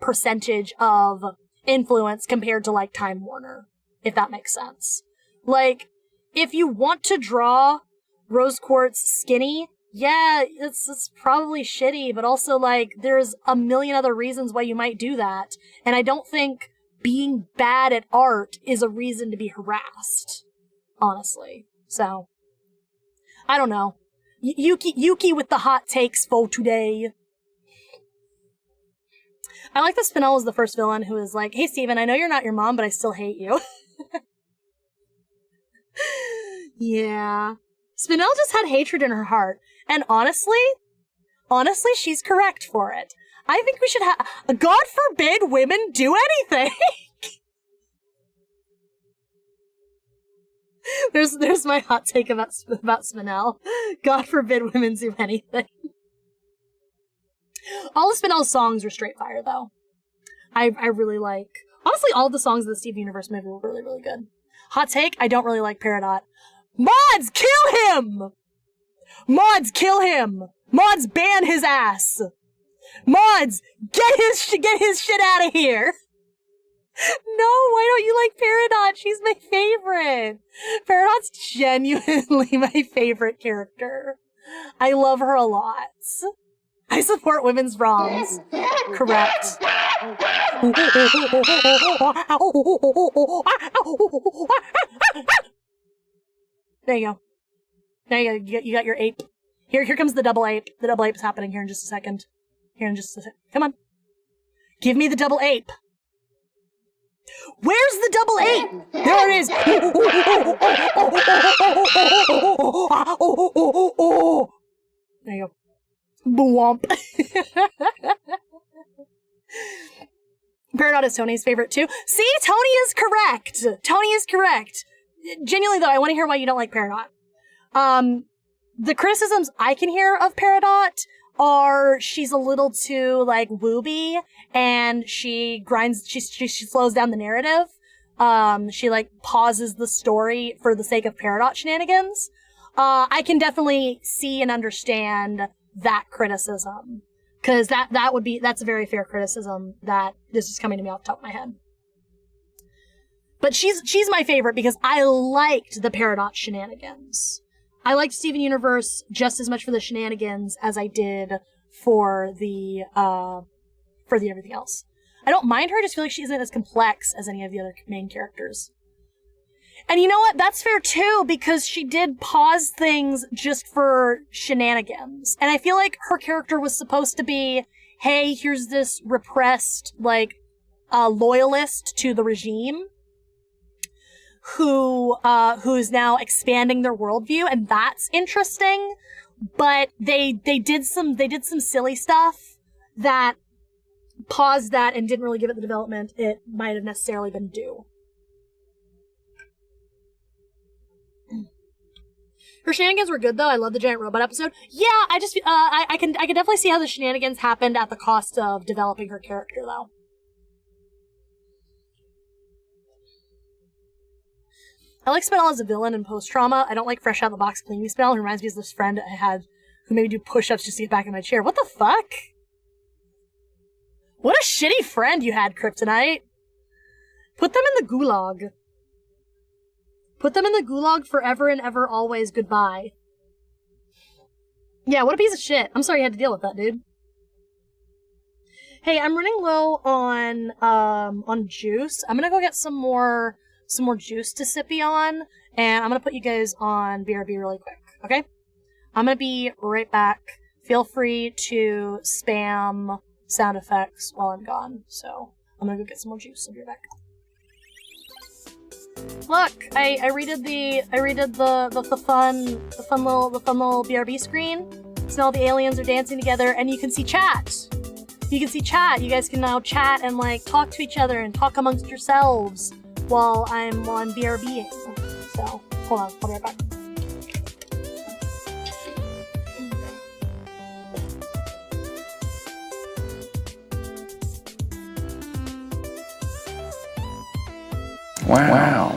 percentage of influence compared to like Time Warner, if that makes sense. Like, if you want to draw Rose Quartz skinny, yeah, it's probably shitty, but also like there's a million other reasons why you might do that. And I don't think being bad at art is a reason to be harassed, honestly. So, I don't know. Yuki with the hot takes for today. I like that Spinel was the first villain who was like, hey, Steven, I know you're not your mom, but I still hate you. Yeah. Spinel just had hatred in her heart. And honestly, she's correct for it. I think we should have... God forbid women do anything! There's my hot take about Spinel. God forbid women do anything. All of Spinel's songs were straight fire, though. I really like... Honestly, all of the songs of the Steven Universe movie were really, really good. Hot take, I don't really like Peridot. Mods, kill him! Mods, kill him! Mods, ban his ass! Mods, get his shit out of here! No, why don't you like Peridot? She's my favorite. Peridot's genuinely my favorite character. I love her a lot. I support women's wrongs. Correct. There you go. There you go. You got your ape. Here comes the double ape. The double ape's happening here in just a second. Come on. Give me the double ape. Where's the double ape? There it is. There you go. Bwomp. Peridot is Tony's favorite too. See, Tony is correct. Tony is correct. Genuinely though, I want to hear why you don't like Peridot. The criticisms I can hear of Peridot are she's a little too like wooby and she slows down the narrative. She like pauses the story for the sake of Peridot shenanigans. I can definitely see and understand that criticism. Cause that's a very fair criticism that this is coming to me off the top of my head. But she's my favorite because I liked the Peridot shenanigans. I liked Steven Universe just as much for the shenanigans as I did for the everything else. I don't mind her, I just feel like she isn't as complex as any of the other main characters. And you know what? That's fair too, because she did pause things just for shenanigans. And I feel like her character was supposed to be, hey, here's this repressed, like, loyalist to the regime who's now expanding their worldview, and that's interesting. But they did some silly stuff that paused that and didn't really give it the development it might have necessarily been due. Her shenanigans were good though. I love the giant robot episode. Yeah, I can definitely see how the shenanigans happened at the cost of developing her character though. I like Spinel as a villain in post-trauma. I don't like fresh out of the box cleaning Spinel. He reminds me of this friend I had who made me do push-ups just to get back in my chair. What the fuck? What a shitty friend you had, Kryptonite. Put them in the gulag. Put them in the gulag forever and ever always goodbye. Yeah, what a piece of shit. I'm sorry you had to deal with that, dude. Hey, I'm running low on juice. I'm gonna go get some more juice to sippy on, and I'm gonna put you guys on BRB really quick, okay? I'm gonna be right back. Feel free to spam sound effects while I'm gone. So I'm gonna go get some more juice. I'll be right back. Look, I redid the fun little BRB screen. So all the aliens are dancing together, and you can see chat. You can see chat. You guys can now chat and like talk to each other and talk amongst yourselves while I'm BRBing. So hold on, I'll be right back. Wow.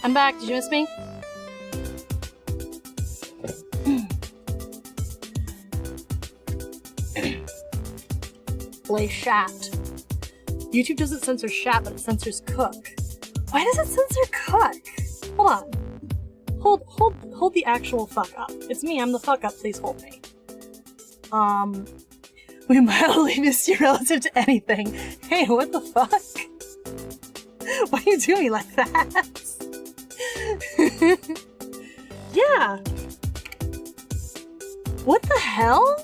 I'm back. Did you miss me? Play chat. YouTube doesn't censor chat, but it censors cook. Why does it censor cook? Hold on. Hold the actual fuck up. It's me, I'm the fuck up, please hold me. We mildly missed you relative to anything. Hey, what the fuck? Why are you doing me like that? Yeah. What the hell?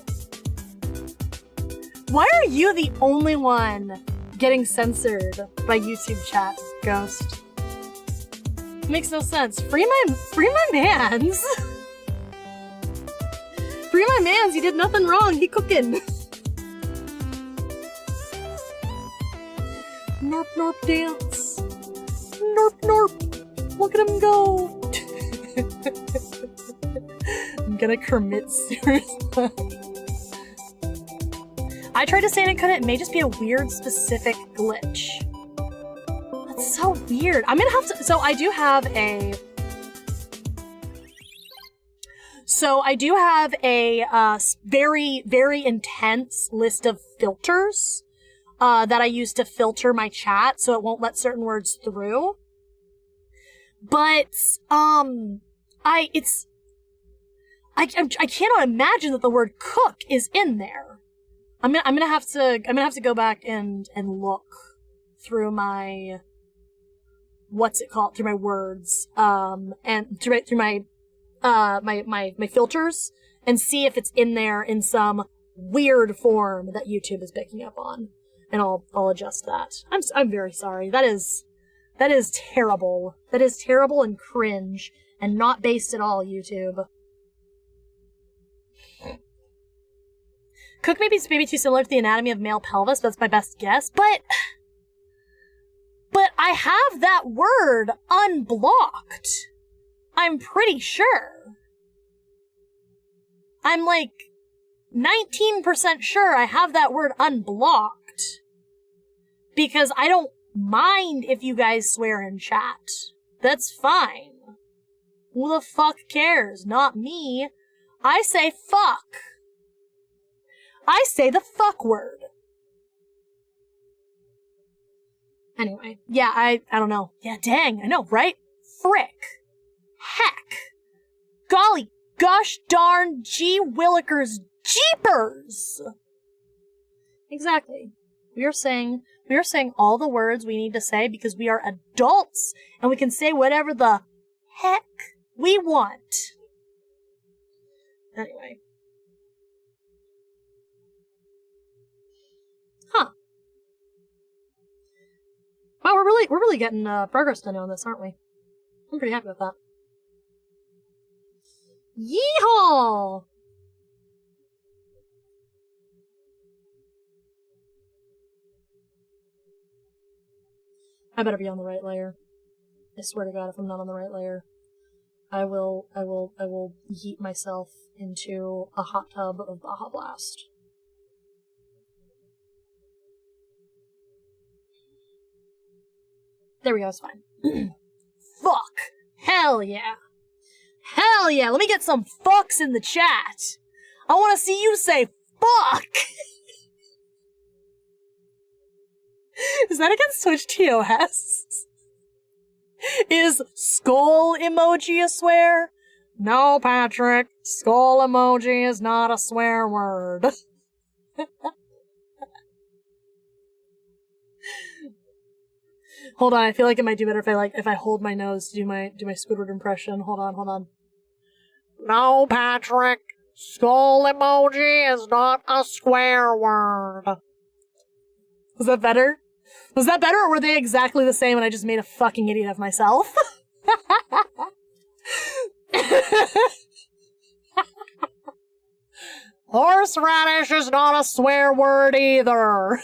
Why are you the only one getting censored by YouTube chat, Ghost? Makes no sense. Free my mans. Free my mans. He did nothing wrong. He cooking. Norp norp dance. Norp norp. Look at him go. I'm gonna commit suicide. I tried to say it couldn't. It may just be a weird specific glitch. That's so weird. I'm gonna have to. So I do have a very, very intense list of filters that I use to filter my chat so it won't let certain words through. But I cannot imagine that the word cook is in there. I'm gonna have to go back and look through my through my words and through my my filters and see if it's in there in some weird form that YouTube is picking up on, and I'll adjust that. I'm very sorry. That is terrible. That is terrible and cringe and not based at all, YouTube. Cook maybe too similar to the anatomy of male pelvis, but that's my best guess. But I have that word unblocked. I'm pretty sure. I'm like 19% sure I have that word unblocked. Because I don't mind if you guys swear in chat. That's fine. Who the fuck cares? Not me. I say fuck. I say the fuck word. Anyway, yeah, I don't know. Yeah, dang, I know, right? Frick. Heck. Golly, gosh darn, gee willikers, jeepers! Exactly. We are saying all the words we need to say because we are adults and we can say whatever the heck we want. Anyway. Huh. Wow, we're really getting progress done on this, aren't we? I'm pretty happy with that. Yeehaw! I better be on the right layer. I swear to God, if I'm not on the right layer, I will yeet myself into a hot tub of Baja Blast. There we go, it's fine. Fuck! Hell yeah! Hell yeah! Let me get some fucks in the chat! I wanna see you say fuck! Is that against Twitch TOS? Is skull emoji a swear? No, Patrick. Skull emoji is not a swear word. Hold on, I feel like it might do better if I hold my nose to do my Squidward impression. Hold on. No, Patrick. Skull emoji is not a swear word. Was that better? Was that better, or were they exactly the same and I just made a fucking idiot of myself? Horseradish is not a swear word either.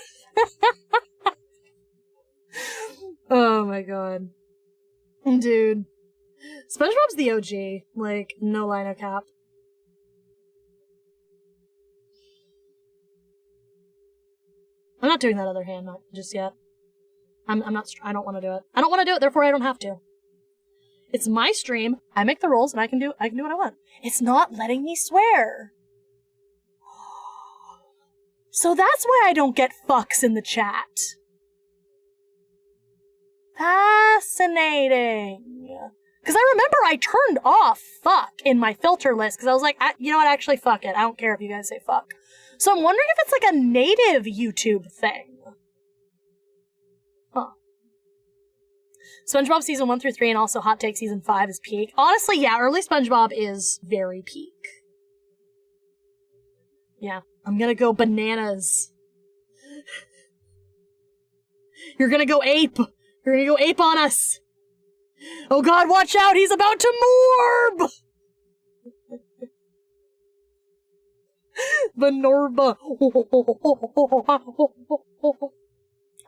Oh my god. Dude. SpongeBob's the OG. Like, no line of cap. I'm not doing that other hand, not just yet. I don't want to do it. I don't want to do it, therefore I don't have to. It's my stream, I make the rules, and I can do what I want. It's not letting me swear. So that's why I don't get fucks in the chat. Fascinating. Because I remember I turned off fuck in my filter list, because I was like, you know what, actually fuck it. I don't care if you guys say fuck. So I'm wondering if it's like a native YouTube thing. Huh. SpongeBob season 1 through 3 and also Hot Take season 5 is peak. Honestly, yeah, early SpongeBob is very peak. Yeah, I'm gonna go bananas. You're gonna go ape. You're gonna go ape on us. Oh god, watch out, he's about to morb! Venorba.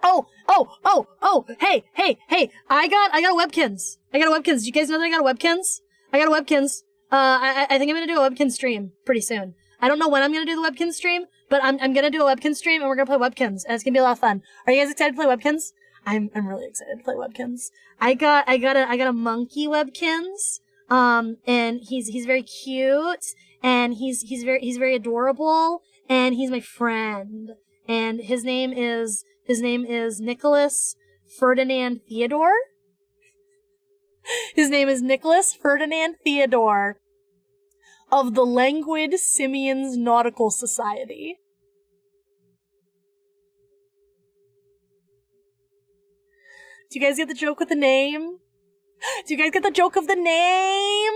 Oh, hey, I got a webkins. Do you guys know that I got a webkins? I think I'm gonna do a webkin stream pretty soon. I don't know when I'm gonna do the webkin stream, but I'm gonna do a webkin stream and we're gonna play webkins, and it's gonna be a lot of fun. Are you guys excited to play webkins? I'm really excited to play webkins. I got a monkey webkins. And he's very cute, and he's very adorable, and he's my friend. And his name is Nicholas Ferdinand Theodore. His name is Nicholas Ferdinand Theodore of the Languid Simians Nautical Society. Do you guys get the joke with the name? Do you guys get the joke of the name?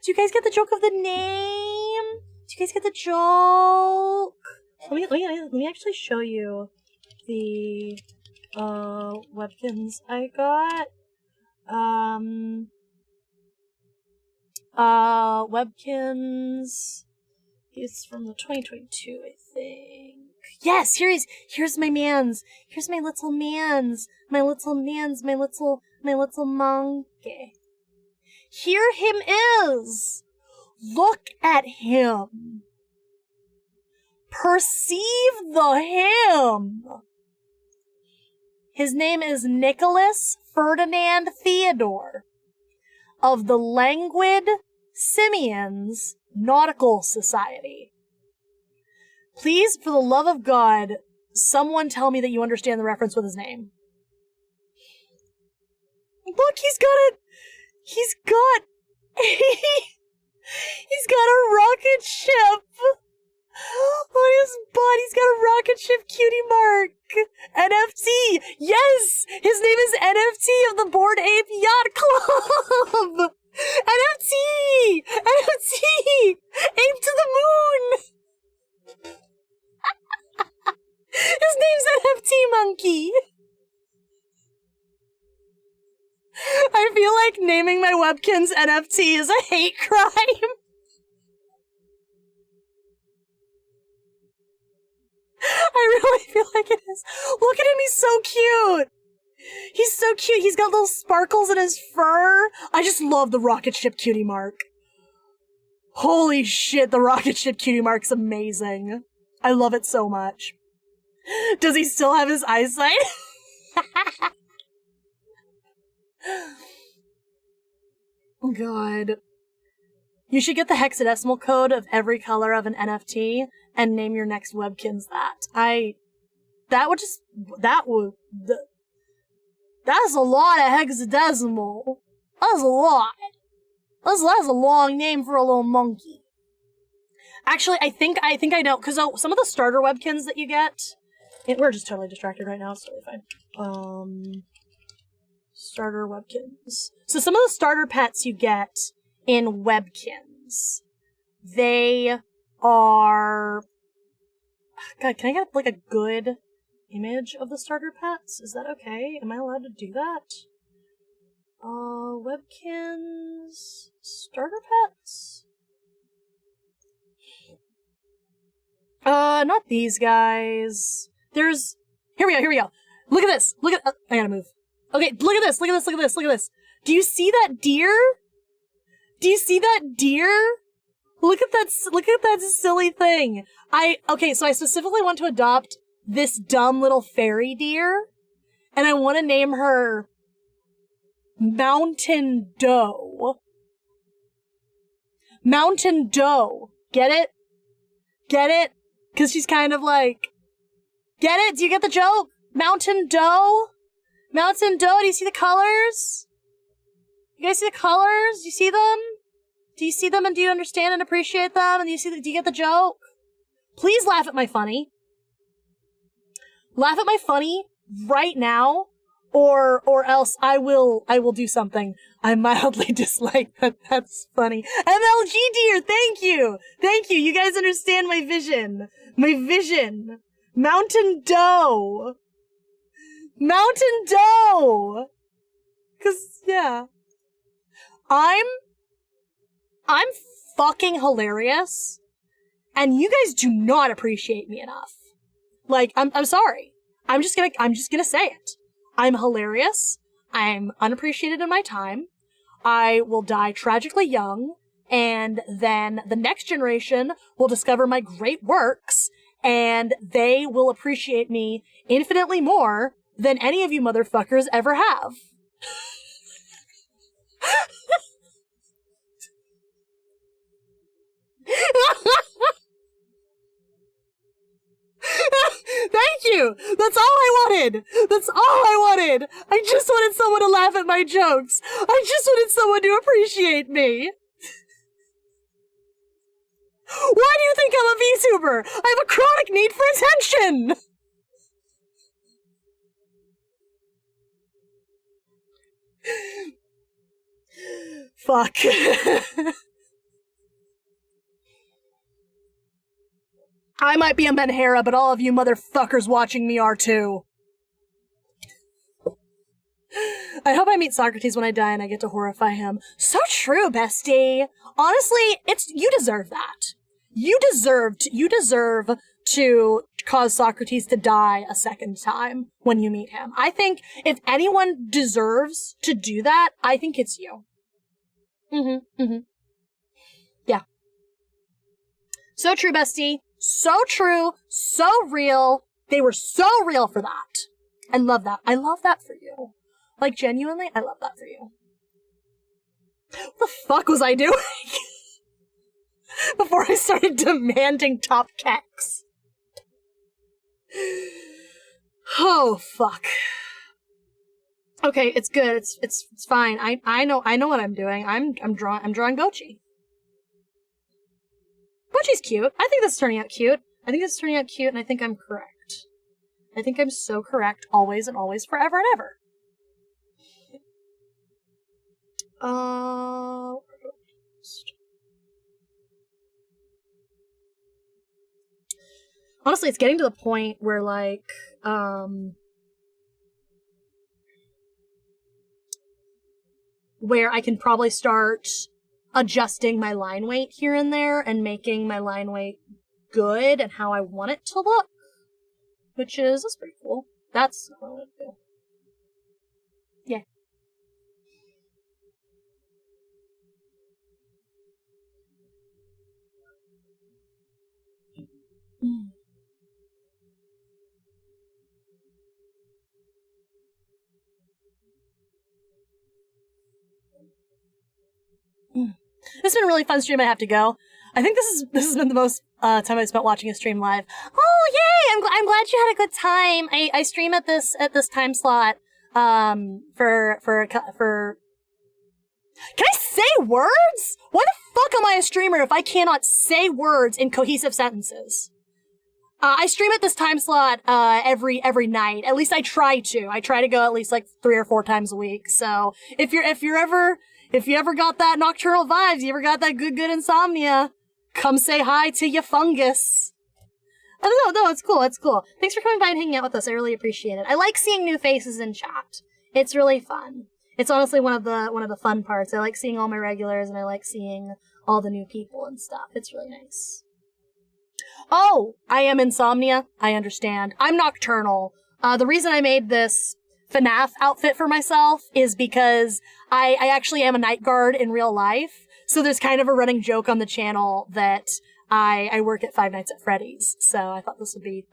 Do you guys get the joke of the name? Do you guys get the joke? Let me actually show you the webkins I got. Webkins is from the 2022, I think. Yes, here's my mans. Here's my little mans. My little monkey. Here him is. Look at him. Perceive the him. His name is Nicholas Ferdinand Theodore of the Languid Simians Nautical Society. Please, for the love of God, someone tell me that you understand the reference with his name. Look, he's got he's got a rocket ship on his butt. He's got a rocket ship cutie mark. NFT. Yes, his name is NFT of the Bored Ape Yacht Club. NFT. NFT. Ape to the moon. His name's NFT Monkey. I feel like naming my webkins NFT is a hate crime. I really feel like it is. Look at him, he's so cute. He's so cute. He's got little sparkles in his fur. I just love the rocket ship cutie mark. Holy shit, the rocket ship cutie mark's amazing. I love it so much. Does he still have his eyesight? God. You should get the hexadecimal code of every color of an NFT and name your next webkins that. That's a lot of hexadecimal. That's a lot. That's a long name for a little monkey. Actually, I think I know, because some of the starter webkins that you get, we're just totally distracted right now, it's totally fine. Starter webkins. So some of the starter pets you get in webkins, they are... God, can I get, like, a good image of the starter pets? Is that okay? Am I allowed to do that? Webkins... Starter pets? Not these guys. Here we go. Look at this. I gotta move. Okay, look at this. Do you see that deer? Look at that silly thing. Okay, so I specifically want to adopt this dumb little fairy deer, and I want to name her Mountain Doe. Mountain Doe. Get it? Because she's kind of like... Get it? Do you get the joke? Mountain Doe? Do you see the colors? You guys see the colors? Do you see them? Do you see them and do you understand and appreciate them? And do you get the joke? Please laugh at my funny. Laugh at my funny right now, or else I will do something I mildly dislike. That's funny. MLG dear, thank you. You guys understand my vision. Mountain Doe. Cause yeah. I'm fucking hilarious, and you guys do not appreciate me enough. Like, I'm sorry. I'm just gonna say it. I'm hilarious. I'm unappreciated in my time. I will die tragically young, and then the next generation will discover my great works, and they will appreciate me infinitely more than any of you motherfuckers ever have. Thank you! That's all I wanted! I just wanted someone to laugh at my jokes! I just wanted someone to appreciate me! Why do you think I'm a VTuber? I have a chronic need for attention! Fuck. I might be a Menhera, but all of you motherfuckers watching me are too. I hope I meet Socrates when I die and I get to horrify him. So true, bestie. Honestly, you deserve that. You deserve to cause Socrates to die a second time when you meet him. I think if anyone deserves to do that, I think it's you. Yeah. So true, bestie. So true. So real. They were so real for that. I love that. I love that for you. Like, genuinely, I love that for you. What the fuck was I doing? Before I started demanding top keks. Oh, fuck. Okay, it's good. It's fine. I know what I'm doing. I'm drawing Bocchi. Bocchi's cute. I think this is turning out cute. And I think I'm correct. I think I'm so correct, always and always, forever and ever. Honestly, it's getting to the point where, like, where I can probably start adjusting my line weight here and there and making my line weight good and how I want it to look, which is, that's pretty cool. That's what I want to do. Yeah. This has been a really fun stream. I have to go. I think this has been the most time I spent watching a stream live. Oh yay! I'm glad you had a good time. I stream at this time slot for. Can I say words? Why the fuck am I a streamer if I cannot say words in cohesive sentences? I stream at this time slot every night. At least I try to. I try to go at least like 3 or 4 times a week. So if you ever got that nocturnal vibes, you ever got that good insomnia, come say hi to your fungus. Oh, no, it's cool. Thanks for coming by and hanging out with us. I really appreciate it. I like seeing new faces in chat. It's really fun. It's honestly one of the fun parts. I like seeing all my regulars and I like seeing all the new people and stuff. It's really nice. Oh, I am insomnia. I understand. I'm nocturnal. The reason I made this FNAF outfit for myself is because I actually am a night guard in real life. So there's kind of a running joke on the channel that I work at Five Nights at Freddy's. So I thought this would be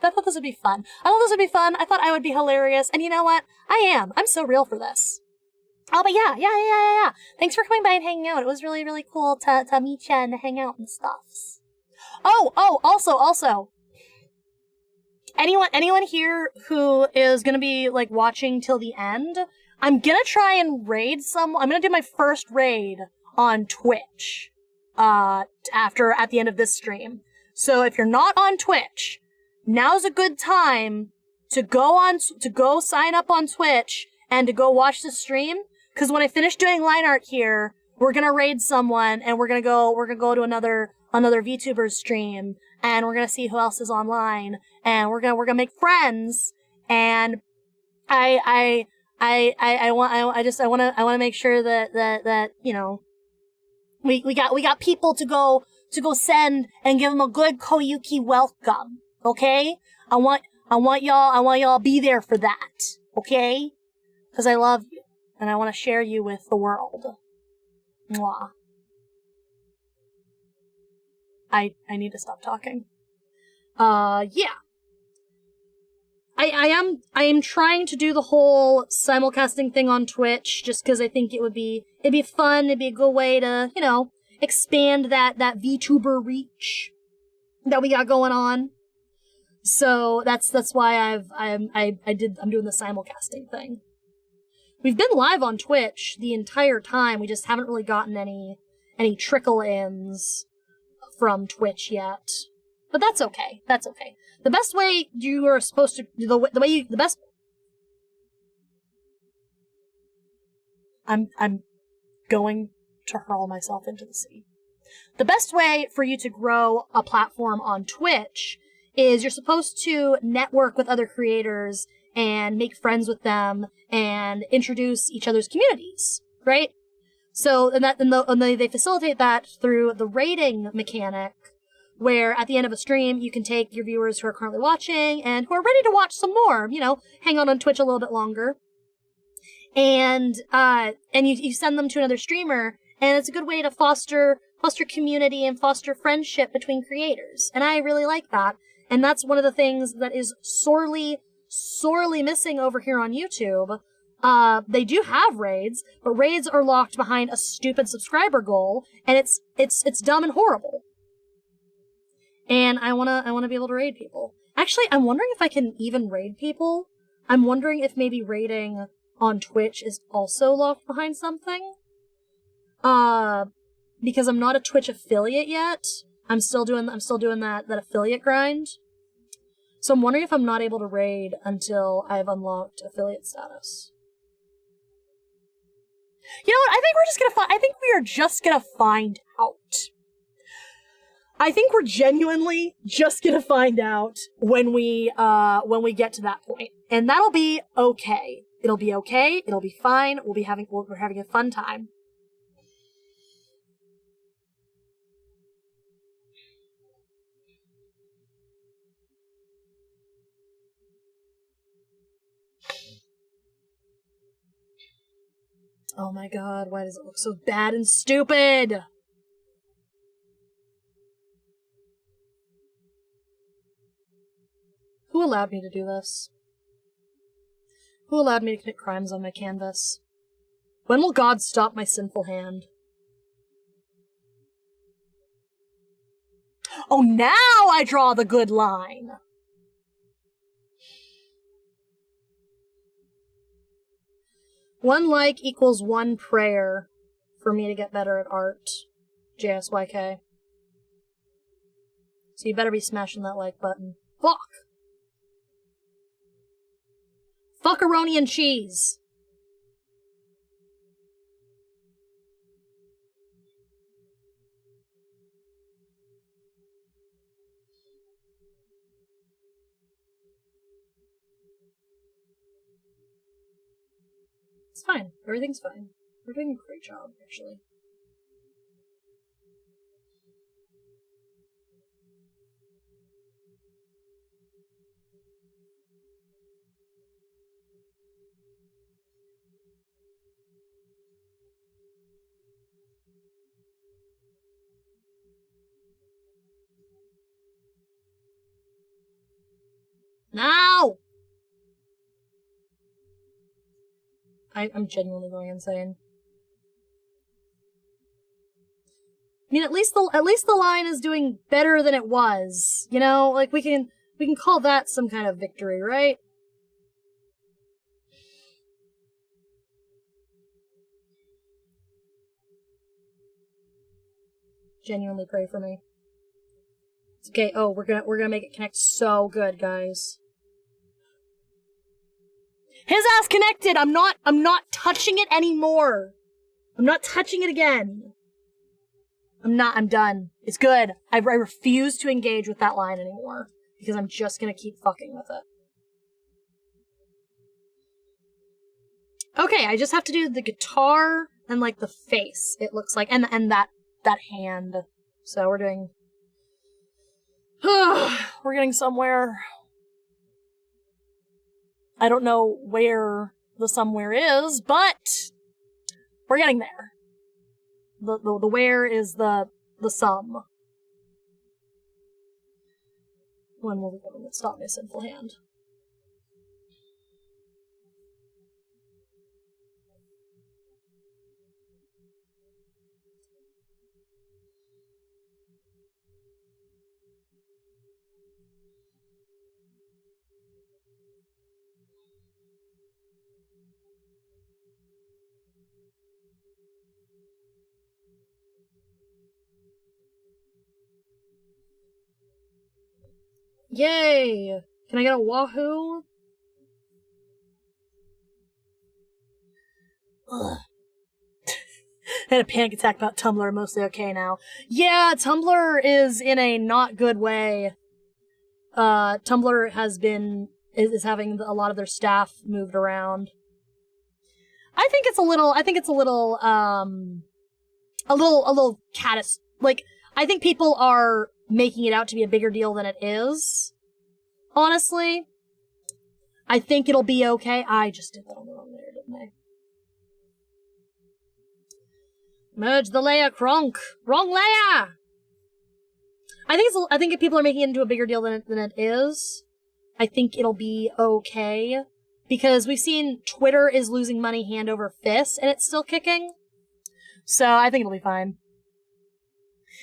fun. I thought I would be hilarious. And you know what? I am. I'm so real for this. Oh, but yeah. Thanks for coming by and hanging out. It was really, really cool to meet you and to hang out and stuff. Oh, also. Anyone here who is gonna be, like, watching till the end, I'm gonna try and raid I'm gonna do my first raid on Twitch, at the end of this stream. So if you're not on Twitch, now's a good time to go sign up on Twitch and to go watch the stream, cause when I finish doing line art here, we're gonna raid someone and we're gonna go to another VTuber's stream, and we're gonna see who else is online, and we're gonna make friends, and I wanna make sure that you know, we got people to go send and give them a good Koyuki welcome, okay? I want y'all be there for that, okay? Cause I love you, and I wanna share you with the world. Mwah. I need to stop talking. Yeah. I am trying to do the whole simulcasting thing on Twitch just because I think it'd be fun, it'd be a good way to, you know, expand that VTuber reach that we got going on. So that's why I'm doing the simulcasting thing. We've been live on Twitch the entire time, we just haven't really gotten any trickle-ins from Twitch yet. But that's okay. The best way you are supposed to, I'm going to hurl myself into the sea. The best way for you to grow a platform on Twitch is you're supposed to network with other creators and make friends with them and introduce each other's communities, right? So, and they facilitate that through the rating mechanic, where at the end of a stream, you can take your viewers who are currently watching and who are ready to watch some more, you know, hang on Twitch a little bit longer. And you send them to another streamer, and it's a good way to foster community and foster friendship between creators. And I really like that. And that's one of the things that is sorely missing over here on YouTube. They do have raids, but raids are locked behind a stupid subscriber goal, and it's dumb and horrible. And I wanna be able to raid people. Actually, I'm wondering if I can even raid people. I'm wondering if maybe rating on Twitch is also locked behind something. Because I'm not a Twitch affiliate yet. I'm still doing that affiliate grind. So I'm wondering if I'm not able to raid until I've unlocked affiliate status. You know what? I think we are just gonna find out. I think we're genuinely just gonna find out when we get to that point. And that'll be okay. It'll be okay. It'll be fine. We're having a fun time. Oh my god, why does it look so bad and stupid? Who allowed me to do this? Who allowed me to commit crimes on my canvas? When will God stop my sinful hand? Oh, now I draw the good line! One like equals one prayer for me to get better at art. JSYK. So you better be smashing that like button. Fuck! Fuckaroni and cheese! It's fine. Everything's fine. We're doing a great job, actually. No! I'm genuinely going insane. I mean, at least the line is doing better than it was. You know, like we can call that some kind of victory, right? Genuinely pray for me. It's okay. Oh, we're gonna make it connect so good, guys. His ass connected! I'm not touching it anymore. I'm not touching it again. I'm done. It's good. I refuse to engage with that line anymore. Because I'm just gonna keep fucking with it. Okay, I just have to do the guitar and, like, the face, it looks like. And that hand. So we're doing... we're getting somewhere. I don't know where the somewhere is, but we're getting there. The where is the sum. When will we stop my sinful hand? Yay! Can I get a wahoo? Ugh. I had a panic attack about Tumblr, mostly okay now. Yeah, Tumblr is in a not good way. Tumblr is having a lot of their staff moved around. I think it's a little like, I think people are making it out to be a bigger deal than it is. Honestly. I think it'll be okay. I just did that on the wrong layer, didn't I? Merge the layer, Kronk! Wrong layer! I think if people are making it into a bigger deal than it is, I think it'll be okay. Because we've seen Twitter is losing money hand over fist, and it's still kicking. So I think it'll be fine.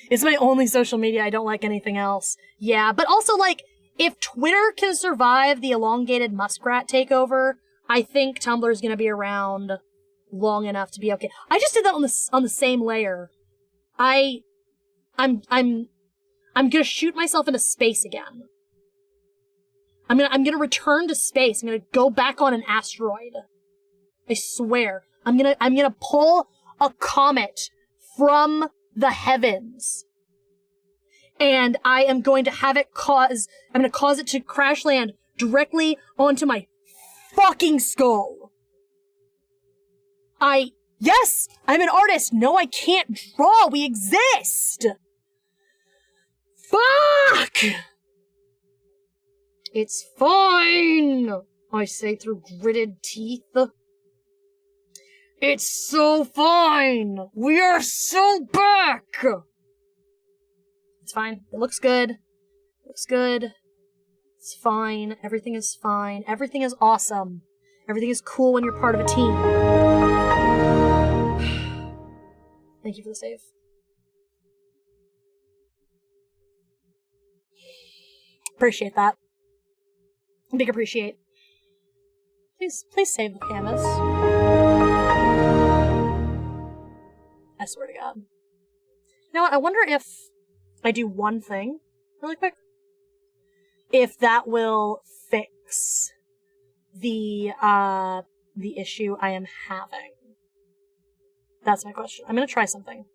It's my only social media. I don't like anything else. Yeah, but also, like, if Twitter can survive the elongated muskrat takeover, I think Tumblr's gonna be around long enough to be okay. I just did that on the same layer. I'm gonna shoot myself into space again. I'm gonna return to space. I'm gonna go back on an asteroid. I swear. I'm gonna pull a comet from the heavens. And I am going to have it I'm gonna cause it to crash land directly onto my fucking skull. Yes, I'm an artist. No, I can't draw. We exist. Fuck! It's fine, I say through gritted teeth. It's so fine. We are so back. It's fine. It looks good. It looks good. It's fine. Everything is fine. Everything is awesome. Everything is cool when you're part of a team. Thank you for the save. Appreciate that. Big appreciate. Please save the canvas. I swear to God. You know what? I wonder if I do one thing really quick. If that will fix the issue I am having. That's my question. I'm gonna try something.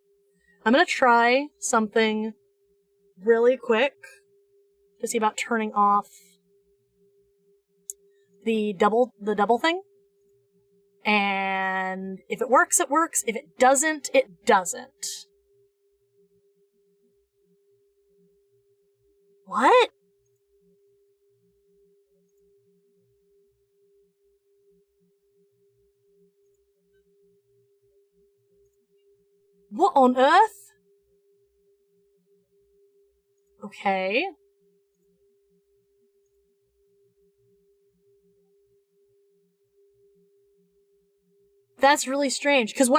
I'm gonna try something really quick to see about turning off the double thing. And if it works, it works. If it doesn't, it doesn't. What? What on earth? Okay. That's really strange. Because so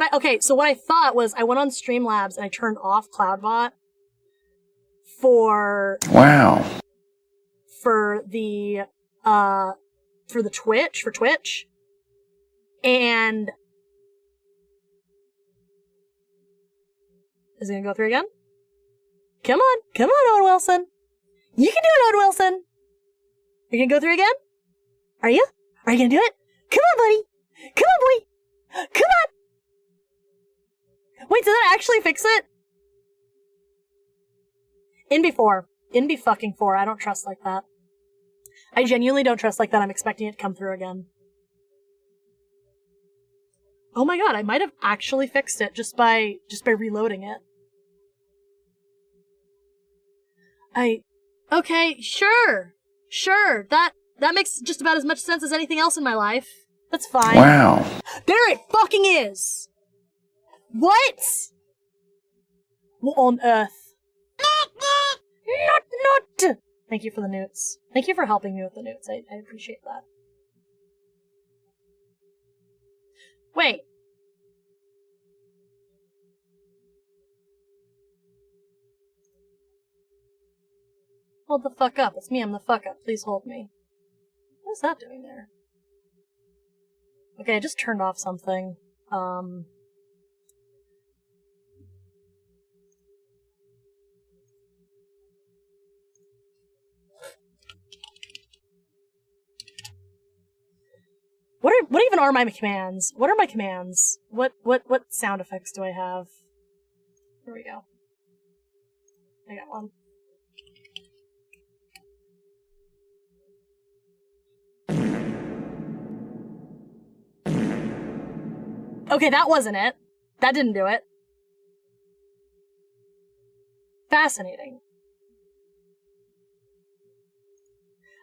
what I thought was I went on Streamlabs and I turned off CloudBot for Twitch. And is it gonna go through again? Come on, Owen Wilson. You can do it, Owen Wilson. You're gonna go through again? Are you? Are you gonna do it? Come on, buddy. Come on, boy. Come on! Wait, did that actually fix it? fucking four. I don't trust like that. I genuinely don't trust like that. I'm expecting it to come through again. Oh my god, I might have actually fixed it just by reloading it. Okay, sure. That makes just about as much sense as anything else in my life. That's fine. Wow. There it fucking is! What? What on earth? Not! Thank you for the newts. Thank you for helping me with the newts. I appreciate that. Wait. Hold the fuck up. It's me, I'm the fuck up. Please hold me. What's that doing there? Okay, I just turned off something. What even are my commands? What are my commands? What sound effects do I have? Here we go. I got one. Okay, that wasn't it. That didn't do it. Fascinating.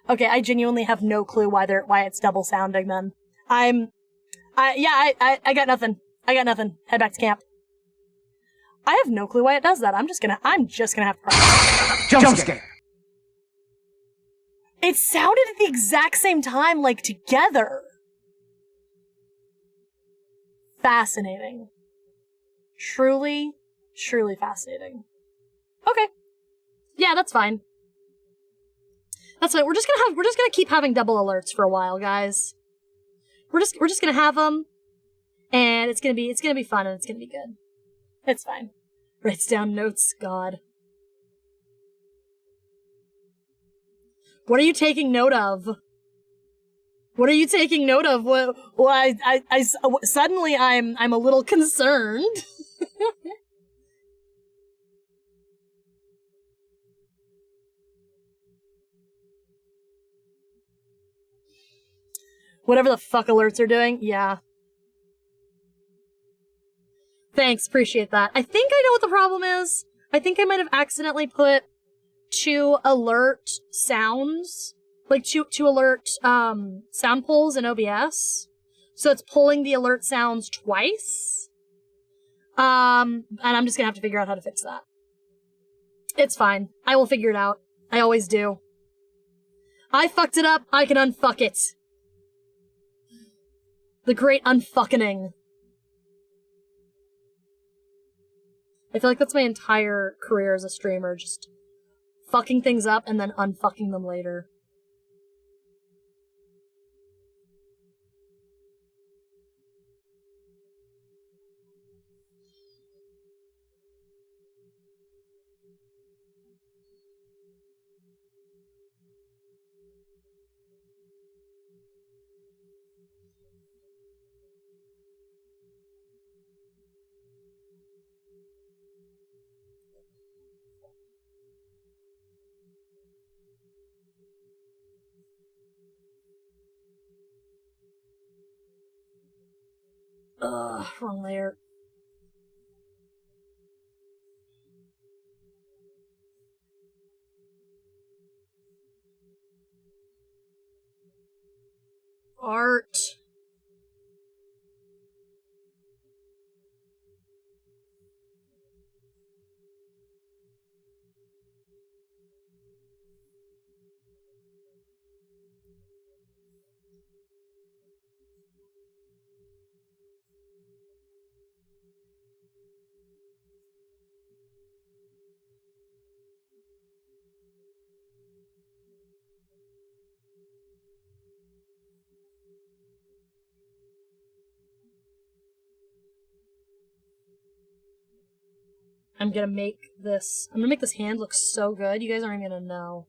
Okay, I genuinely have no clue why it's double sounding then. I got nothing. Head back to camp. I have no clue why it does that. I'm just gonna have to practice. Jump scare. It sounded at the exact same time, like together. Fascinating. Truly fascinating. Okay. Yeah, that's fine. That's right. We're just gonna keep having double alerts for a while, guys. We're just gonna have them, and it's gonna be fun and it's gonna be good. It's fine. Writes down notes. God. What are you taking note of? What are you taking note of? Well, suddenly I'm a little concerned. Whatever the fuck alerts are doing, yeah. Thanks, appreciate that. I think I know what the problem is. I think I might have accidentally put 2 alert sounds, like 2 alert sound pulls in OBS. So it's pulling the alert sounds twice. And I'm just gonna have to figure out how to fix that. It's fine. I will figure it out. I always do. I fucked it up. I can unfuck it. The great unfucking. I feel like that's my entire career as a streamer, just fucking things up and then unfucking them later. Ugh, wrong layer. Art. I'm gonna make this hand look so good. You guys aren't even gonna know.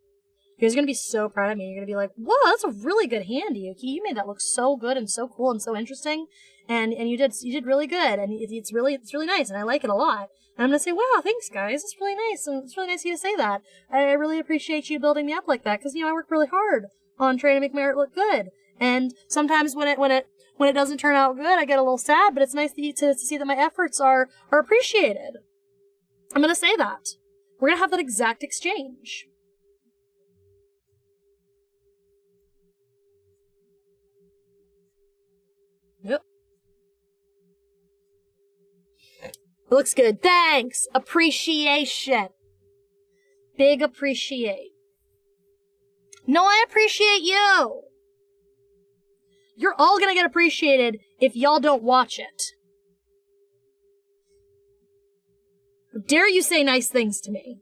You guys are gonna be so proud of me. You're gonna be like, whoa, that's a really good hand, Yuki. You made that look so good and so cool and so interesting. And you did really good. And it's really nice and I like it a lot. And I'm gonna say, wow, thanks guys. It's really nice. And it's really nice of you to say that. I really appreciate you building me up like that, because I work really hard on trying to make my art look good. And sometimes when it doesn't turn out good, I get a little sad, but it's nice to see that my efforts are appreciated. I'm gonna say that. We're gonna have that exact exchange. Yep. Looks good. Thanks. Appreciation. Big appreciate. No, I appreciate you. You're all gonna get appreciated if y'all don't watch it. How dare you say nice things to me?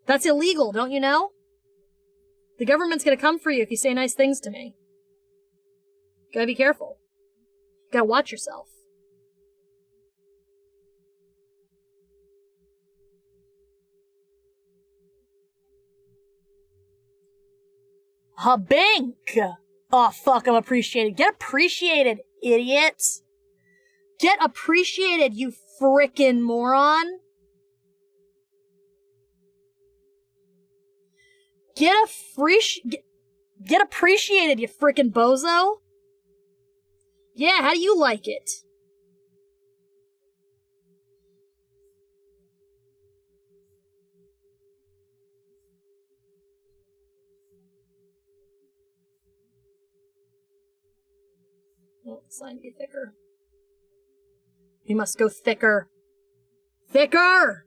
That's illegal, don't you know? The government's gonna come for you if you say nice things to me. Gotta be careful. Gotta watch yourself. Habink! Oh, fuck, I'm appreciated. Get appreciated, idiots! Get appreciated, you frickin' moron! Get appreciated, you frickin' bozo! Yeah, how do you like it? Oh, this line to be thicker. We must go thicker. Thicker!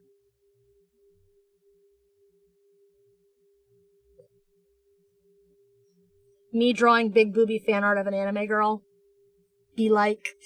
Me drawing big booby fan art of an anime girl. Be like.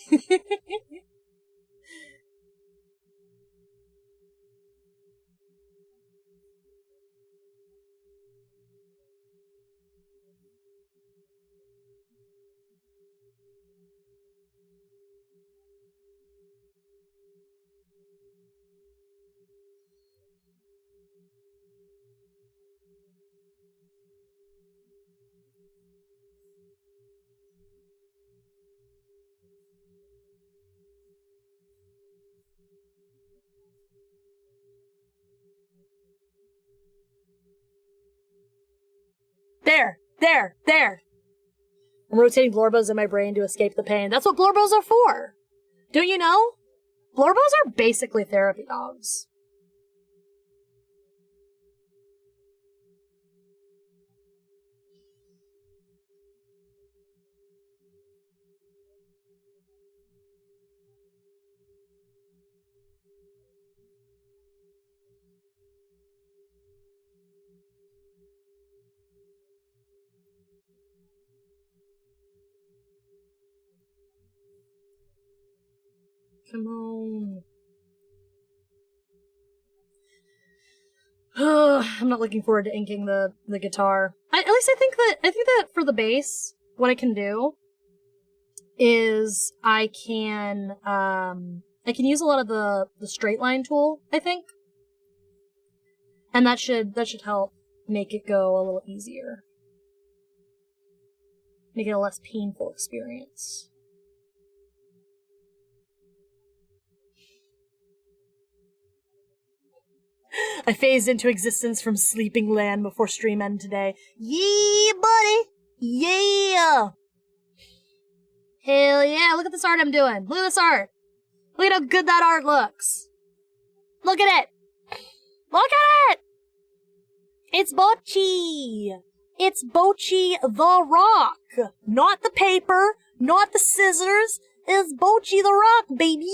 There. I'm rotating Blorbos in my brain to escape the pain. That's what Blorbos are for. Don't you know? Blorbos are basically therapy dogs. Come on. I'm not looking forward to inking the guitar. At least I think that for the bass, what I can do is I can use a lot of the straight line tool, I think. And that should help make it go a little easier. Make it a less painful experience. I phased into existence from sleeping land before stream end today. Yeah, buddy! Yeah! Hell yeah, look at this art I'm doing. Look at this art. Look at how good that art looks. Look at it! Look at it! It's Bocchi! It's Bocchi the Rock! Not the paper, not the scissors. It's Bocchi the Rock, baby!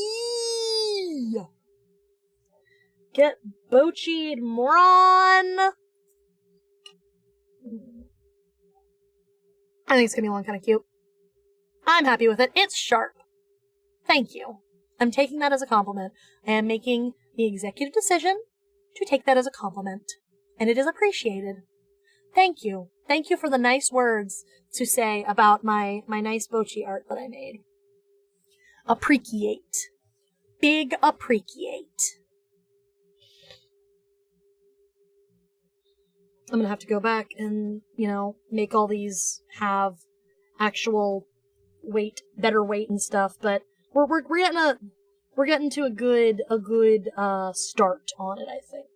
Get Bocchi'd, moron! I think it's gonna be one kind of cute. I'm happy with it. It's sharp. Thank you. I'm taking that as a compliment. I am making the executive decision to take that as a compliment. And it is appreciated. Thank you. Thank you for the nice words to say about my nice Bocchi art that I made. Appreciate. Big appreciate. I'm gonna have to go back and, make all these have actual weight, better weight and stuff, but we're getting to a good start on it, I think.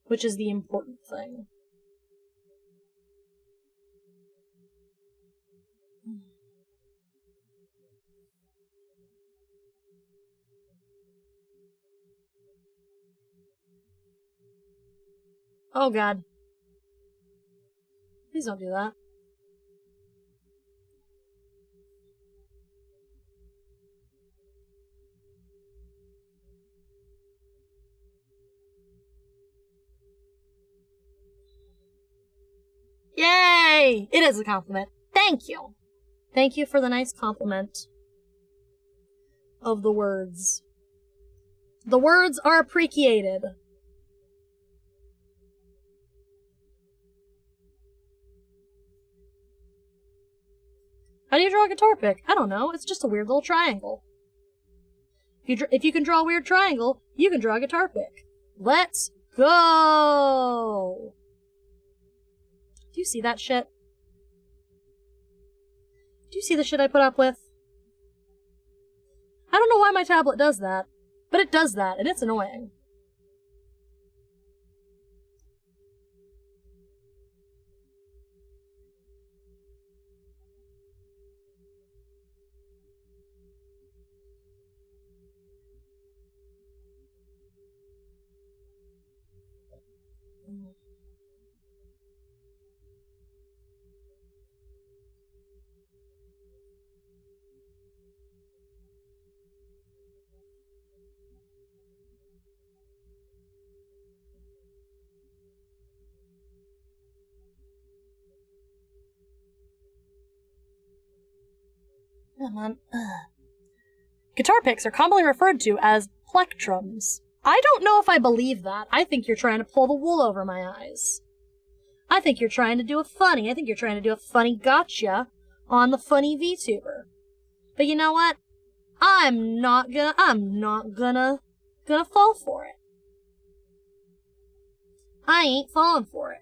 Which is the important thing. Oh god. Please don't do that. Yay! It is a compliment. Thank you. Thank you for the nice compliment of the words. The words are appreciated. How do you draw a guitar pick? I don't know. It's just a weird little triangle. If you can draw a weird triangle, you can draw a guitar pick. Let's go! Do you see that shit? Do you see the shit I put up with? I don't know why my tablet does that, but it does that, and it's annoying. Come on. Guitar picks are commonly referred to as plectrums. I don't know if I believe that. I think you're trying to pull the wool over my eyes. I think you're trying to do a funny. I think you're trying to do a funny gotcha on the funny VTuber. But you know what? I'm not gonna fall for it. I ain't falling for it.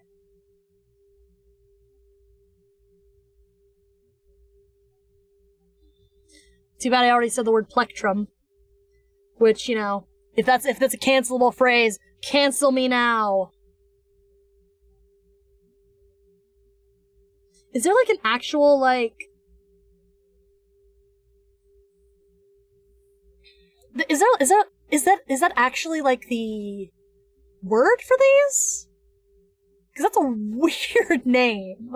Too bad I already said the word plectrum. Which, if that's a cancelable phrase, cancel me now. Is there like an actual like... Is that actually like the word for these? Because that's a weird name.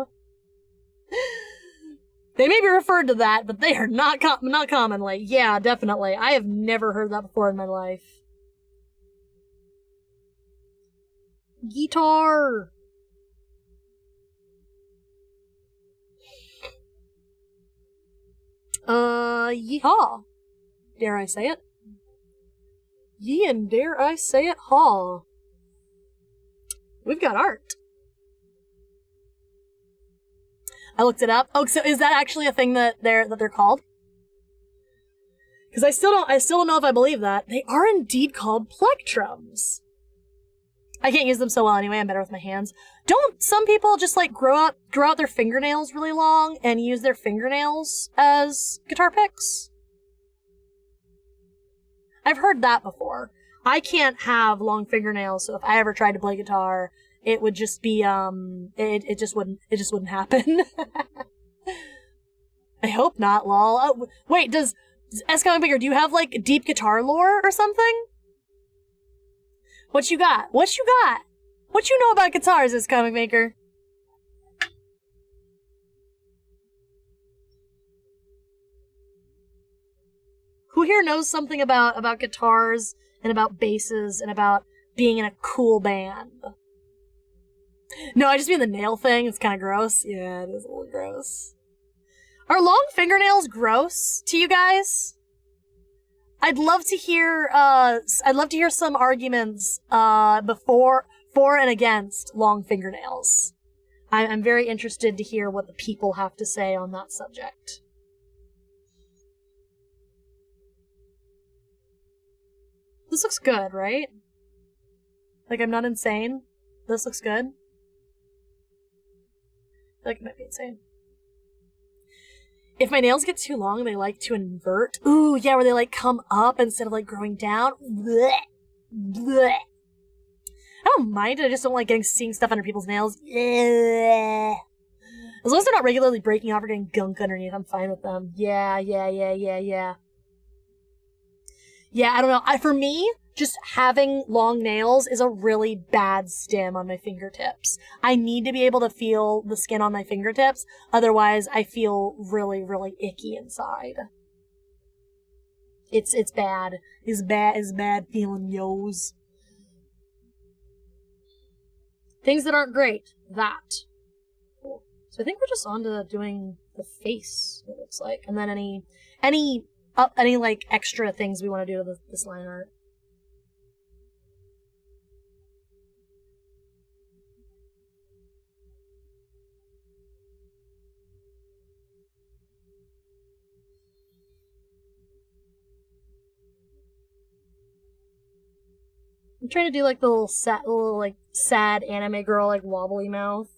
They may be referred to that, but they are not commonly. Yeah, definitely. I have never heard that before in my life. Guitar. Yeehaw. Dare I say it? Yee and dare I say it, haw. We've got art. I looked it up. Oh, so is that actually a thing that they're called? Because I still don't know if I believe that. They are indeed called plectrums. I can't use them so well anyway. I'm better with my hands. Don't some people just like grow out their fingernails really long and use their fingernails as guitar picks? I've heard that before. I can't have long fingernails, so if I ever tried to play guitar, it would just be it just wouldn't happen. I hope not, lol. Oh, wait, does S-Comic Maker, do you have like deep guitar lore or something? What you got? What you got? What you know about guitars, S-Comic Maker? Who here knows something about guitars and about basses and about being in a cool band? No, I just mean the nail thing. It's kind of gross. Yeah, it is a little gross. Are long fingernails gross to you guys? I'd love to hear some arguments for and against long fingernails. I'm very interested to hear what the people have to say on that subject. This looks good, right? Like, I'm not insane. This looks good. I feel like it might be insane. If my nails get too long, they like to invert. Ooh, yeah, where they like come up instead of like growing down. Blech. Blech. I don't mind it, I just don't like seeing stuff under people's nails. As long as they're not regularly breaking off or getting gunk underneath, I'm fine with them. Yeah. Yeah, I don't know. For me, just having long nails is a really bad stim on my fingertips. I need to be able to feel the skin on my fingertips. Otherwise, I feel really, really icky inside. It's bad. It's bad feeling yos. Things that aren't great. That. Cool. So I think we're just on to doing the face, it looks like. And then any like extra things we want to do to this line art. I'm trying to do like the little sad anime girl like wobbly mouth.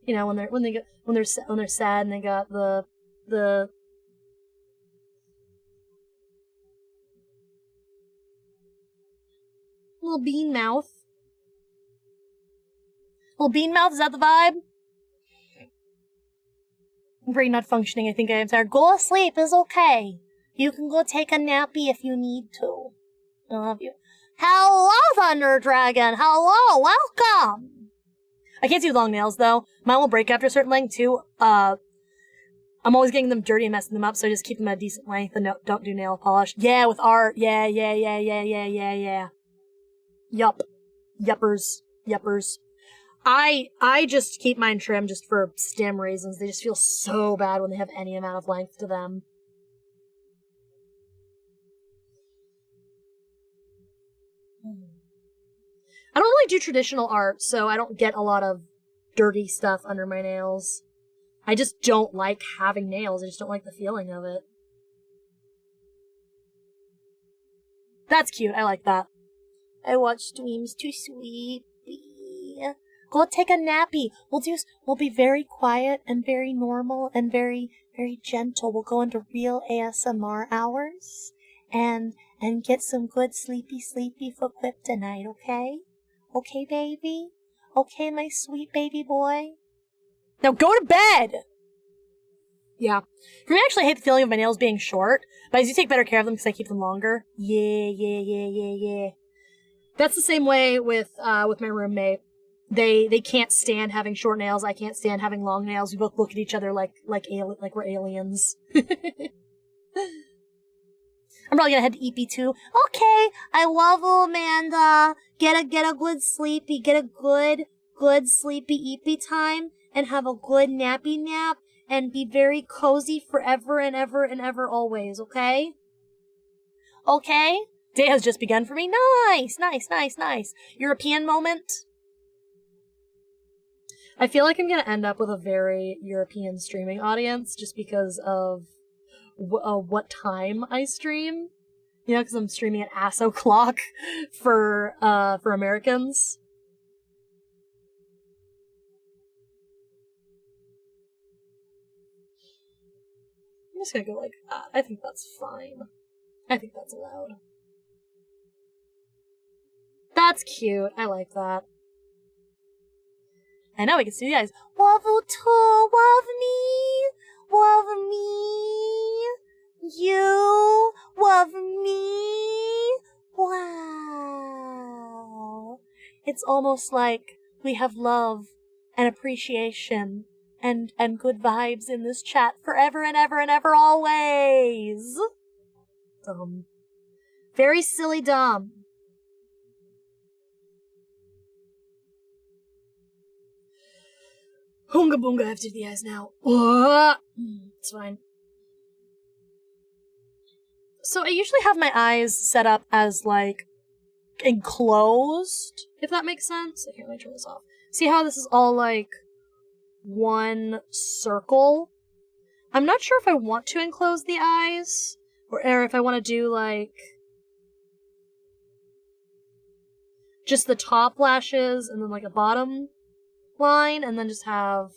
You know, when they're sad and they got the little bean mouth. Little bean mouth, is that the vibe? Brain not functioning, I think I am tired. Go to sleep, it's okay. You can go take a nappy if you need to. I love you. Hello, Thunder Dragon! Hello, welcome! I can't do long nails, though. Mine will break after a certain length, too. I'm always getting them dirty and messing them up, so I just keep them at a decent length and don't do nail polish. Yeah, with art. Yeah. Yup. Yuppers. I just keep mine trimmed just for stem reasons. They just feel so bad when they have any amount of length to them. I don't really do traditional art, so I don't get a lot of dirty stuff under my nails. I just don't like having nails. I just don't like the feeling of it. That's cute. I like that. I watch streams too sleepy. Go take a nappy. We'll be very quiet and very normal and very, very gentle. We'll go into real ASMR hours and get some good sleepy for kryptonite, okay? Okay, baby? Okay, my sweet baby boy? Now go to bed! Yeah. For me, I actually hate the feeling of my nails being short, but I do take better care of them because I keep them longer. Yeah. That's the same way with my roommate. They can't stand having short nails. I can't stand having long nails. We both look at each other like we're aliens. I'm probably gonna head to EP too. Okay, I love you, Amanda. Get a good sleepy, get a good sleepy EP time, and have a good nappy nap, and be very cozy forever and ever and ever always, okay? Okay? Day has just begun for me. Nice. European moment. I feel like I'm gonna end up with a very European streaming audience just because of what time I stream. You know, because I'm streaming at ass o'clock for Americans. I'm just gonna go like that. I think that's fine. I think that's allowed. That's cute. I like that. And now we can see the eyes. Love you too. Love me. Love me. You love me. Wow. It's almost like we have love and appreciation and good vibes in this chat forever and ever and ever always. Dumb. Very silly dumb. Hoonga boonga, I have to do the eyes now. It's fine. So I usually have my eyes set up as, like, enclosed, if that makes sense. Okay, let me turn this off. See how this is all, like, one circle? I'm not sure if I want to enclose the eyes, or if I want to do, like, just the top lashes, and then, like, a bottom line, and then just have,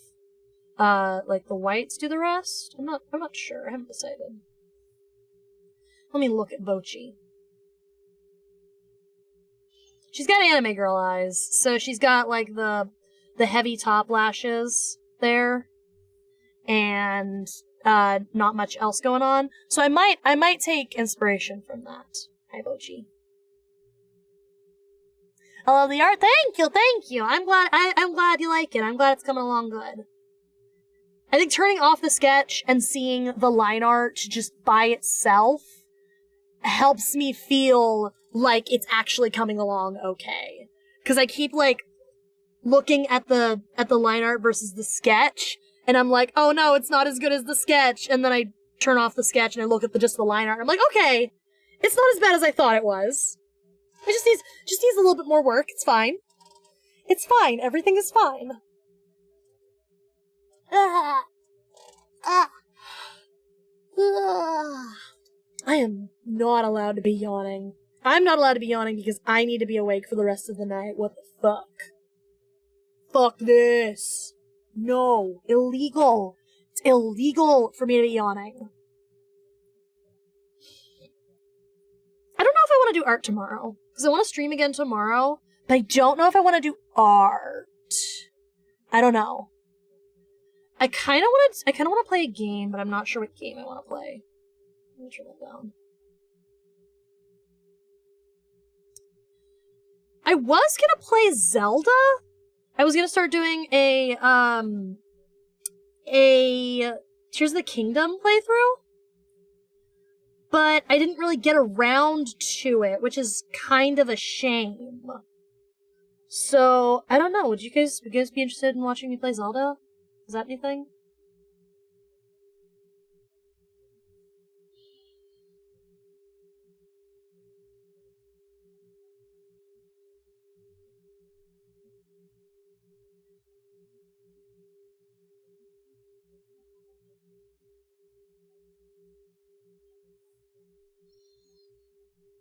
like, the whites do the rest? I'm not sure. I haven't decided. Let me look at Bocchi. She's got anime girl eyes, so she's got, like, the heavy top lashes there, and, not much else going on. So I might take inspiration from that. Hi, Bocchi. I love the art. Thank you. I'm glad you like it. I'm glad it's coming along good. I think turning off the sketch and seeing the line art just by itself helps me feel like it's actually coming along okay. Cause I keep, like, looking at the line art versus the sketch, and I'm like, oh no, it's not as good as the sketch, and then I turn off the sketch and I look at just the line art, and I'm like, okay, it's not as bad as I thought it was. It just needs a little bit more work. It's fine. It's fine. Everything is fine. I am not allowed to be yawning. I'm not allowed to be yawning because I need to be awake for the rest of the night. What the fuck? Fuck this. No. Illegal. It's illegal for me to be yawning. I don't know if I want to do art tomorrow. Because I want to stream again tomorrow, but I don't know if I want to do art. I don't know. I kind of want to play a game, but I'm not sure what game I want to play. Let me turn that down. I was gonna play Zelda. I was gonna start doing a Tears of the Kingdom playthrough. But I didn't really get around to it, which is kind of a shame. So, I don't know. Would you guys be interested in watching me play Zelda? Is that anything?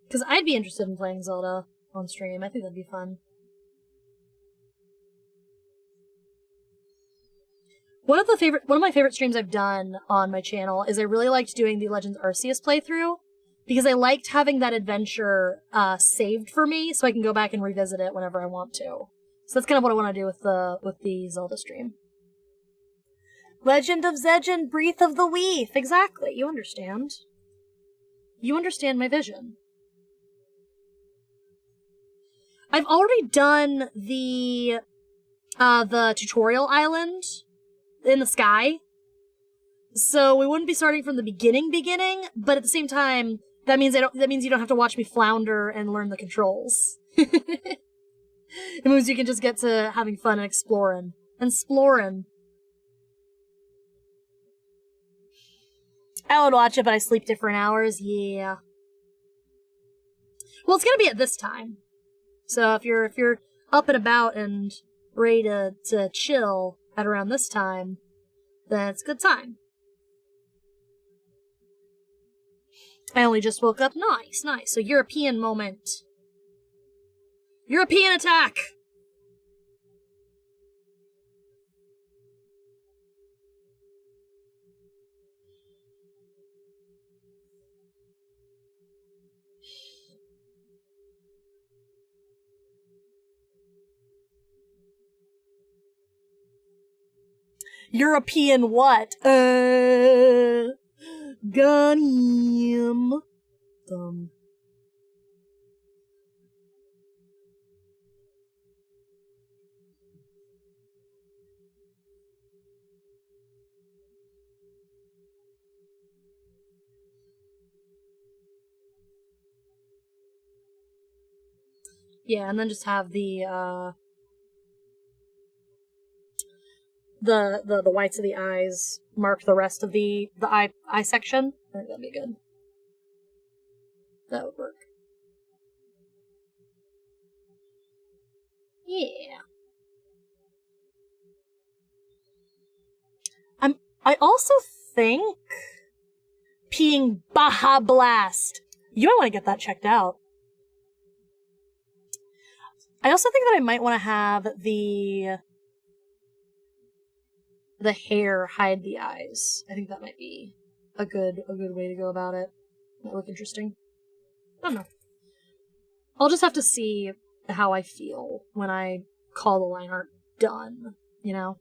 Because I'd be interested in playing Zelda on stream. I think that'd be fun. One of my favorite streams I've done on my channel is I really liked doing the Legends Arceus playthrough, because I liked having that adventure saved for me, so I can go back and revisit it whenever I want to. So that's kind of what I want to do with the Zelda stream. Legend of Zegin, Breath of the Weath. Exactly. You understand. You understand my vision. I've already done the tutorial island in the sky. So we wouldn't be starting from the beginning, but at the same time, that means you don't have to watch me flounder and learn the controls. It means you can just get to having fun and exploring. I would watch it, but I sleep different hours. Yeah. Well, it's gonna be at this time. So if you're up and about and ready to chill at around this time, then it's a good time. I only just woke up. Nice. So European moment. European attack! European what? Gun him. Dumb. Yeah, and then just have the whites of the eyes mark the rest of the eye section. I think that'd be good. That would work. Yeah. I also think peeing Baja Blast. You might want to get that checked out. I also think that I might want to have the hair hide the eyes. I think that might be a good way to go about it. Might look interesting. I don't know. I'll just have to see how I feel when I call the line art done, you know?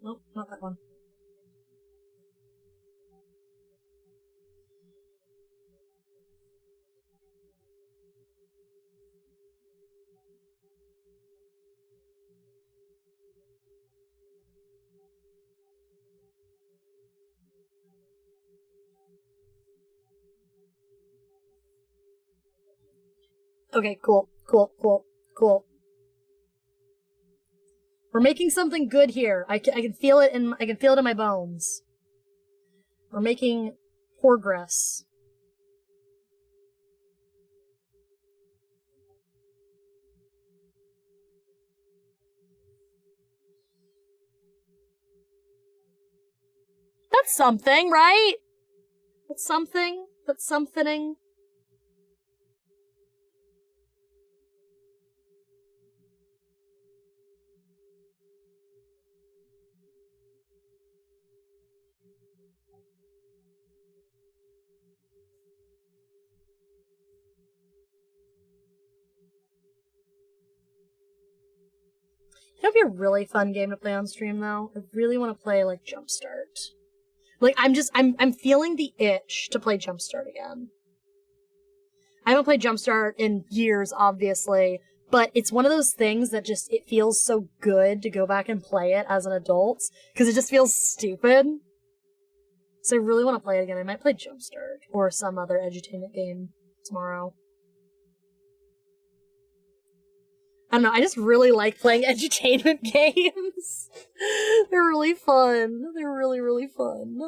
Nope, not that one. Okay, cool. We're making something good here. I can feel it in my bones. We're making progress. That's something, right? That's something. That's something. It would be a really fun game to play on stream, though. I really want to play, like, Jumpstart. Like, I'm feeling the itch to play Jumpstart again. I haven't played Jumpstart in years, obviously, but it's one of those things that just, it feels so good to go back and play it as an adult, because it just feels stupid. So I really want to play it again. I might play Jumpstart, or some other edutainment game tomorrow. I don't know, I just really like playing edutainment games. They're really fun. They're really, really fun.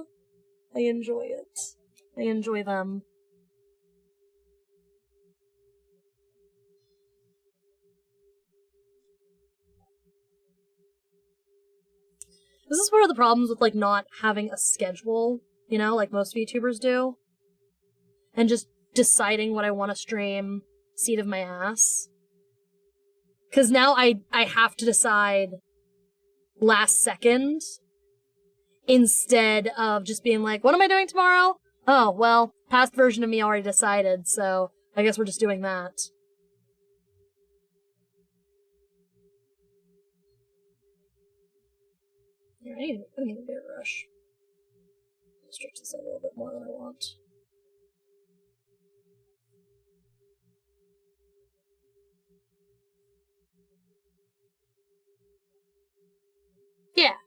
I enjoy it. I enjoy them. This is one of the problems with, like, not having a schedule, you know, like most VTubers do. And just deciding what I want to stream, seat of my ass. Because now I have to decide last second instead of just being like, what am I doing tomorrow? Oh, well, past version of me already decided, so I guess we're just doing that. Yeah, I need a beer rush. Stretch this out a little bit more than I want.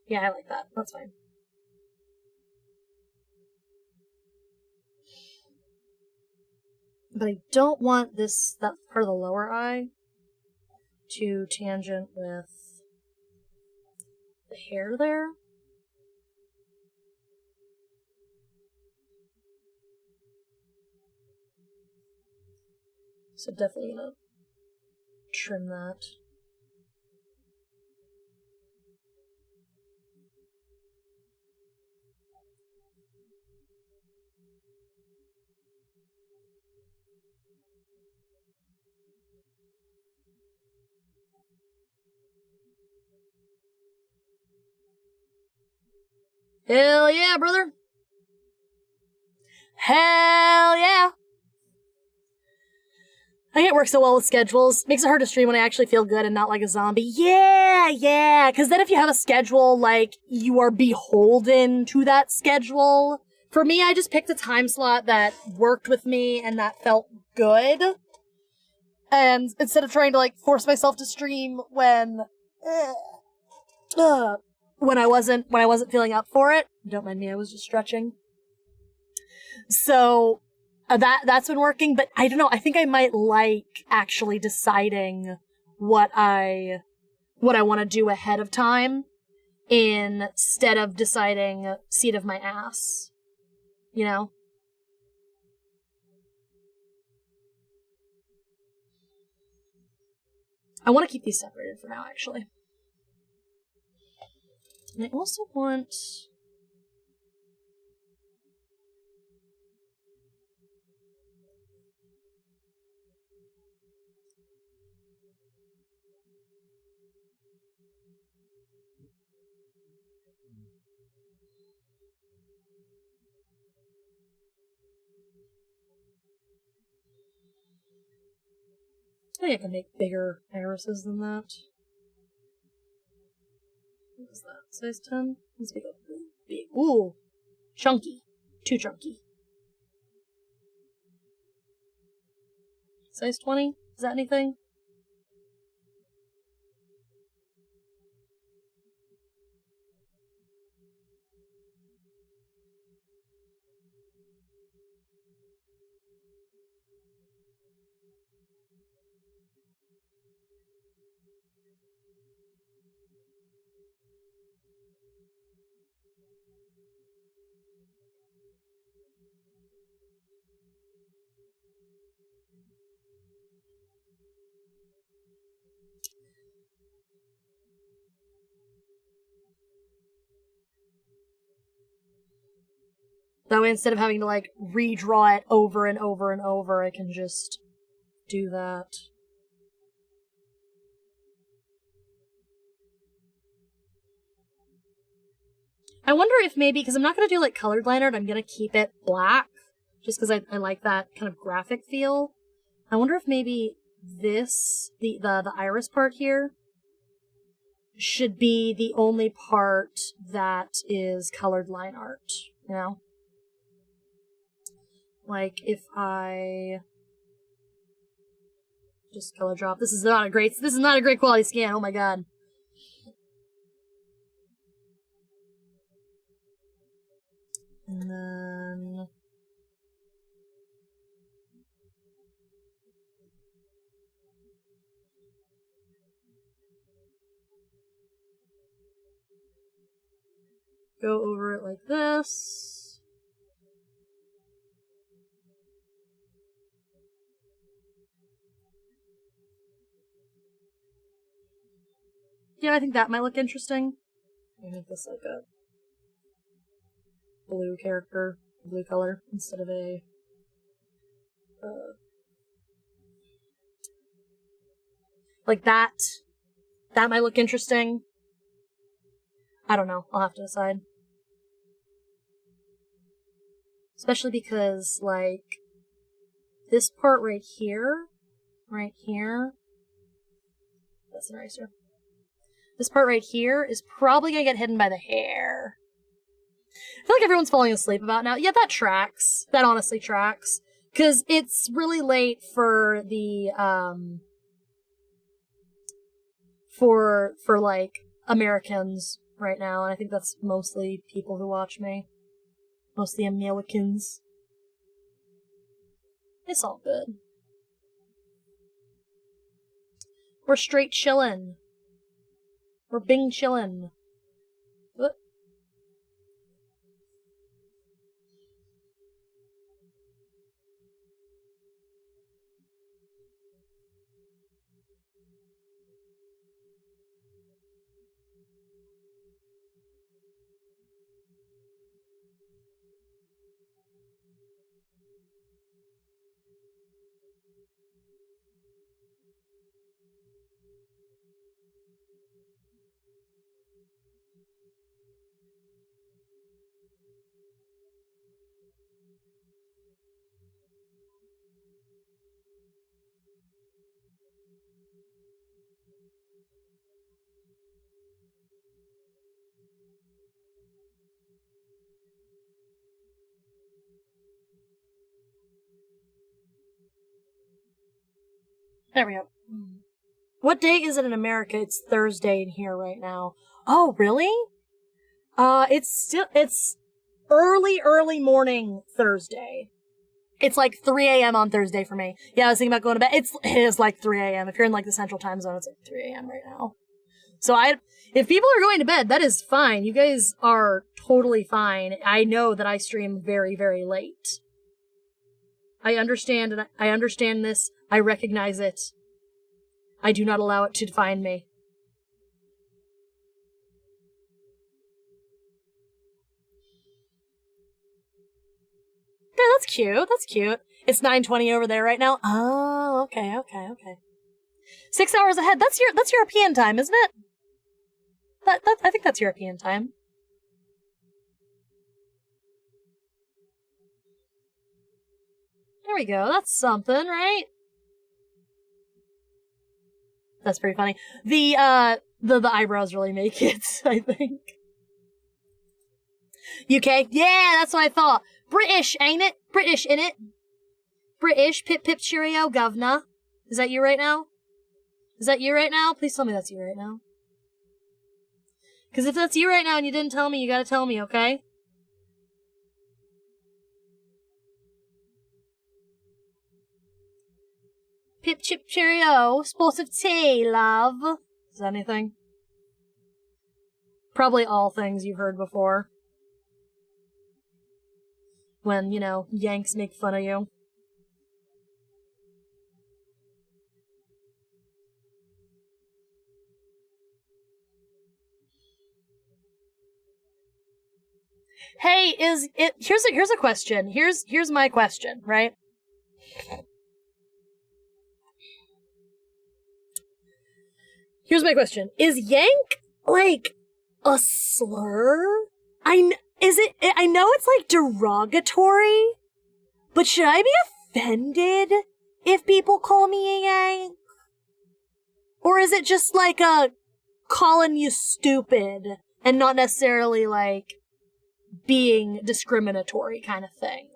Yeah, I like that. That's fine. But I don't want that part of the lower eye to tangent with the hair there. So definitely gonna trim that. Hell yeah, brother! Hell yeah! I can't work so well with schedules. Makes it hard to stream when I actually feel good and not like a zombie. Yeah. Because then if you have a schedule, like, you are beholden to that schedule. For me, I just picked a time slot that worked with me and that felt good. And instead of trying to, like, force myself to stream when I wasn't feeling up for it. Don't mind me, I was just stretching. So that's been working, but I don't know, I think I might like actually deciding what I want to do ahead of time instead of deciding seat of my ass. You know? I want to keep these separated for now, actually. And I also want... I think I can make bigger irises than that. What is that? Size 10? Let's make a big. Ooh! Chunky. Too chunky. Size 20? Is that anything? That way, instead of having to, like, redraw it over and over and over, I can just do that. I wonder if maybe, because I'm not going to do, like, colored line art, I'm going to keep it black, just because I like that kind of graphic feel. I wonder if maybe this, the iris part here, should be the only part that is colored line art, you know? Like, if I just color drop. This is not a great quality scan, oh my god. And then... go over it like this. Yeah, I think that might look interesting. I make this like a blue character, blue color, instead of a like that. That might look interesting. I don't know. I'll have to decide. Especially because, like, this part right here, that's an eraser. This part right here is probably gonna get hidden by the hair. I feel like everyone's falling asleep about now. Yeah, that tracks. That honestly tracks. Because it's really late for the, for like, Americans right now, and I think that's mostly people who watch me. Mostly Americans. It's all good. We're straight chillin'. We're bing chillin'. What? There we go. What day is it in America? It's Thursday in here right now. Oh, really? It's early morning Thursday. It's like 3 a.m. on Thursday for me. Yeah, I was thinking about going to bed. It is like 3 a.m. If you're in like the central time zone, it's like 3 a.m. right now. So if people are going to bed, that is fine. You guys are totally fine. I know that I stream very, very late. I understand this. I recognize it. I do not allow it to define me. Yeah, that's cute. That's cute. It's 9:20 over there right now. Oh, okay. 6 hours ahead. That's European time, isn't it? I think that's European time. There we go. That's something, right? That's pretty funny. The eyebrows really make it, I think. UK? Yeah, that's what I thought. British, ain't it? British, innit? British, pip pip cheerio, governor. Is that you right now? Is that you right now? Please tell me that's you right now. Because if that's you right now and you didn't tell me, you gotta tell me, okay? Pip chip cheerio, sport of tea, love. Is that anything? Probably all things you've heard before. When, Yanks make fun of you. Hey, here's a question. Here's my question, right? Here's my question. Is yank, like, a slur? I know it's, like, derogatory, but should I be offended if people call me a yank? Or is it just, like, a calling you stupid and not necessarily, like, being discriminatory kind of thing?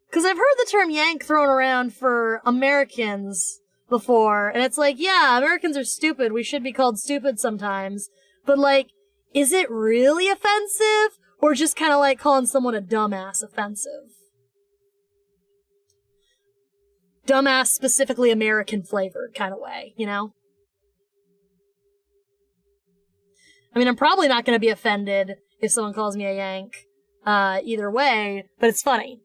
Because I've heard the term yank thrown around for Americans before, and it's like, yeah, Americans are stupid, we should be called stupid sometimes, but, like, is it really offensive, or just kind of like calling someone a dumbass offensive? Dumbass specifically American flavored kind of way, I mean, I'm probably not going to be offended if someone calls me a yank, either way, but it's funny.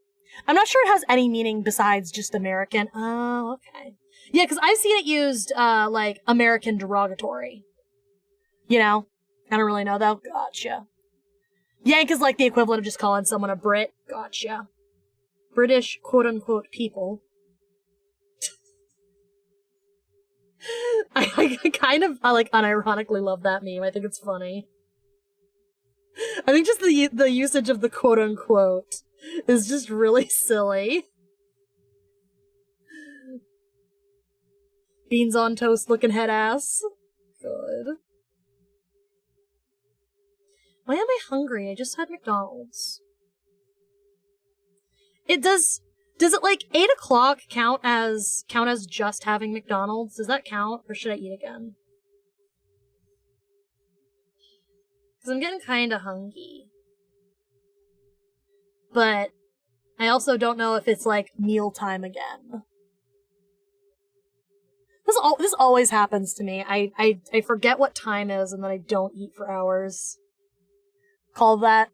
I'm not sure it has any meaning besides just American. Oh, okay. Yeah, because I've seen it used, like, American derogatory. You know? I don't really know, though. Gotcha. Yank is like the equivalent of just calling someone a Brit. Gotcha. British, quote-unquote, people. I kind of, like, unironically love that meme. I think it's funny. I think just the usage of the quote-unquote is just really silly. Beans on toast looking head ass. Good. Why am I hungry? I just had McDonald's. Does it like 8 o'clock count as just having McDonald's? Does that count? Or should I eat again? Because I'm getting kinda hungry. But I also don't know if it's like mealtime again. This always happens to me. I forget what time is and then I don't eat for hours. Call that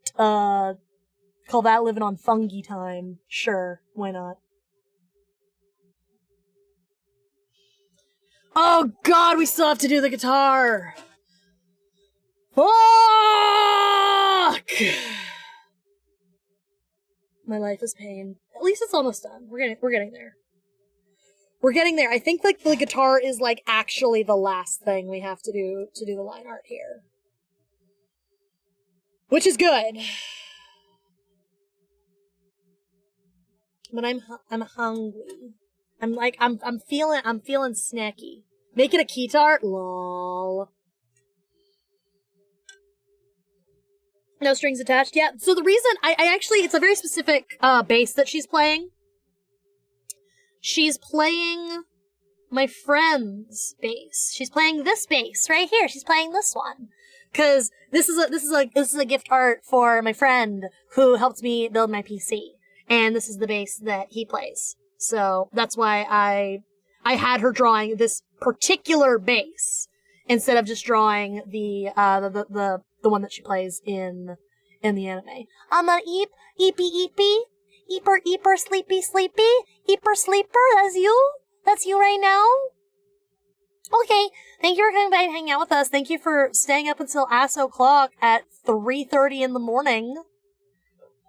living on fungi time. Sure, why not? Oh god, we still have to do the guitar! Fuck! My life is pain. At least it's almost done. We're getting there. We're getting there. I think like the guitar is like actually the last thing we have to do the line art here. Which is good. But I'm hungry. I'm feeling snacky. Make it a keytar? Lol. No strings attached? Yeah, so the reason, I actually, it's a very specific, bass that she's playing. She's playing my friend's bass. She's playing this bass right here. She's playing this one. Cause this is a gift art for my friend who helped me build my PC. And this is the bass that he plays. So that's why I had her drawing this particular bass instead of just drawing the one that she plays in the anime. I'm gonna eepy, eeper, sleepy, eeper, sleeper, that's you right now? Okay, thank you for coming by and hanging out with us. Thank you for staying up until ass o'clock at 3:30 in the morning.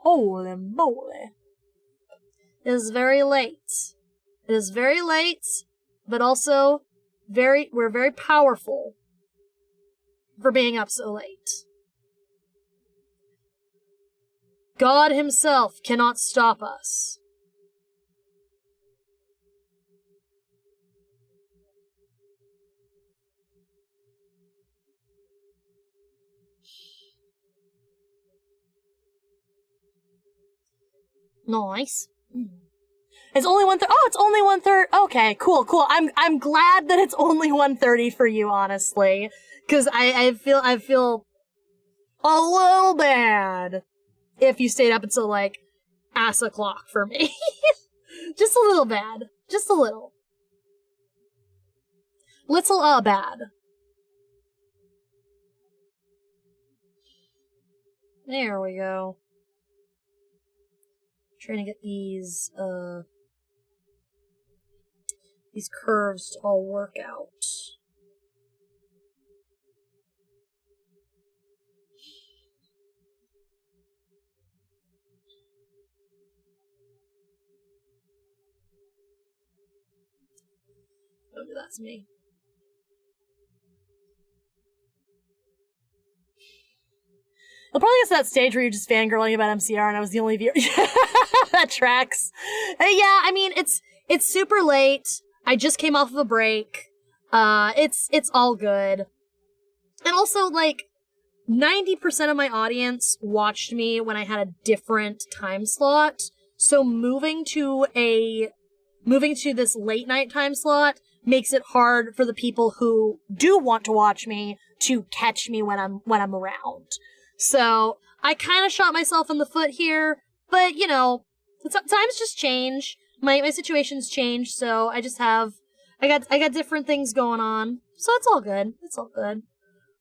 Holy moly. It is very late. It is very late, but also we're very powerful for being up so late. God himself cannot stop us. Nice. It's only 1:30. Oh, it's only 1:30. Okay, cool. I'm glad that it's only 1:30 for you, honestly, because I feel a little bad if you stayed up until like ass o'clock for me. Just a little bad. Just a little. Little bad. There we go. Trying to get these curves to all work out. Maybe that's me. I'll probably get to that stage where you're just fangirling about MCR and I was the only viewer. That tracks. Yeah, I mean, it's super late. I just came off of a break. It's all good. And also, like, 90% of my audience watched me when I had a different time slot. So moving to this late night time slot makes it hard for the people who do want to watch me to catch me when I'm around. So I kind of shot myself in the foot here, but you know, times just change. My situation's changed, so I got different things going on. So it's all good. It's all good.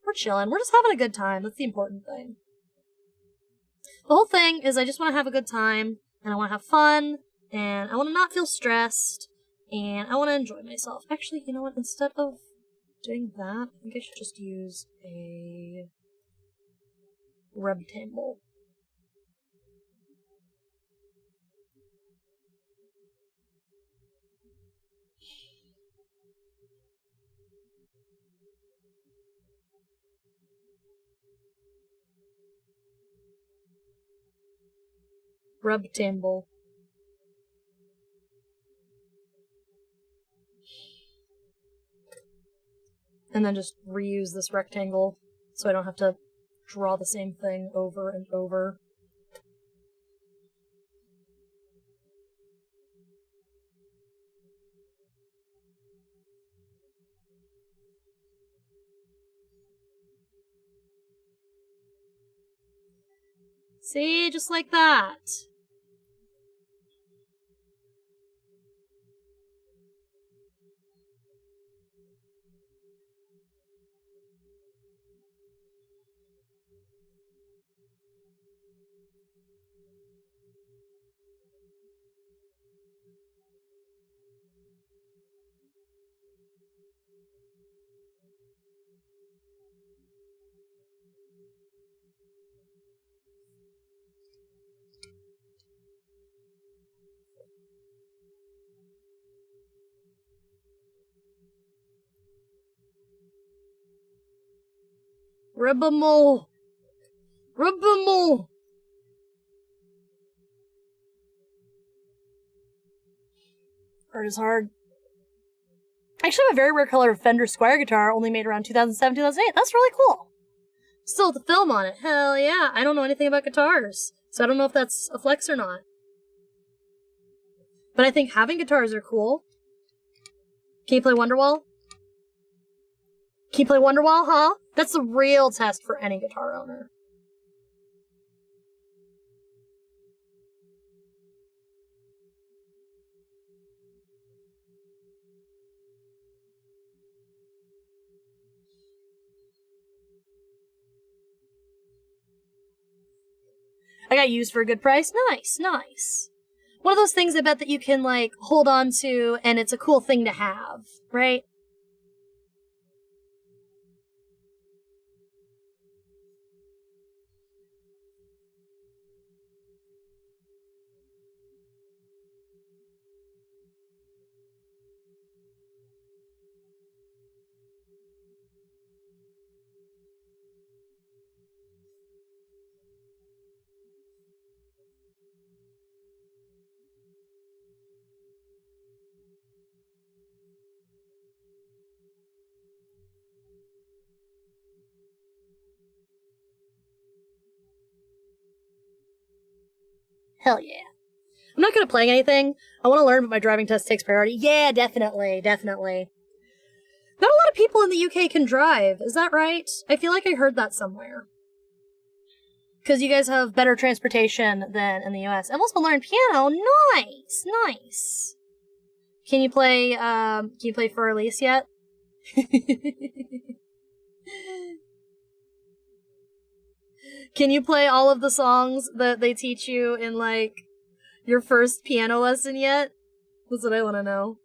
We're chilling. We're just having a good time. That's the important thing. The whole thing is I just want to have a good time, and I want to have fun, and I want to not feel stressed, and I want to enjoy myself. Actually, you know what? Instead of doing that, I think I should just use a rectangle. Rectangle. And then just reuse this rectangle so I don't have to draw the same thing over and over. See, just like that. Ribbamole. Ribbamole. Art is hard. I actually have a very rare color Fender Squire guitar, only made around 2007, 2008. That's really cool. Still with the film on it. Hell yeah. I don't know anything about guitars, so I don't know if that's a flex or not. But I think having guitars are cool. Can you play Wonderwall? Can you play Wonderwall, huh? That's the real test for any guitar owner. I got used for a good price. Nice, nice. One of those things I bet that you can, like, hold on to, and it's a cool thing to have, right? Hell yeah. I'm not good at playing anything. I want to learn, but my driving test takes priority. Yeah, definitely, definitely. Not a lot of people in the UK can drive. Is that right? I feel like I heard that somewhere. Because you guys have better transportation than in the US. I've also learned piano. Nice, nice. Can you play For Elise yet? Can you play all of the songs that they teach you in, like, your first piano lesson yet? That's what I want to know.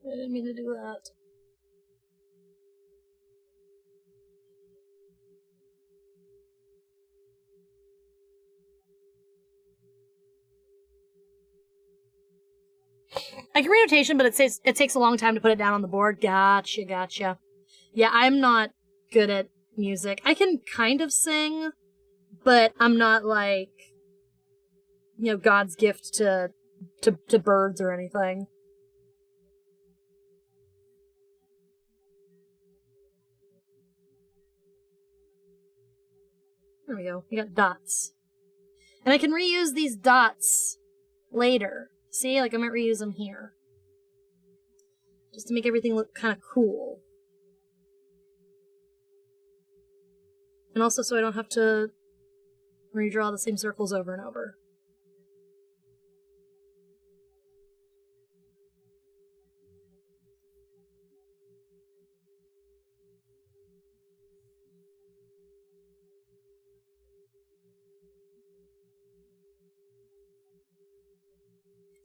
I didn't mean to do that. I can read notation, but it takes a long time to put it down on the board. Gotcha, gotcha. Yeah, I'm not good at music. I can kind of sing, but I'm not like, you know, God's gift to birds or anything. There we go. We got dots. And I can reuse these dots later. See, like I might reuse them here. Just to make everything look kind of cool. And also so I don't have to redraw the same circles over and over.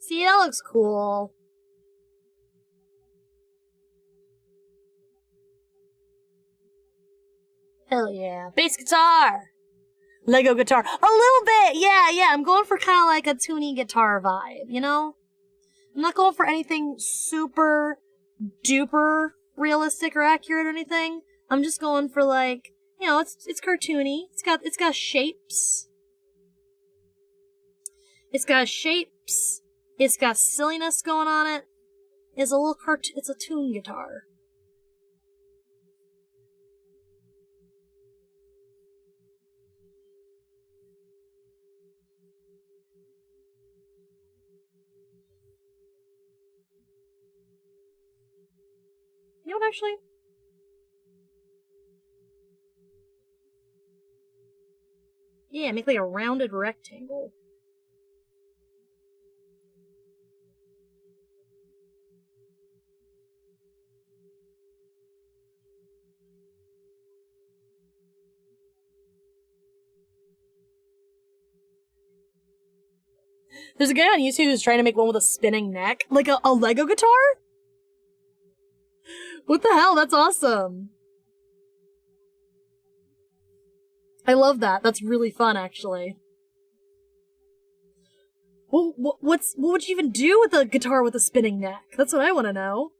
See, that looks cool. Hell yeah. Bass guitar! Lego guitar. A little bit! Yeah. I'm going for kind of like a toony guitar vibe, you know? I'm not going for anything super duper realistic or accurate or anything. I'm just going for like, you know, it's cartoony. It's got shapes. It's got shapes. It's got silliness going on it. It's a little it's a tune guitar. You know what, actually? Yeah, make like a rounded rectangle. There's a guy on YouTube who's trying to make one with a spinning neck. Like a Lego guitar? What the hell? That's awesome. I love that. That's really fun, actually. Well, what would you even do with a guitar with a spinning neck? That's what I want to know.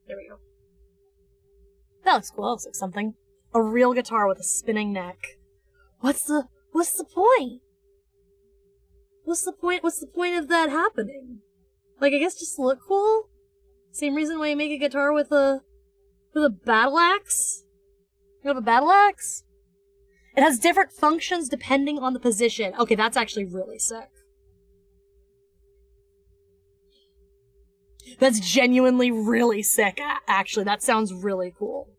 There we go. That looks cool. That looks like something. A real guitar with a spinning neck. What's the point? What's the point of that happening? Like, I guess just to look cool? Same reason why you make a guitar with a battle axe? You have a battle axe? It has different functions depending on the position. Okay, that's actually really sick. That's genuinely really sick, actually. That sounds really cool.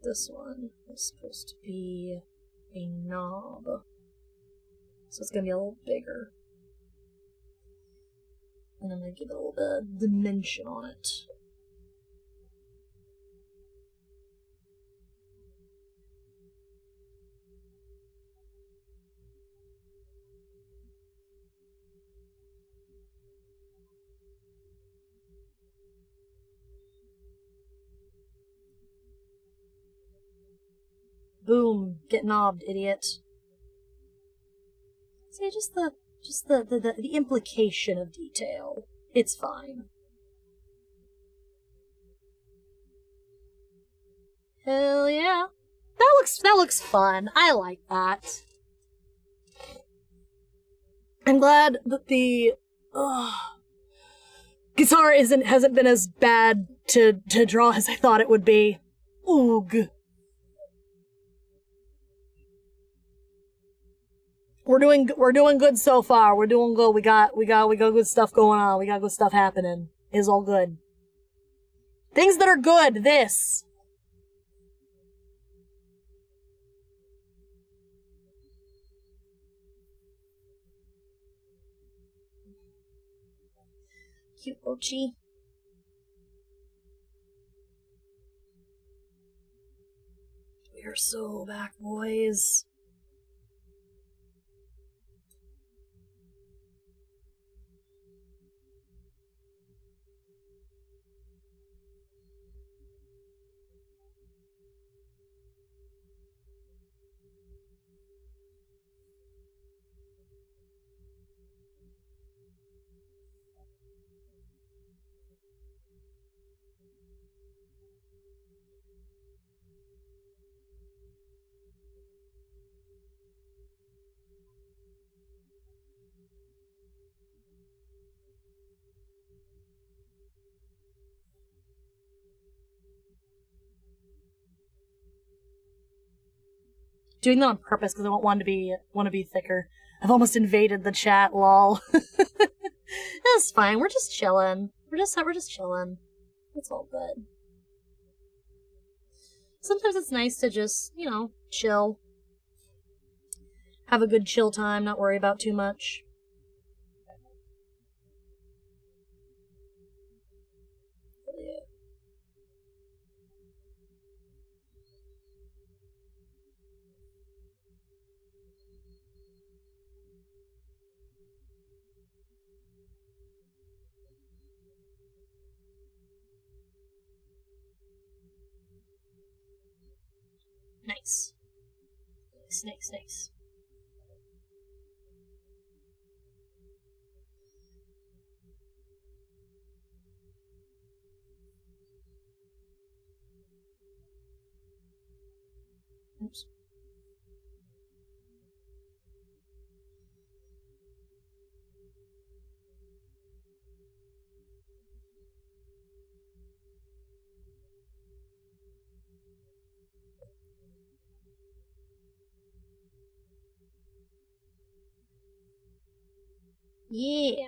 This one is supposed to be a knob. So it's gonna be a little bigger. And I'm gonna give it a little bit of dimension on it. Boom. Get knobbed, idiot. See, just the implication of detail. It's fine. Hell yeah. That looks fun. I like that. I'm glad that the guitar hasn't been as bad to draw as I thought it would be. Oog. We're doing good so far. We're doing good. We got good stuff going on. We got good stuff happening. It's all good. Things that are good. This. Cute Bocchi. We are so back, boys. Doing that on purpose because I don't want to be thicker. I've almost invaded the chat, lol. That's fine. We're just chilling. We're just chilling. It's all good. Sometimes it's nice to just, chill. Have a good chill time, not worry about too much. Nice. Nice. Oops. Yeah.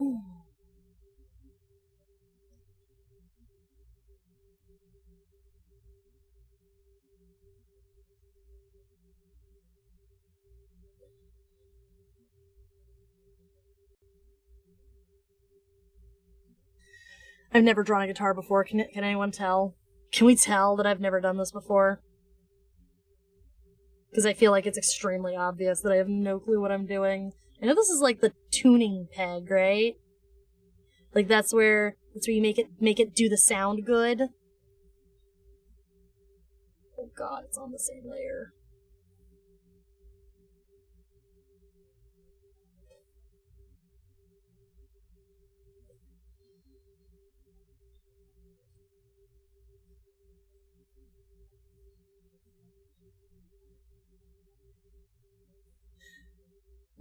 Ooh. I've never drawn a guitar before. Can anyone tell? Can we tell that I've never done this before? Because I feel like it's extremely obvious that I have no clue what I'm doing. I know this is like the tuning peg, right? Like that's where you make it do the sound good. Oh god, it's on the same layer.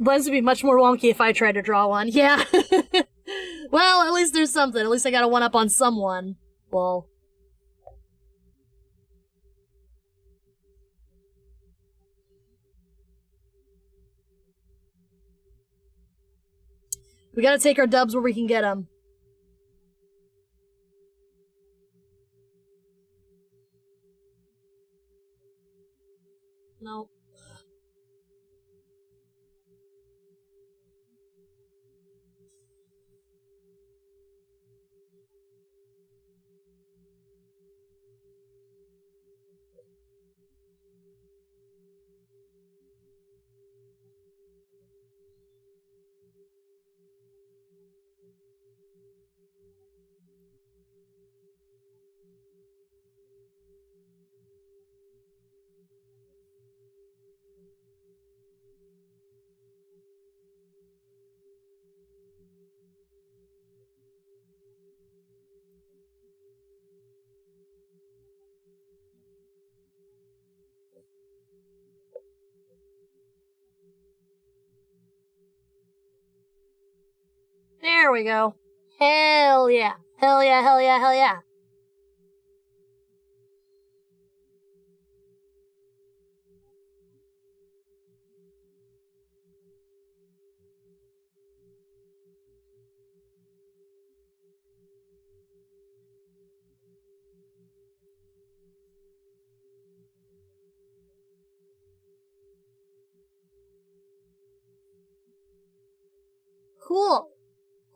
Lens would be much more wonky if I tried to draw one. Yeah. Well, at least there's something. At least I got a one up on someone. Well. We gotta take our dubs where we can get them. No. There we go. Hell yeah. Hell yeah, hell yeah, hell yeah. Cool.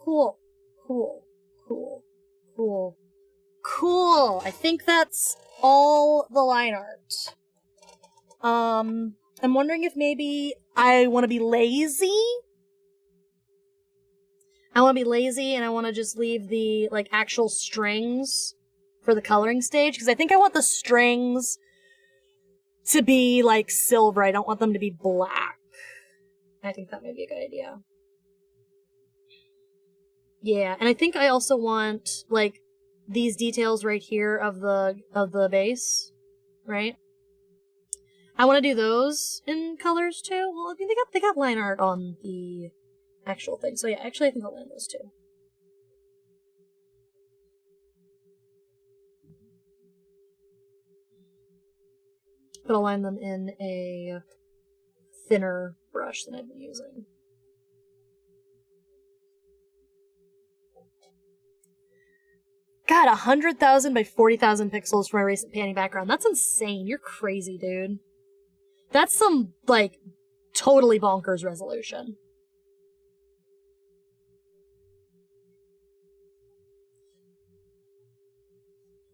Cool. Cool. Cool. Cool. Cool. I think that's all the line art. I'm wondering if maybe I want to be lazy. I want to be lazy and I want to just leave the, like, actual strings for the coloring stage. Because I think I want the strings to be, like, silver. I don't want them to be black. I think that might be a good idea. Yeah, and I think I also want, like, these details right here of the base, right? I want to do those in colors too. Well, I think they got line art on the actual thing. So yeah, actually I think I'll land those too. But I'll line them in a thinner brush than I've been using. God, 100,000 by 40,000 pixels for my recent panty background. That's insane. You're crazy, dude. That's some, like, totally bonkers resolution.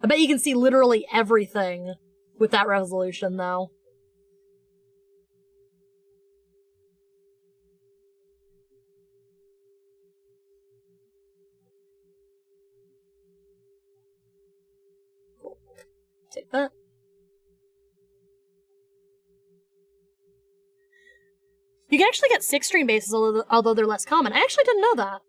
I bet you can see literally everything with that resolution, though. Cool. Take that. You can actually get 6-string basses, although they're less common. I actually didn't know that.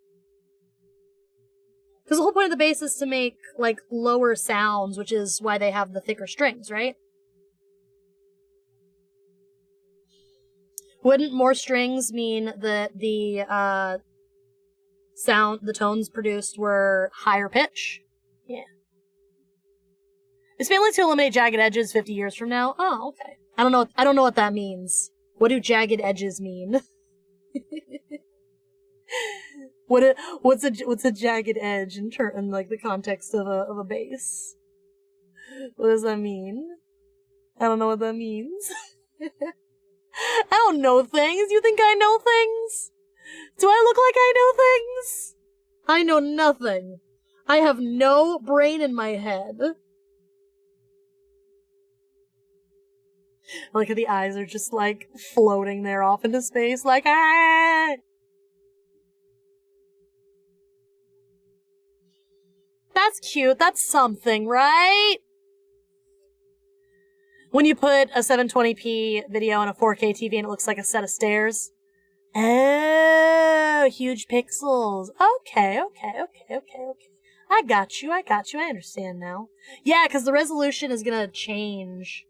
Because the whole point of the bass is to make, like, lower sounds, which is why they have the thicker strings, right? Wouldn't more strings mean that the tones produced were higher pitch? Yeah. It's mainly to eliminate jagged edges 50 years from now. Oh, okay. I don't know what that means. What do jagged edges mean? What's a jagged edge in like the context of a bass? What does that mean? I don't know what that means. I don't know things. You think I know things? Do I look like I know things? I know nothing. I have no brain in my head. I like how the eyes are just, like, floating there off into space, like, ah! That's cute. That's something, right? When you put a 720p video on a 4K TV and it looks like a set of stairs. Oh, huge pixels. Okay. I got you. I understand now. Yeah, because the resolution is gonna change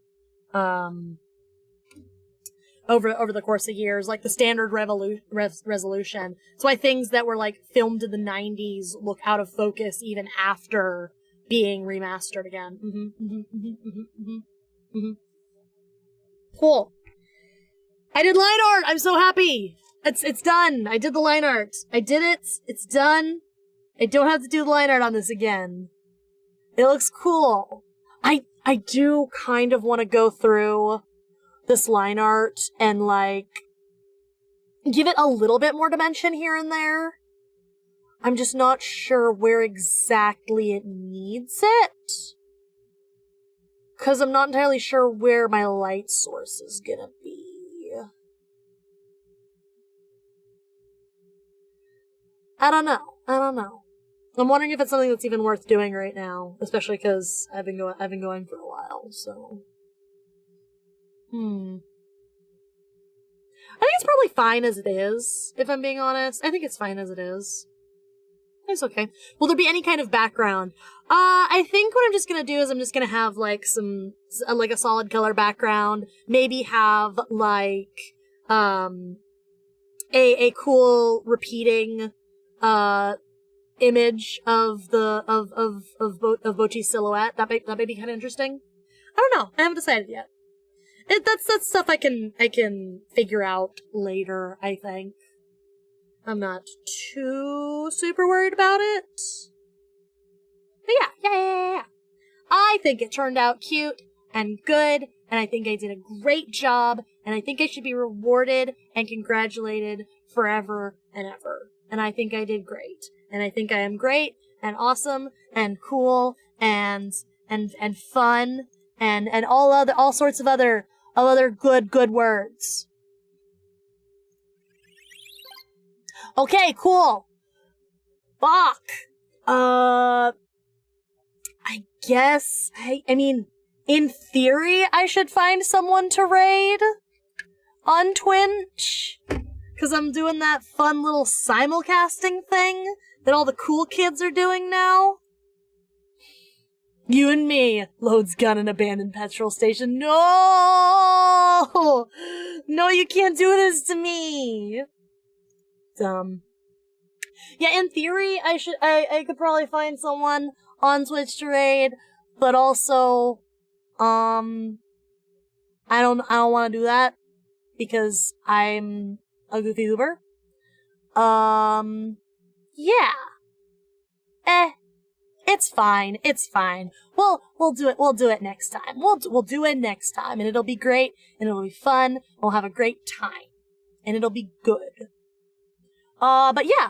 over the course of years, like the standard resolution. That's why things that were like filmed in the 90s look out of focus even after being remastered again. Cool. I did line art. I'm so happy. It's done. I did the line art. I did it. It's done. I don't have to do the line art on this again. It looks cool. I do kind of want to go through this line art and, like, give it a little bit more dimension here and there. I'm just not sure where exactly it needs it. Because I'm not entirely sure where my light source is gonna be. I don't know. I'm wondering if it's something that's even worth doing right now, especially because I've been going for a while, so. I think it's probably fine as it is, if I'm being honest. I think it's fine as it is. It's okay. Will there be any kind of background? I think what I'm just gonna do is I'm just gonna have, like, a solid color background. Maybe have, like, a cool repeating, image of Bocchi's silhouette. That may be kind of interesting. I don't know. I haven't decided yet. That's stuff I can figure out later, I think. I'm not too super worried about it. But yeah. I think it turned out cute and good, and I think I did a great job, and I think I should be rewarded and congratulated forever and ever. and I think I did great. And I think I am great, and awesome, and cool, and fun, and all sorts of other good words. Okay, cool. Fuck. I guess, I mean, in theory, I should find someone to raid on Twitch, because I'm doing that fun little simulcasting thing that all the cool kids are doing now. You and me, loads gun and abandoned petrol station. No! No, you can't do this to me! Dumb. Yeah, in theory, I could probably find someone on Twitch to raid, but also, I don't want to do that, because I'm a VTuber. Yeah. It's fine. We'll do it next time. We'll do it next time, and it'll be great, and it'll be fun, and we'll have a great time, and it'll be good. But yeah.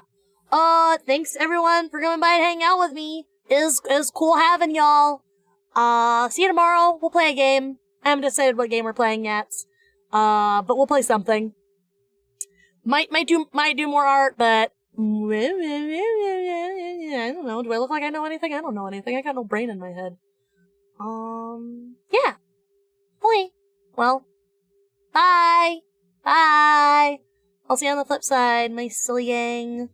Thanks everyone for coming by and hanging out with me. It was cool having y'all. See you tomorrow. We'll play a game. I haven't decided what game we're playing yet. But we'll play something. Might do more art, but I don't know. Do I look like I know anything? I don't know anything. I got no brain in my head. Yeah. Boy. Well, bye. Bye. I'll see you on the flip side, my silly gang.